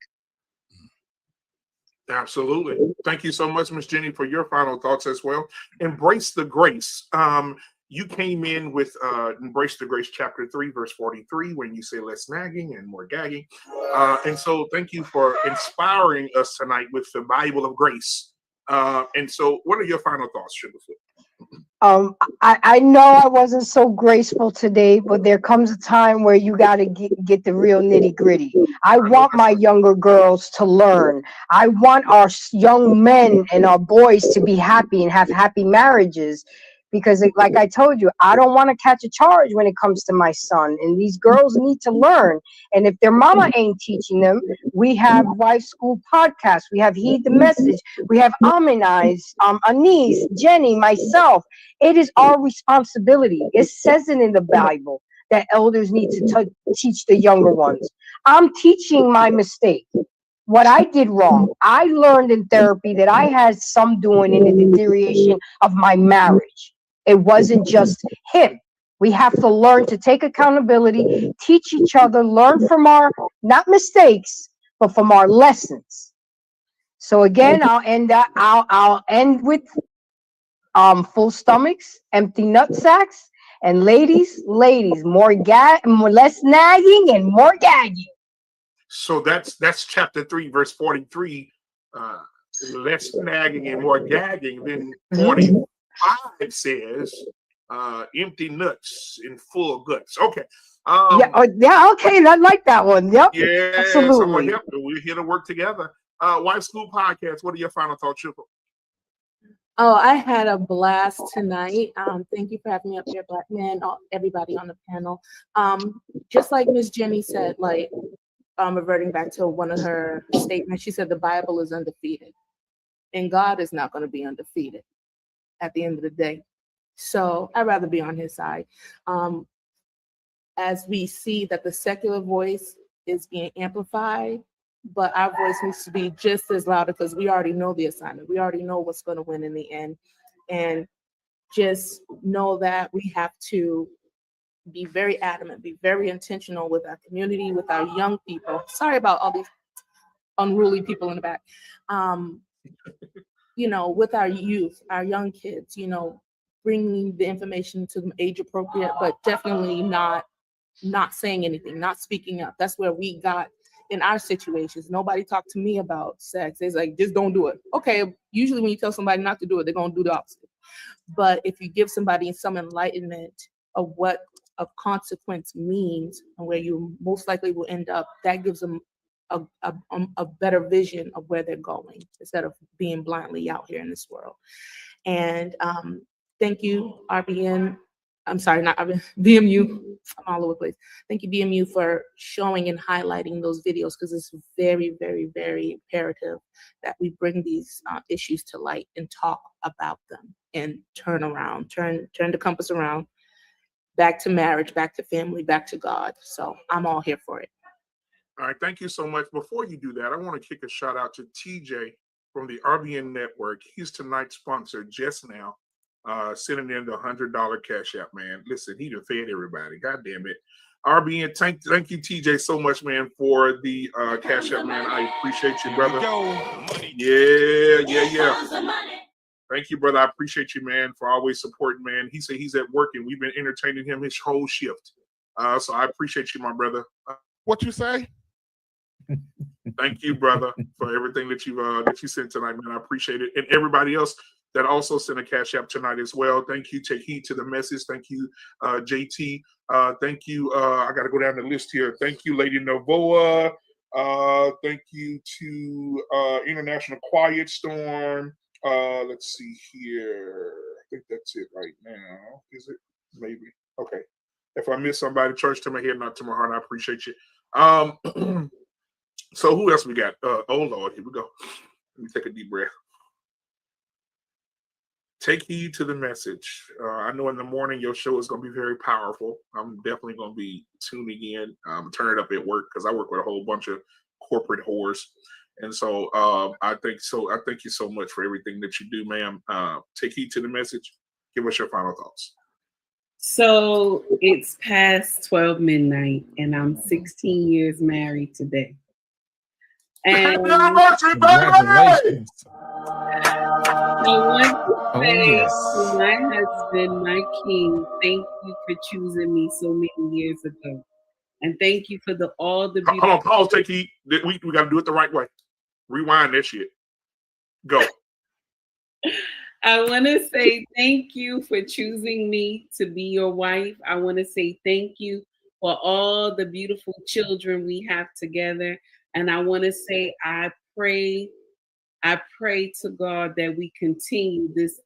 Absolutely. Thank you so much, Miss Jenny, for your final thoughts as well. Embrace the grace. You came in with Embrace the Grace, chapter 3, verse 43, when you say less nagging and more gagging. And so thank you for inspiring us tonight with the Bible of grace. And so what are your final thoughts, Sugarfoot? I know I wasn't so graceful today, but there comes a time where you got to get the real nitty gritty. I want my younger girls to learn. I want our young men and our boys to be happy and have happy marriages. Because like I told you, I don't want to catch a charge when it comes to my son. And these girls need to learn. And if their mama ain't teaching them, we have Wife School Podcast. We have Heed the Message. We have Anise, Jenny, myself. It is our responsibility. It says it in the Bible that elders need to teach the younger ones. I'm teaching my mistake. What I did wrong. I learned in therapy that I had some doing in the deterioration of my marriage. It wasn't just him. We have to learn to take accountability, teach each other, learn from our, not mistakes, but from our lessons. So again, I'll end with full stomachs, empty nut sacks, and ladies, more less nagging and more gagging. So that's chapter 3, verse 43. Less nagging and more gagging. Then 45 says empty nuts and full guts. Okay. Okay, I like that one. Yep. Yeah, absolutely. We're here to work together. Wife School Podcast, what are your final thoughts, Triple? Oh, I had a blast tonight. Thank you for having me up here, Black men, everybody on the panel. Just like Miss Jenny said, reverting back to one of her statements, she said the Bible is undefeated, and God is not going to be undefeated at the end of the day. So I'd rather be on his side. As we see that the secular voice is being amplified, but our voice needs to be just as loud, because we already know the assignment. We already know what's going to win in the end. And just know that we have to be very adamant, be very intentional with our community, with our young people. Sorry about all these unruly people in the back. With our youth, our young kids, bringing the information to them age appropriate, but definitely not saying anything, not speaking up. That's where we got in our situations. Nobody talked to me about sex. It's like, just don't do it. Okay, usually when you tell somebody not to do it, they're going to do the opposite. But if you give somebody some enlightenment of what a consequence means and where you most likely will end up, that gives them a better vision of where they're going, instead of being blindly out here in this world. And thank you, RBN, I'm sorry, not BMU. I'm all over the place. Thank you, BMU, for showing and highlighting those videos, because it's very, very, very imperative that we bring these issues to light and talk about them and turn the compass around, back to marriage, back to family, back to God. So I'm all here for it. All right, thank you so much. Before you do that, I want to kick a shout out to TJ from the RBN Network. He's tonight's sponsor just now. Sending in the $100 Cash App, man. Listen, he done fed everybody. God damn it. RBN, thank you, TJ, so much, man, for the Cash App, man. I appreciate you, brother. Yeah. Thank you, brother. I appreciate you, man, for always supporting, man. He said he's at work and we've been entertaining him his whole shift. So I appreciate you, my brother. What you say? Thank you, brother, for everything that you sent tonight, man. I appreciate it. And everybody else that also sent a Cash App tonight as well. Thank you. Take heed to the message. Thank you, JT. Thank you. I got to go down the list here. Thank you, Lady Novoa. Thank you to International Quiet Storm. Let's see here. I think that's it right now. Is it? Maybe. Okay. If I miss somebody, church to my head, not to my heart. I appreciate you. So who else we got? Oh Lord, here we go. Let me take a deep breath. Take heed to the message. I know in the morning your show is going to be very powerful. I'm definitely going to be tuning in. Turn it up at work because I work with a whole bunch of corporate whores, and so I thank you so much for everything that you do, ma'am. Take heed to the message. Give us your final thoughts. So it's past 12 midnight, and I'm 16 years married today. And Congratulations. I want to say to my husband, my king, thank you for choosing me so many years ago. And thank you for all the beautiful... Hold on, pause, take heed. We got to do it the right way. Rewind that shit. Go. I want to say thank you for choosing me to be your wife. I want to say thank you for all the beautiful children we have together. And I want to say I pray to God that we continue this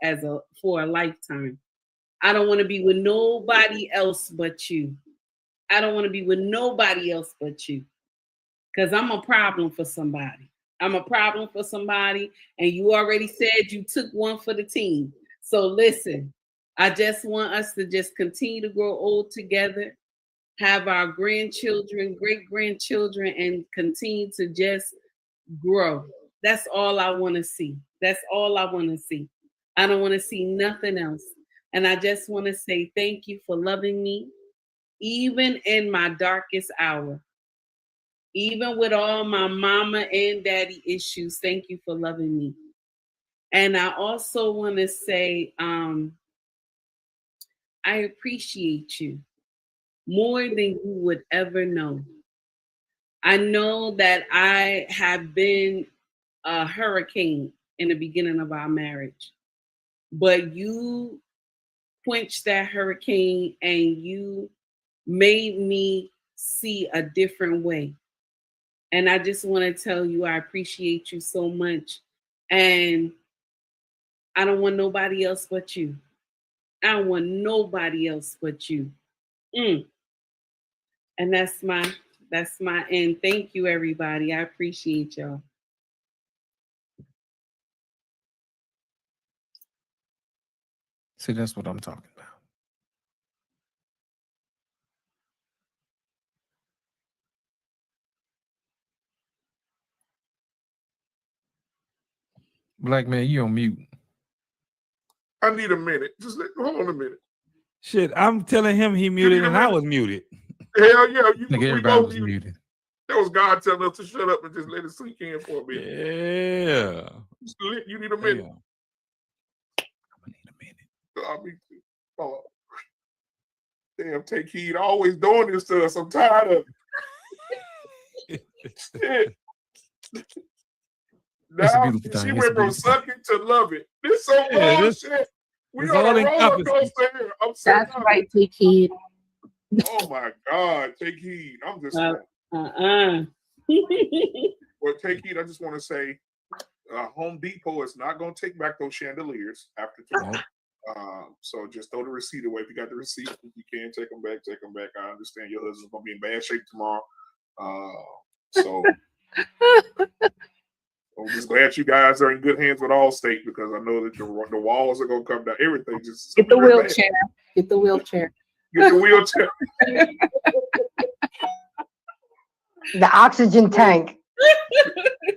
for a lifetime. I don't want to be with nobody else but you. I don't want to be with nobody else but you. Because I'm a problem for somebody. I'm a problem for somebody. And you already said you took one for the team. So listen, I just want us to just continue to grow old together, have our grandchildren, great-grandchildren, and continue to just grow. That's all I want to see. That's all I want to see. I don't want to see nothing else. And I just want to say thank you for loving me, even in my darkest hour. Even with all my mama and daddy issues, thank you for loving me. And I also want to say I appreciate you more than you would ever know. I know that I have been a hurricane in the beginning of our marriage, but you quenched that hurricane and you made me see a different way. And I just want to tell you, I appreciate you so much. And I don't want nobody else but you. I don't want nobody else but you. And that's my end. Thank you, everybody. I appreciate y'all. See, that's what I'm talking about. Black man, you on mute. I need a minute. Hold on a minute. Shit, I'm telling him he muted and I was muted. Hell yeah. Everybody was muted. That was God telling us to shut up and just let it sink in for a minute. Yeah. You need a minute. I'm going to need a minute. Hold on. Damn, take heed. Always doing this to us. I'm tired of it. Shit. Now, she went from sucking to love it. This so bullshit. We on a roller coaster here. That's right, take heed. Oh my God, take heed. I'm just well, take heed. I just want to say Home Depot is not going to take back those chandeliers after tonight. So just throw the receipt away. If you got the receipt, if you can take them back, take them back. I understand your husband's gonna be in bad shape tomorrow. So I'm just glad you guys are in good hands with Allstate, because I know that the walls are gonna come down. Everything just Get the very bad. wheelchair. Get the wheelchair. Get the wheelchair. The oxygen tank.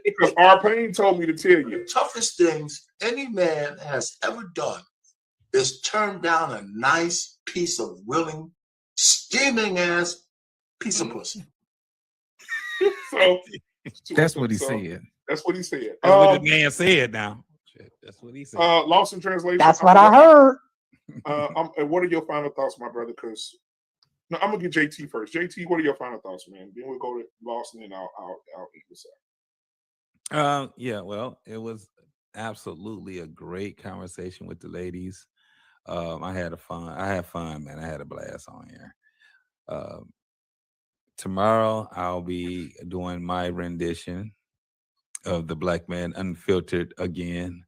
Because our pain told me to tell you. The toughest things any man has ever done is turn down a nice piece of willing, steaming ass piece of pussy. So That's what he said. That's what he said. That's what the man said now. Shit, that's what he said. Lost in translation. That's what I heard. And what are your final thoughts, my brother? Because no, I'm gonna get JT first. JT, what are your final thoughts, man? Then we'll go to Lost, and then I'll eat this out. Yeah, well, it was absolutely a great conversation with the ladies. I had fun, man. I had a blast on here. Tomorrow I'll be doing my rendition of the Black Man Unfiltered again,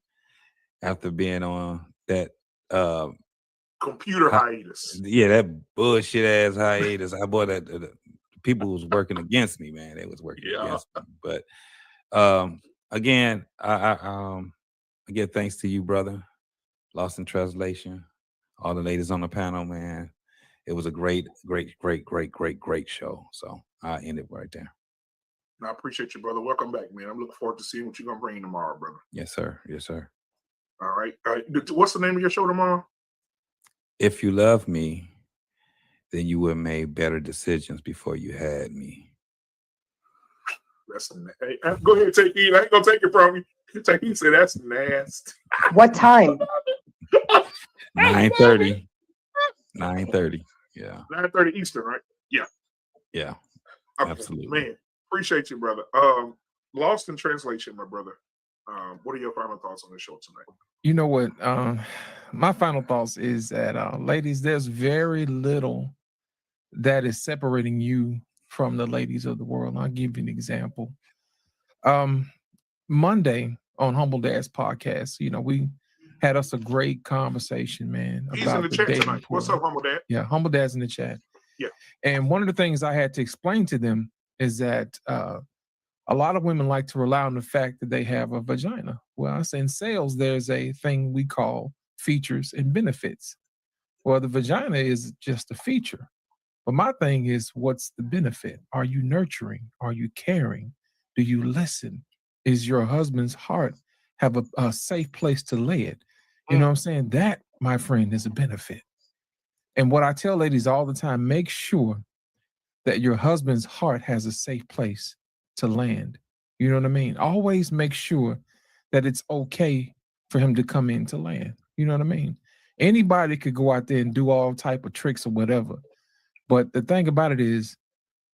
after being on that computer hiatus. Yeah, that bullshit ass hiatus. I bought that the people who was working against me, man. They was working against me. But again, I give thanks to you, brother. Lost in Translation. All the ladies on the panel, man. It was a great show. So I end it right there. I appreciate you, brother. Welcome back, man. I'm looking forward to seeing what you're gonna bring tomorrow, brother. Yes, sir. Yes, sir. All right. What's the name of your show tomorrow? If you love me, then you would have made better decisions before you had me. Hey, go ahead, take it. I ain't gonna take it from you. He said that's nasty. What time? 9:30. 9:30. Yeah. 9:30 Eastern, right? Yeah. Yeah. Okay. Absolutely. Man, appreciate you, brother. Lost in Translation, my brother. What are your final thoughts on the show tonight? You know what? My final thoughts is that, ladies, there's very little that is separating you from the ladies of the world. I'll give you an example. Monday on Humble Dad's podcast, we had us a great conversation, man. He's in the chat tonight. Pool. What's up, Humble Dad? Yeah, Humble Dad's in the chat. Yeah. And one of the things I had to explain to them is that a lot of women like to rely on the fact that they have a vagina. Well, I say in sales, there's a thing we call features and benefits. Well, the vagina is just a feature. But my thing is, what's the benefit? Are you nurturing? Are you caring? Do you listen? Is your husband's heart have a safe place to lay it? You know what I'm saying? That, my friend, is a benefit. And what I tell ladies all the time, make sure that your husband's heart has a safe place to land. You know what I mean? Always make sure that it's okay for him to come in to land. You know what I mean? Anybody could go out there and do all type of tricks or whatever. But the thing about it is,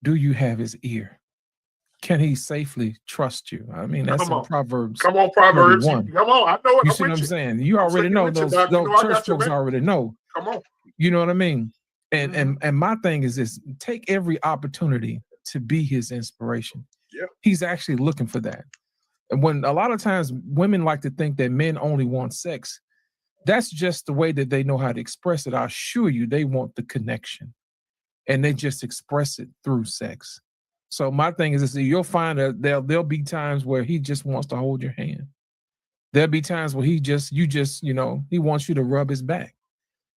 do you have his ear? Can he safely trust you? I mean, that's in Proverbs. Come on, Proverbs. 31. Come on, I know it. You see what I'm saying? You already know those church folks already know. Come on. You know what I mean? And my thing is this: take every opportunity to be his inspiration. Yeah. He's actually looking for that. And when a lot of times women like to think that men only want sex, that's just the way that they know how to express it. I assure you, they want the connection, and they just express it through sex. So my thing is this: you'll find that there'll be times where he just wants to hold your hand. There'll be times where he wants you to rub his back.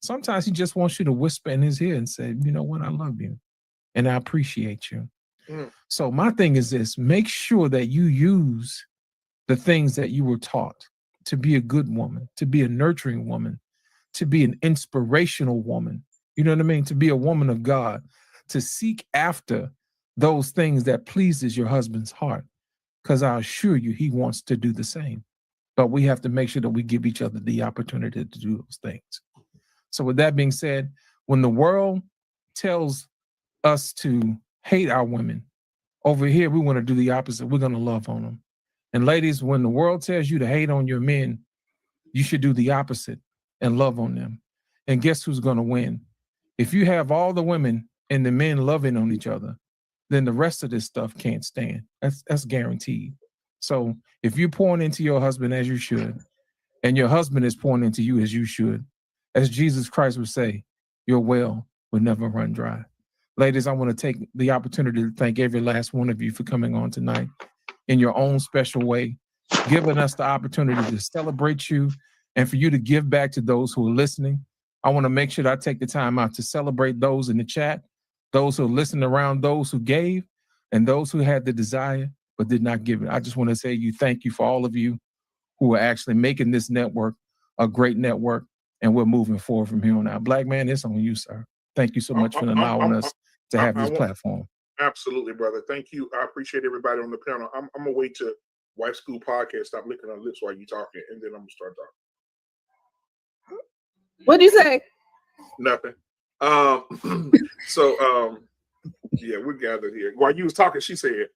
Sometimes he just wants you to whisper in his ear and say, you know what, I love you and I appreciate you. So my thing is this: make sure that you use the things that you were taught to be a good woman, to be a nurturing woman, to be an inspirational woman. You know what I mean? To be a woman of God, to seek after those things that pleases your husband's heart, because I assure you he wants to do the same. But we have to make sure that we give each other the opportunity to do those things. So with that being said, when the world tells us to hate our women, over here we want to do the opposite. We're going to love on them. And ladies, when the world tells you to hate on your men, you should do the opposite and love on them. And guess who's going to win? If you have all the women and the men loving on each other, then the rest of this stuff can't stand. That's guaranteed. So if you're pouring into your husband as you should, and your husband is pouring into you as you should, As Jesus Christ would say, your well will never run dry. Ladies, I want to take the opportunity to thank every last one of you for coming on tonight in your own special way, giving us the opportunity to celebrate you and for you to give back to those who are listening. I want to make sure that I take the time out to celebrate those in the chat, those who are listening around, those who gave, and those who had the desire but did not give it. I just want to say thank you for all of you who are actually making this network a great network, and we're moving forward from here on out. Black man, it's on you, sir. Thank you so much for allowing us to have this platform. Absolutely, brother. Thank you. I appreciate everybody on the panel. I'm gonna wait to Wife School Podcast. Stop licking her lips while you talking, and then I'm gonna start talking. What'd you say? Nothing. Yeah, we're gathered here. While you was talking, she said,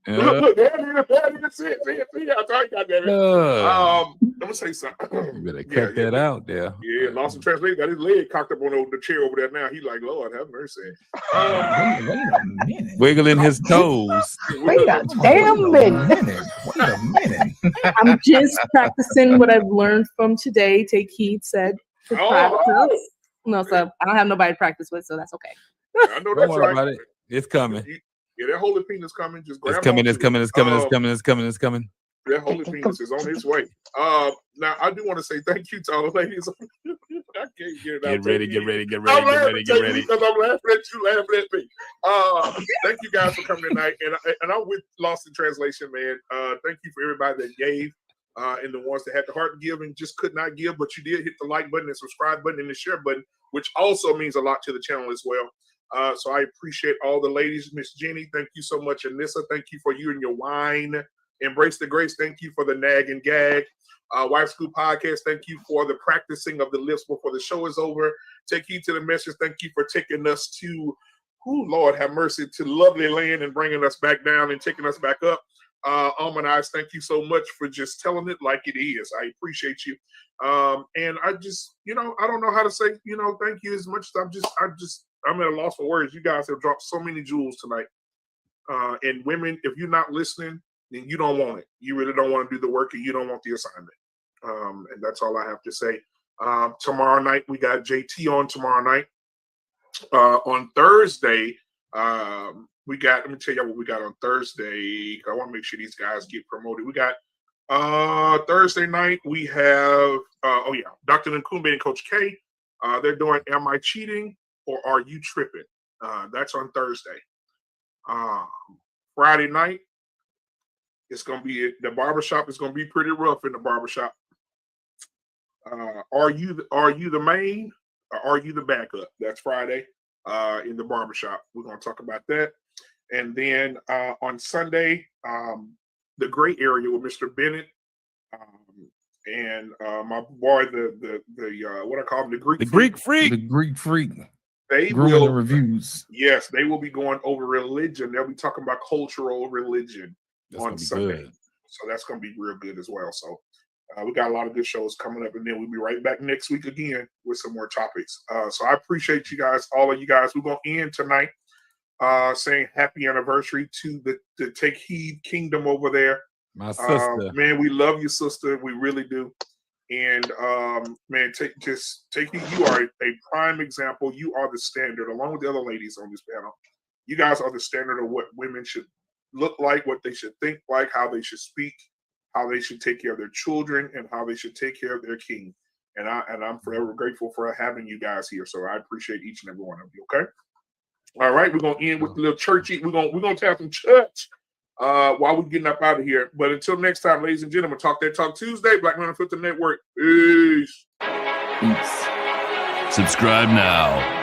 look, that's it. See, I thought you got that. I'm gonna say something. You better cut that out there. Yeah, lost in translation. Got his leg cocked up on the chair over there now. He like, Lord have mercy. Wait a minute. Wiggling his toes. Wait a damn minute. Wait a minute. I'm just practicing what I've learned from today. Take heed said to practice. No, so I don't have nobody to practice with, so that's okay. I know that's Don't worry about it. It's coming. Yeah, that holy penis coming. Just grab It's coming. It's coming. It's coming. It's coming. It's coming. It's coming. That holy penis is on its way. Now I do want to say thank you to all the ladies. I can't get it out. Get ready. Get ready. Get I'm ready. Get ready. because I'm laughing at you, laughing at me. Thank you guys for coming tonight, and I'm with Lost in Translation, man. Thank you for everybody that gave, and the ones that had the heart to give and just could not give, but you did hit the like button and subscribe button and the share button, which also means a lot to the channel as well. So I appreciate all the ladies. Miss Jenny, thank you so much. Anissa, thank you for you and your wine. Embrace the Grace, thank you for the nag and gag. Wife School Podcast, thank you for the practicing of the lips before the show is over. Take heed to the message. Thank you for taking us to, Lord have mercy, to lovely land and bringing us back down and taking us back up. Eyes, thank you so much for just telling it like it is. I appreciate you. And I just, I don't know how to say, thank you as much as I'm at a loss for words. You guys have dropped so many jewels tonight. And women, if you're not listening, then you don't want it. You really don't want to do the work and you don't want the assignment. And that's all I have to say. Tomorrow night, we got JT on tomorrow night. On Thursday, let me tell you what we got on Thursday. I want to make sure these guys get promoted. We got Thursday night, we have, Dr. Nkumbe and Coach K. They're doing Am I Cheating or Are You Tripping? That's on Thursday. Friday night, it's going to be, the barbershop is going to be pretty rough in the barbershop. Are you the main or are you the backup? That's Friday in the barbershop. We're going to talk about that. And then on Sunday, the gray area with Mr. Bennett and my boy, the what I call him, the Greek Freak. The Greek Freak. They will will reviews. Yes, they will be going over religion. They'll be talking about cultural religion on Sunday. Good. So that's going to be real good as well. So we got a lot of good shows coming up, and then we'll be right back next week again with some more topics. So I appreciate you guys, all of you guys. We're going to end tonight saying happy anniversary to the Take Heed Kingdom over there. My sister. Man, we love you, sister. We really do. And man, take heed. You are a prime example. You are the standard, along with the other ladies on this panel. You guys are the standard of what women should look like, what they should think like, how they should speak, how they should take care of their children, and how they should take care of their king. And I'm forever grateful for having you guys here. So I appreciate each and every one of you. Okay. All right, we're gonna end with a little churchy. We're gonna have some church while we're getting up out of here. But until next time, ladies and gentlemen, Talk That Talk Tuesday, Black Men Unfiltered Network. Peace. Subscribe now.